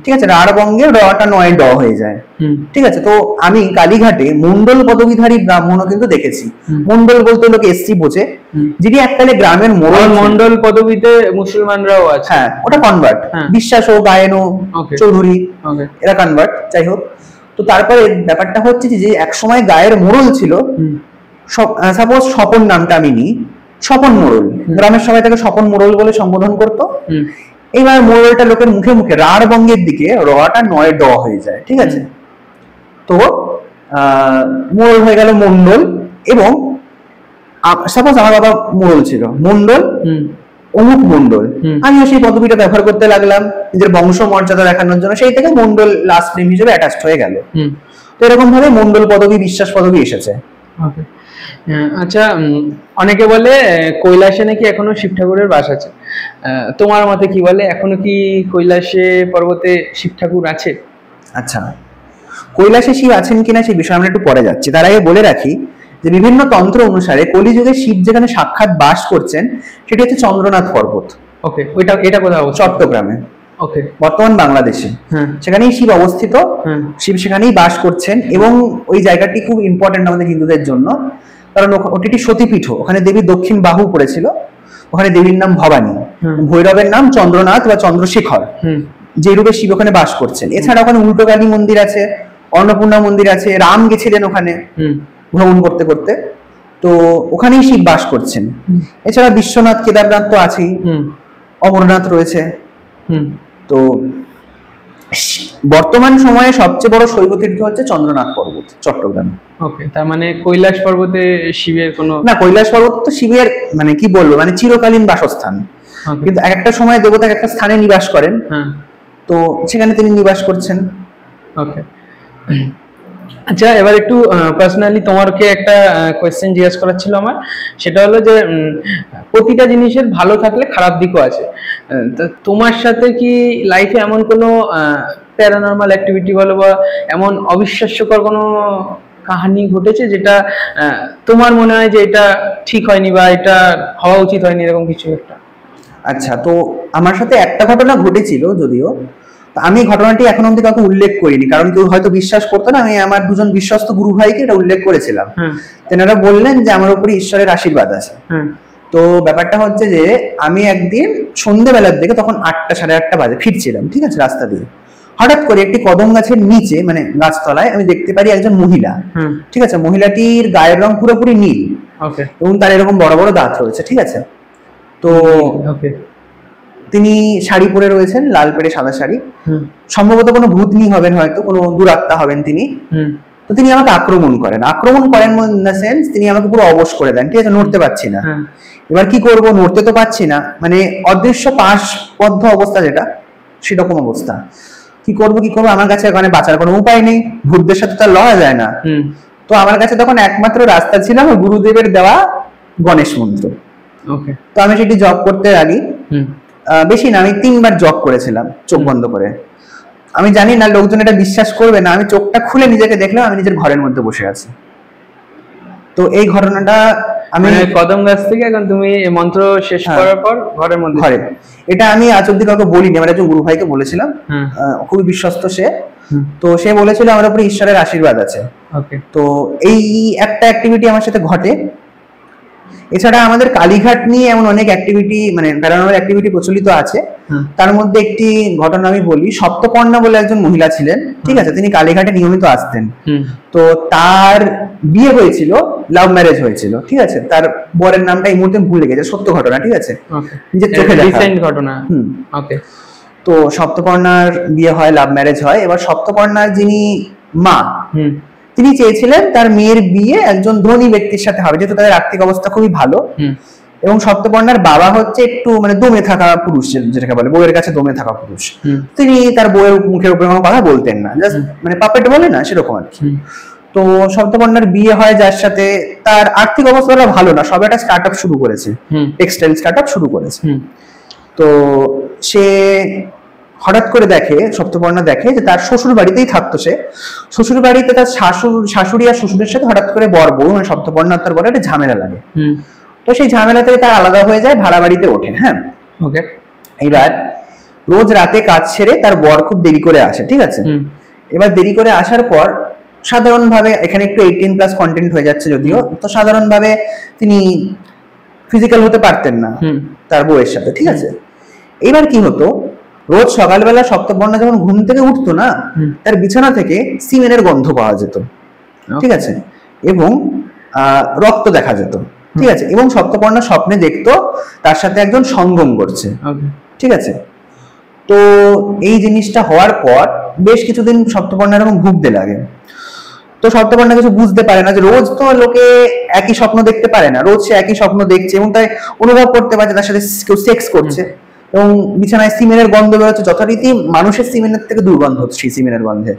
ঠিক আছে? রাঢ়বঙ্গে রটা 9 ড হয়ে যায়, ঠিক আছে? তো আমি কালীঘাটে মন্ডল পদবীধারী ব্রাহ্মণও কিন্তু দেখেছি। মন্ডল বলতে লোকে SC বোঝে, যিনি এককালে গ্রামের মোড়ল। মন্ডল পদবীতে মুসলমানরাও আছে, হ্যাঁ ওটা কনভার্ট, বিশ্বাস ও গায়েন ও চৌধুরী এরা কনভার্ট। যাই হোক, তো তারপরে ব্যাপারটা হচ্ছে যে এক সময় গায়ের মোড়ল ছিল, সাপোজ স্বপন নামটা আমি নিই, স্বপন মোড়ল, গ্রামের সবাই তাকে স্বপন মোড়ল বলে সম্বোধন করতো। এবার মোড়লটা লোকের মুখে মুখে রাঢ়বঙ্গের দিকে রটা 9 ড হয়ে যায়, ঠিক আছে? তো মোড়ল হয়ে গেল মন্ডল, এবং সাপোজ আমার বাবা মোড়ল ছিল, মন্ডল অমুক মন্ডল, আমিও সেই পদবীটা ব্যবহার করতে লাগলাম নিজের বংশ মর্যাদা দেখানোর জন্য, সেই থেকে মন্ডল লাস্ট নেম হিসেবে অ্যাটাচড হয়ে গেল। তো এরকম ভাবে মন্ডল পদবী, বিশ্বাস পদবী এসেছে। আচ্ছা, অনেকে বলে কৈলাসে নাকি এখনো শিব ঠাকুরের বাস আছে, তোমার মতে কি বলে? এখনো কি কৈলাসে পর্বতে শিব ঠাকুর আছে? আচ্ছা, কৈলাসে শিব আছেন কিনা সেই বিষয়ে আমরা একটু পরে যাচ্ছি। তার আগে বলে রাখি যে বিভিন্ন তন্ত্র অনুসারে কলিযুগে শিব যেখানে সাক্ষাৎ বাস করছেন সেটি হচ্ছে চন্দ্রনাথ পর্বত। ওকে, এটা কোথায়? চট্টগ্রামে, ওকে, বর্তমান বাংলাদেশে। সেখানেই শিব অবস্থিত, শিব সেখানেই বাস করছেন, এবং ওই জায়গাটি খুব ইম্পর্টেন্ট আমাদের হিন্দুদের জন্য, কারণ ওটি একটি সতীপীঠ। ওখানে দেবী দক্ষিণ বাহু পড়েছিল, ওখানে দেবীর নাম ভবানী, ভৈরবের নাম চন্দ্রনাথ বা চন্দ্রশেখর, যে রূপে শিব ওখানে বাস করছেন। এছাড়া ওখানে উল্টোকালী মন্দির আছে, অন্নপূর্ণা মন্দির আছে, রাম গেছিলেন ওখানে ভ্রমণ করতে করতে, তো ওখানেই শিব বাস করছেন। এছাড়া বিশ্বনাথ, কেদারনাথ তো আছেই, অমরনাথ রয়েছে। তো বর্তমান সময়ে সবচেয়ে বড় শৈবতীর্থ হচ্ছে চন্দ্রনাথ পর্বত, চট্টগ্রামে। ওকে, তার মানে কৈলাস পর্বতে শিবের কোনো না, কৈলাস পর্বত তো শিবের মানে কি বলবো, মানে চিরকালীন বাসস্থান, কিন্তু একটা সময় দেবতা একটা স্থানে নিবাস করেন, তো সেখানে তিনি নিবাস করছেন। ওকে, আচ্ছা, এবার একটু পার্সোনালি তোমাকে একটা কোয়েশ্চেন জিজ্ঞেস করার ছিল আমার। সেটা হলো যে প্রতিটা জিনিসের ভালো থাকলে খারাপ দিকও আছে। তোমার সাথে কি লাইফে এমন কোনো প্যারানর্মাল অ্যাক্টিভিটি বলো বা এমন অবিশ্বাস্যকর কোনো কাহিনী ঘটেছে যেটা তোমার মনে হয় যে এটা ঠিক হয়নি বা এটা হওয়া উচিত হয়নি, এরকম কিছু একটা? আচ্ছা, তো আমার সাথে একটা ঘটনা ঘটেছিল, যদিও আমি ঘটনাটি এখন অব্দি কাউকে উল্লেখ করিনি, কারণ কেউ হয়তো বিশ্বাস করতো না। আমি আমার দুজন বিশ্বস্ত গুরু ভাইকে এটা উল্লেখ করেছিলাম, তেনারা বললেন যে আমার উপরে ঈশ্বরের আশীর্বাদ আছে। তো ব্যাপারটা হচ্ছে যে আমি একদিন সন্ধ্যেবেলার দিকে, তখন 8টা সাড়ে 8টা বাজে, ফিরছিলাম, ঠিক আছে, রাস্তা দিয়ে। হঠাৎ করে একটি কদম গাছের নিচে, মানে গাছতলায়, আমি দেখতে পারি একজন মহিলা, ঠিক আছে? মহিলাটির গায়ের রং পুরোপুরি নীল, এবং তার এরকম বড় বড় দাঁত রয়েছে, ঠিক আছে? তো তিনি শাড়ি পরে রয়েছেন, লাল পেড়ে সাদা শাড়ি, সম্ভবত কোনো ভূতনি হবেন, হয়তো কোনো দুরাত্মা হবেন তিনি। তো তিনি আমাকে আক্রমণ করেন ইন দ্য সেন্স, তিনি আমাকে পুরো অবশ করে দেন, ঠিক আছে? নড়তে পারছি না। এবার কি করব, নড়তে তো পারছি না, মানে অদৃশ্য পাশবদ্ধ অবস্থা যেটা, সেরকম অবস্থা। কি করব আমার কাছে এখানে বাঁচার কোনো উপায় নেই, ভূতদের সাথে তো লড়া যায় না। তো আমার কাছে তখন একমাত্র রাস্তা ছিল আমার গুরুদেবের দেওয়া গণেশ মন্ত্র। তো আমি সেটি জপ করতে লাগি, বেশি না, আমি 3বার জপ করেছিলাম চোখ বন্ধ করে। আমি জানি না লোকজন এটা বিশ্বাস করবে না, আমি চোখটা খুলে নিজেকে দেখলাম আমি নিজের ঘরের মধ্যে বসে আছি। তো এই ঘটনাটা আমি কদম গাছ থেকে এখন তুমি মন্ত্র শেষ করার পর ঘরের মধ্যে, ঘরে, এটা আমি আজ অব্দি কাউকে বলিনি, আমার একজন গুরু ভাইকে বলেছিলাম, খুবই বিশ্বস্ত সে। তো সে বলেছিল আমার উপরে ঈশ্বরের আশীর্বাদ আছে। তো এই একটা অ্যাক্টিভিটি আমার সাথে ঘটে। এছাড়া আমাদের কালীঘাট নিয়ে এমন অনেক অ্যাক্টিভিটি মানে প্যারানর্মাল অ্যাক্টিভিটি প্রচলিত আছে। তার মধ্যে একটি ঘটনা আমি বলি। সপ্তপর্ণা বলে একজন মহিলা ছিলেন, ঠিক আছে, তিনি কালীঘাটে নিয়মিত আসতেন। তো তার বিয়ে হয়েছিল, লাভ ম্যারেজ হয়েছিল, ঠিক আছে। তার বরের নামটা এই মুহূর্তে ভুলে গেছে, সত্য ঘটনা, ঠিক আছে, নিজের চোখে দেখা ঘটনা। ওকে। তো সপ্তপর্ণার বিয়ে হয়, লাভ ম্যারেজ হয়। এবার সপ্তপর্ণার যিনি মা, তিনি চেয়েছিলেন তার মেয়ের বিয়ে একজন ধনী ব্যক্তির সাথে হবে, যেহেতু তাদের আর্থিক অবস্থা খুবই ভালো। এবং সপ্তপর্ণার বাবা হচ্ছে একটু মানে দমে থাকা পুরুষ, যেটাকে বলে বউয়ের কাছে দমে থাকা পুরুষ। তিনি তার বউয়ের মুখের উপরে কোনো কথা বলতেন না, জাস্ট মানে পাপেট বলে না সেরকম আর কি। তো সপ্তপর্ণার বিয়ে হয় যার সাথে, তার আর্থিক অবস্থাটা ভালো না, সবে একটা স্টার্টআপ শুরু করেছে, টেক্সটাইল স্টার্টআপ শুরু করেছে। তো সে হঠাৎ করে দেখে, সপ্তপর্ণা দেখে যে তার শ্বশুর বাড়িতেই থাকতো সে, শ্বশুর বাড়িতে তার শাশুড়ি আর শ্বশুরের সাথে হঠাৎ করে বর বউ মানে সপ্তপর্ণা তার বড় একটা ঝামেলা লাগে। তো সেই ঝামেলা থেকে তার আলাদা হয়ে যায়, ভাড়া বাড়িতে ওঠে। হ্যাঁ, ওকে। এবার রোজ রাতে কাজ ছেড়ে তার বর খুব দেরি করে আসে, ঠিক আছে। এবার দেরি করে আসার পর সাধারণভাবে, এখানে একটু 18+ কন্টেন্ট হয়ে যাচ্ছে যদিও, তো সাধারণভাবে তিনি ফিজিক্যাল হতে পারতেন না তার বউয়ের সাথে, ঠিক আছে। এবার কি হতো, রোজ সকালবেলা সপ্তপর্ণা যখন ঘুম থেকে উঠতো না, তার বিছানা থেকে সিমেন্টের গন্ধ পাওয়া যেত, ঠিক আছে, এবং রক্ত দেখা যেত, ঠিক আছে। এবং সপ্তপর্ণা স্বপ্নে দেখতো তার সাথে একজন সঙ্গম করছে, ঠিক আছে। তো এই জিনিসটা হওয়ার পর বেশ কিছুদিন সপ্তপর্ণা এরকম ভুগতে লাগে। তো সপ্তপর্ণা কিছু বুঝতে পারে না যে রোজ তো লোকে একই স্বপ্ন দেখতে পারে না, রোজ সে একই স্বপ্ন দেখছে এবং তাই অনুভব করতে পারছে তার সাথে কেউ সেক্স করছে এবং বিছানায় সিমেন্টের গন্ধ বেরোচ্ছে, যথারীতি মানুষের সিমেন্টের থেকে দুর্গন্ধ হচ্ছে সেই সিমেন্টের গন্ধে।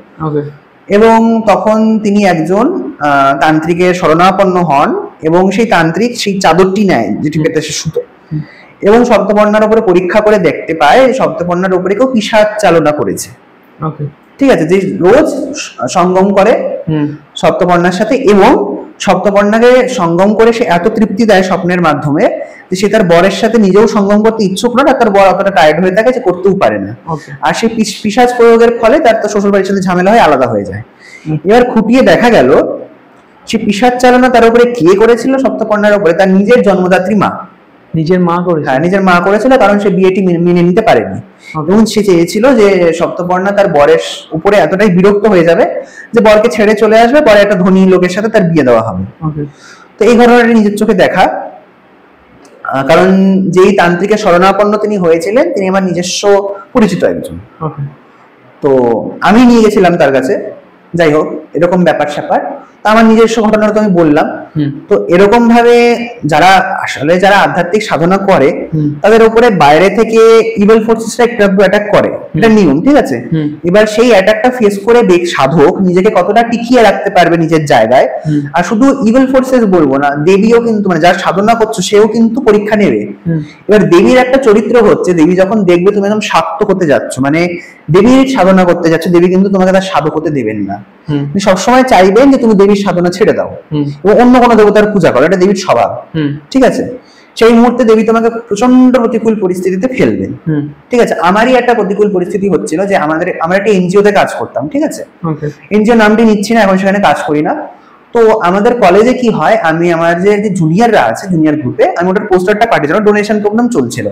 এবং তখন তিনি একজন তান্ত্রিকের শরণাপন্ন হন এবং সেই তান্ত্রিক সেই চাদরটি নেয় যেটি পেতে সে শুতো, এবং সপ্তপর্ণার উপরে পরীক্ষা করে দেখতে পায় সপ্তপর্ণার উপরে কেউ পিশাচ চালনা করেছে, ঠিক আছে, যে রোজ সঙ্গম করে সপ্তপর্ণার সাথে। এবং সপ্তপর্ণাকে সঙ্গম করে সে এত তৃপ্তি দেয় স্বপ্নের মাধ্যমে যে সে তার বরের সাথে নিজেও সঙ্গম করতে ইচ্ছুক না, তার বর অতটা টায়ার্ড হয়ে থাকে যে করতেও পারে না। আর সেই পিশাচ প্রয়োগের ফলে তার তো শ্বশুর বাড়ির সাথে ঝামেলা হয়ে আলাদা হয়ে যায়। এবার খুঁটিয়ে দেখা গেল সে পিশাচ চালনা তার উপরে কে করেছিল, সপ্তপর্ণার উপরে তার নিজের জন্মদাত্রী মা, নিজের মা করেছিল। হ্যাঁ, নিজের মা করেছিল, কারণ সে বিয়েটি মেনে নিতে পারেনি এবং সে চেয়েছিল যে সপ্তপর্ণা তার বরের উপরে এতটাই বিরক্ত হয়ে যাবে যে বরকে ছেড়ে চলে আসবে, পরে একটা ধনী লোকের সাথে তার বিয়ে দেওয়া হবে। তো এই ঘটনাটি নিজের চোখে দেখা, কারণ যেই তান্ত্রিকের শরণাপন্ন তিনি হয়েছিলেন তিনি আমার নিজস্ব পরিচিত একজন। তো আমি নিয়ে গেছিলাম তার কাছে, যাই হোক এরকম ব্যাপার স্যাপার। তো আমার নিজস্ব ঘটনাটা তো আমি বললাম। তো এরকম ভাবে যারা আসলে যারা আধ্যাত্মিক সাধনা করে তাদের উপরে বাইরে থেকে ইভিল ফোর্সেসরা একটু অ্যাটাক করে, এটা নিয়ম, ঠিক আছে। এবার সেই অ্যাটাকটা ফেস করে সাধক নিজেকে কতটা টিকিয়ে রাখতে পারবে নিজের জায়গায়। আর শুধু ইভিল ফোর্সেস বলবো না, দেবীও কিন্তু মানে যার সাধনা করছো সেও কিন্তু পরীক্ষা নেবে। এবার দেবীর একটা চরিত্র হচ্ছে, দেবী যখন দেখবে তুমি একদম শাক্ত হতে যাচ্ছ, মানে দেবীর সাধনা করতে যাচ্ছ, দেবী কিন্তু তোমাকে তার সাধক হতে দেবেন না। তুমি সবসময় চাইবেন যে তুমি দেবীর সাধনা ছেড়ে দাও এবং অন্য কোনো দেবতার পূজা করো, এটা দেবীর স্বভাব, ঠিক আছে। সেই মুহূর্তে দেবী তোমাকে প্রচন্ড প্রতিকূল পরিস্থিতিতে ফেলবেন, ঠিক আছে। আমারই একটা প্রতিকূল পরিস্থিতি হচ্ছিল যে আমরা একটা এনজিওতে কাজ করতাম, ঠিক আছে। এনজিও নামটি নিচ্ছি না, এখন সেখানে কাজ করি না। তো আমাদের কলেজে কি হয়, আমি আমার যে জুনিয়ররা আছে, জুনিয়র গ্রুপে আমি ওটার পোস্টারটা পাঠিয়েছিলাম, ডোনেশন প্রোগ্রাম চলছিল,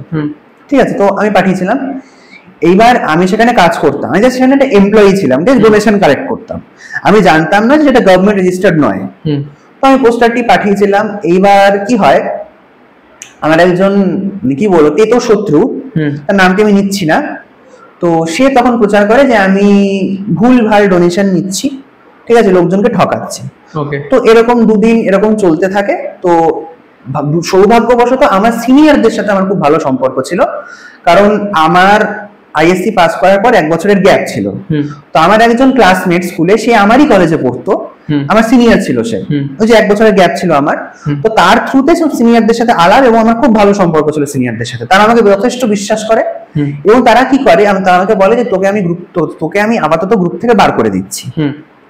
ঠিক আছে। তো আমি পাঠিয়েছিলাম। এইবার আমি সেখানে কাজ করতাম, আমি জাস্ট সেখানে একটা এমপ্লয়ি ছিলাম, ডোনেশন কালেক্ট করতাম। আমি জানতাম না যে এটা গভর্নমেন্ট রেজিস্টার্ড নয়। তো আমি পোস্টারটি পাঠিয়েছিলাম। এইবার কি হয়, আমার একজন কি বলবো তেতো শত্রু, তার নামটি আমি নিচ্ছি না, তো সে তখন প্রচার করে যে আমি ভুলভাল ডোনেশন নিচ্ছি, ঠিক আছে, লোকজনকে ঠকাচ্ছি। তো এরকম দুদিন এরকম চলতে থাকে। তো সৌভাগ্যবশত আমার সিনিয়রদের সাথে আমার খুব ভালো সম্পর্ক ছিল, কারণ আমার আইএসসি পাস করার পর 1 বছরের গ্যাপ ছিল। তো আমার একজন ক্লাসমেট স্কুলে, সে আমারই কলেজে পড়তো, আমার সিনিয়র ছিল সে, ওই যে 1 বছরের গ্যাপ ছিল আমার। তো তার থ্রুতে সব সিনিয়রদের সাথে আলাপ এবং আমার খুব ভালো সম্পর্ক ছিল সিনিয়রদের সাথে। তারা আমাকে যথেষ্ট বিশ্বাস করে এবং তারা কি করে, তারা আমাকে বলে যে তোকে আমি আপাতত গ্রুপ থেকে বার করে দিচ্ছি,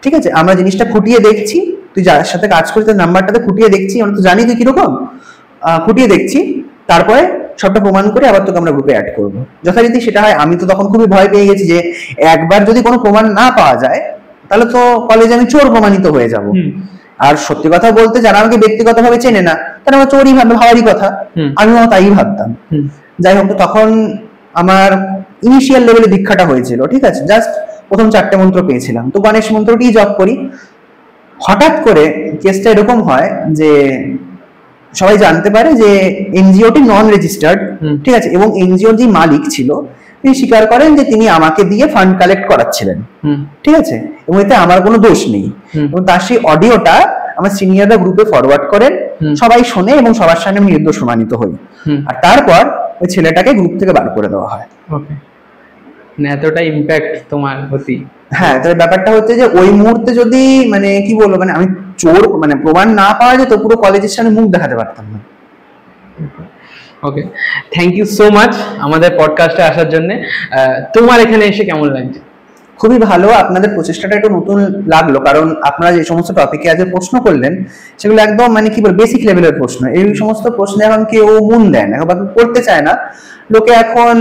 ঠিক আছে, আমরা জিনিসটা খুঁটিয়ে দেখছি, তুই যার সাথে কাজ করিস তার নাম্বারটাতে খুঁটিয়ে দেখছি, আমরা তো জানি তুই কিরকম, খুঁটিয়ে দেখছি, তারপরে সবটা প্রমাণ করে আবার তোকে আমরা গ্রুপে অ্যাড করবো। যথারীতি সেটা হয়। আমি তো তখন খুবই ভয় পেয়ে গেছি যে একবার যদি কোনো প্রমাণ না পাওয়া যায় তাহলে তো কলেজে আমি চোর প্রমাণিত হয়ে যাব। আর সত্যি কথা বলতে যারা আমাকে ব্যক্তিগতভাবে চেনে না তাহলে আমার চোরই ভাবারই কথা, আমিও তাই ভাবতাম। যাই হোক, তখন আমার ইনিশিয়াল লেভেলে দীক্ষাটা হয়েছিল, ঠিক আছে, জাস্ট প্রথম 4টে মন্ত্র পেয়েছিলাম, তো গণেশ মন্ত্রটি জপ করি। হঠাৎ করে কেসটা এরকম হয় যে সবাই জানতে পারে যে এনজিওটি নন রেজিস্টার্ড, ঠিক আছে, এবং এনজিওর যে মালিক ছিল তিনি স্বীকার করেন যে তিনি আমাকে দিয়ে ফান্ড কালেক্ট করাচ্ছিলেন, ঠিক আছে, এবং এতে আমার কোনো দোষ নেই। এবং তার সেই অডিওটা আমার সিনিয়ররা গ্রুপে ফরওয়ার্ড করেন, সবাই শোনে এবং সবার সামনে আমি নির্দোষ প্রমাণিত হই। আর তারপর ওই ছেলেটাকে গ্রুপ থেকে বার করে দেওয়া হয়। এতটা ইম্প্যাক্ট তোমার প্রতি? হ্যাঁ, তবে ব্যাপারটা হচ্ছে যে ওই মুহূর্তে যদি মানে কি বলবো, মানে আমি চোর মানে প্রমাণ না পাওয়া যেত, পুরো কলেজের সামনে মুখ দেখাতে পারতাম না। ওকে, থ্যাংক ইউ সো মাচ আমাদের পডকাস্টে আসার জন্য। তোমার এখানে এসে কেমন লাগছে? খুবই ভালো, আপনাদের প্রচেষ্টাটা একটু নতুন লাগলো, কারণ আপনারা যে সমস্ত টপিকে আজ প্রশ্ন করলেন সেগুলো একদম মানে কি বল বেসিক লেভেলের প্রশ্ন। এই সমস্ত প্রশ্নে এখন কেউ মন দেয় না বা করতে চায় না। লোকে এখন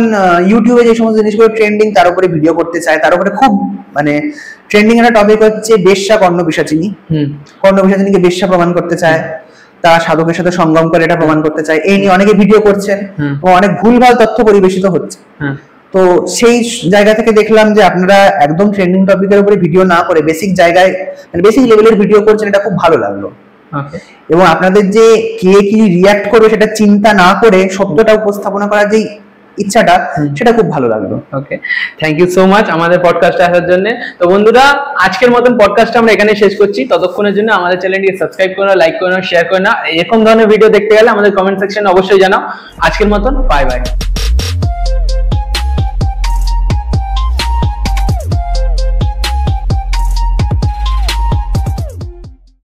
ইউটিউবে যে সমস্ত জিনিসগুলো ট্রেন্ডিং তার উপরে ভিডিও করতে চায়, তার উপরে খুব মানে ট্রেন্ডিং একটা টপিক হচ্ছে বেশ্যা কর্ণপিশাচিনী। কর্ণপিশাচিনীকে বেশ্যা প্রমাণ করতে চায়, তারা সাধকের সাথে সঙ্গম করে এটা প্রমাণ করতে চায়, এই নিয়ে অনেকে ভিডিও করছেন এবং অনেক ভুলভাল তথ্য পরিবেশিত হচ্ছে। তো সেই জায়গা থেকে দেখলাম যে আপনারা একদম ট্রেন্ডিং টপিকের উপরে ভিডিও না করে বেসিক জায়গায় মানে বেসিক লেভেলের ভিডিও করছেন, এটা খুব ভালো লাগলো। এবং আপনাদের যে কে কি রিঅ্যাক্ট করবে সেটা চিন্তা না করে সত্যটা উপস্থাপনা করার যে ইচ্ছাটা, সেটা খুব ভালো লাগলো। ওকে, থ্যাংক ইউ সো মাচ আমাদের পডকাস্টে আসার জন্য। তো বন্ধুরা, আজকের মতন পডকাস্টটা আমরা এখানে শেষ করছি। ততক্ষণের জন্য আমাদের চ্যানেলটিকে সাবস্ক্রাইব করো, লাইক করো, শেয়ার করো। এরকম ধরনের ভিডিও দেখতে গেলে আমাদের কমেন্ট সেকশনে অবশ্যই জানাও। আজকের মতন বাই বাই।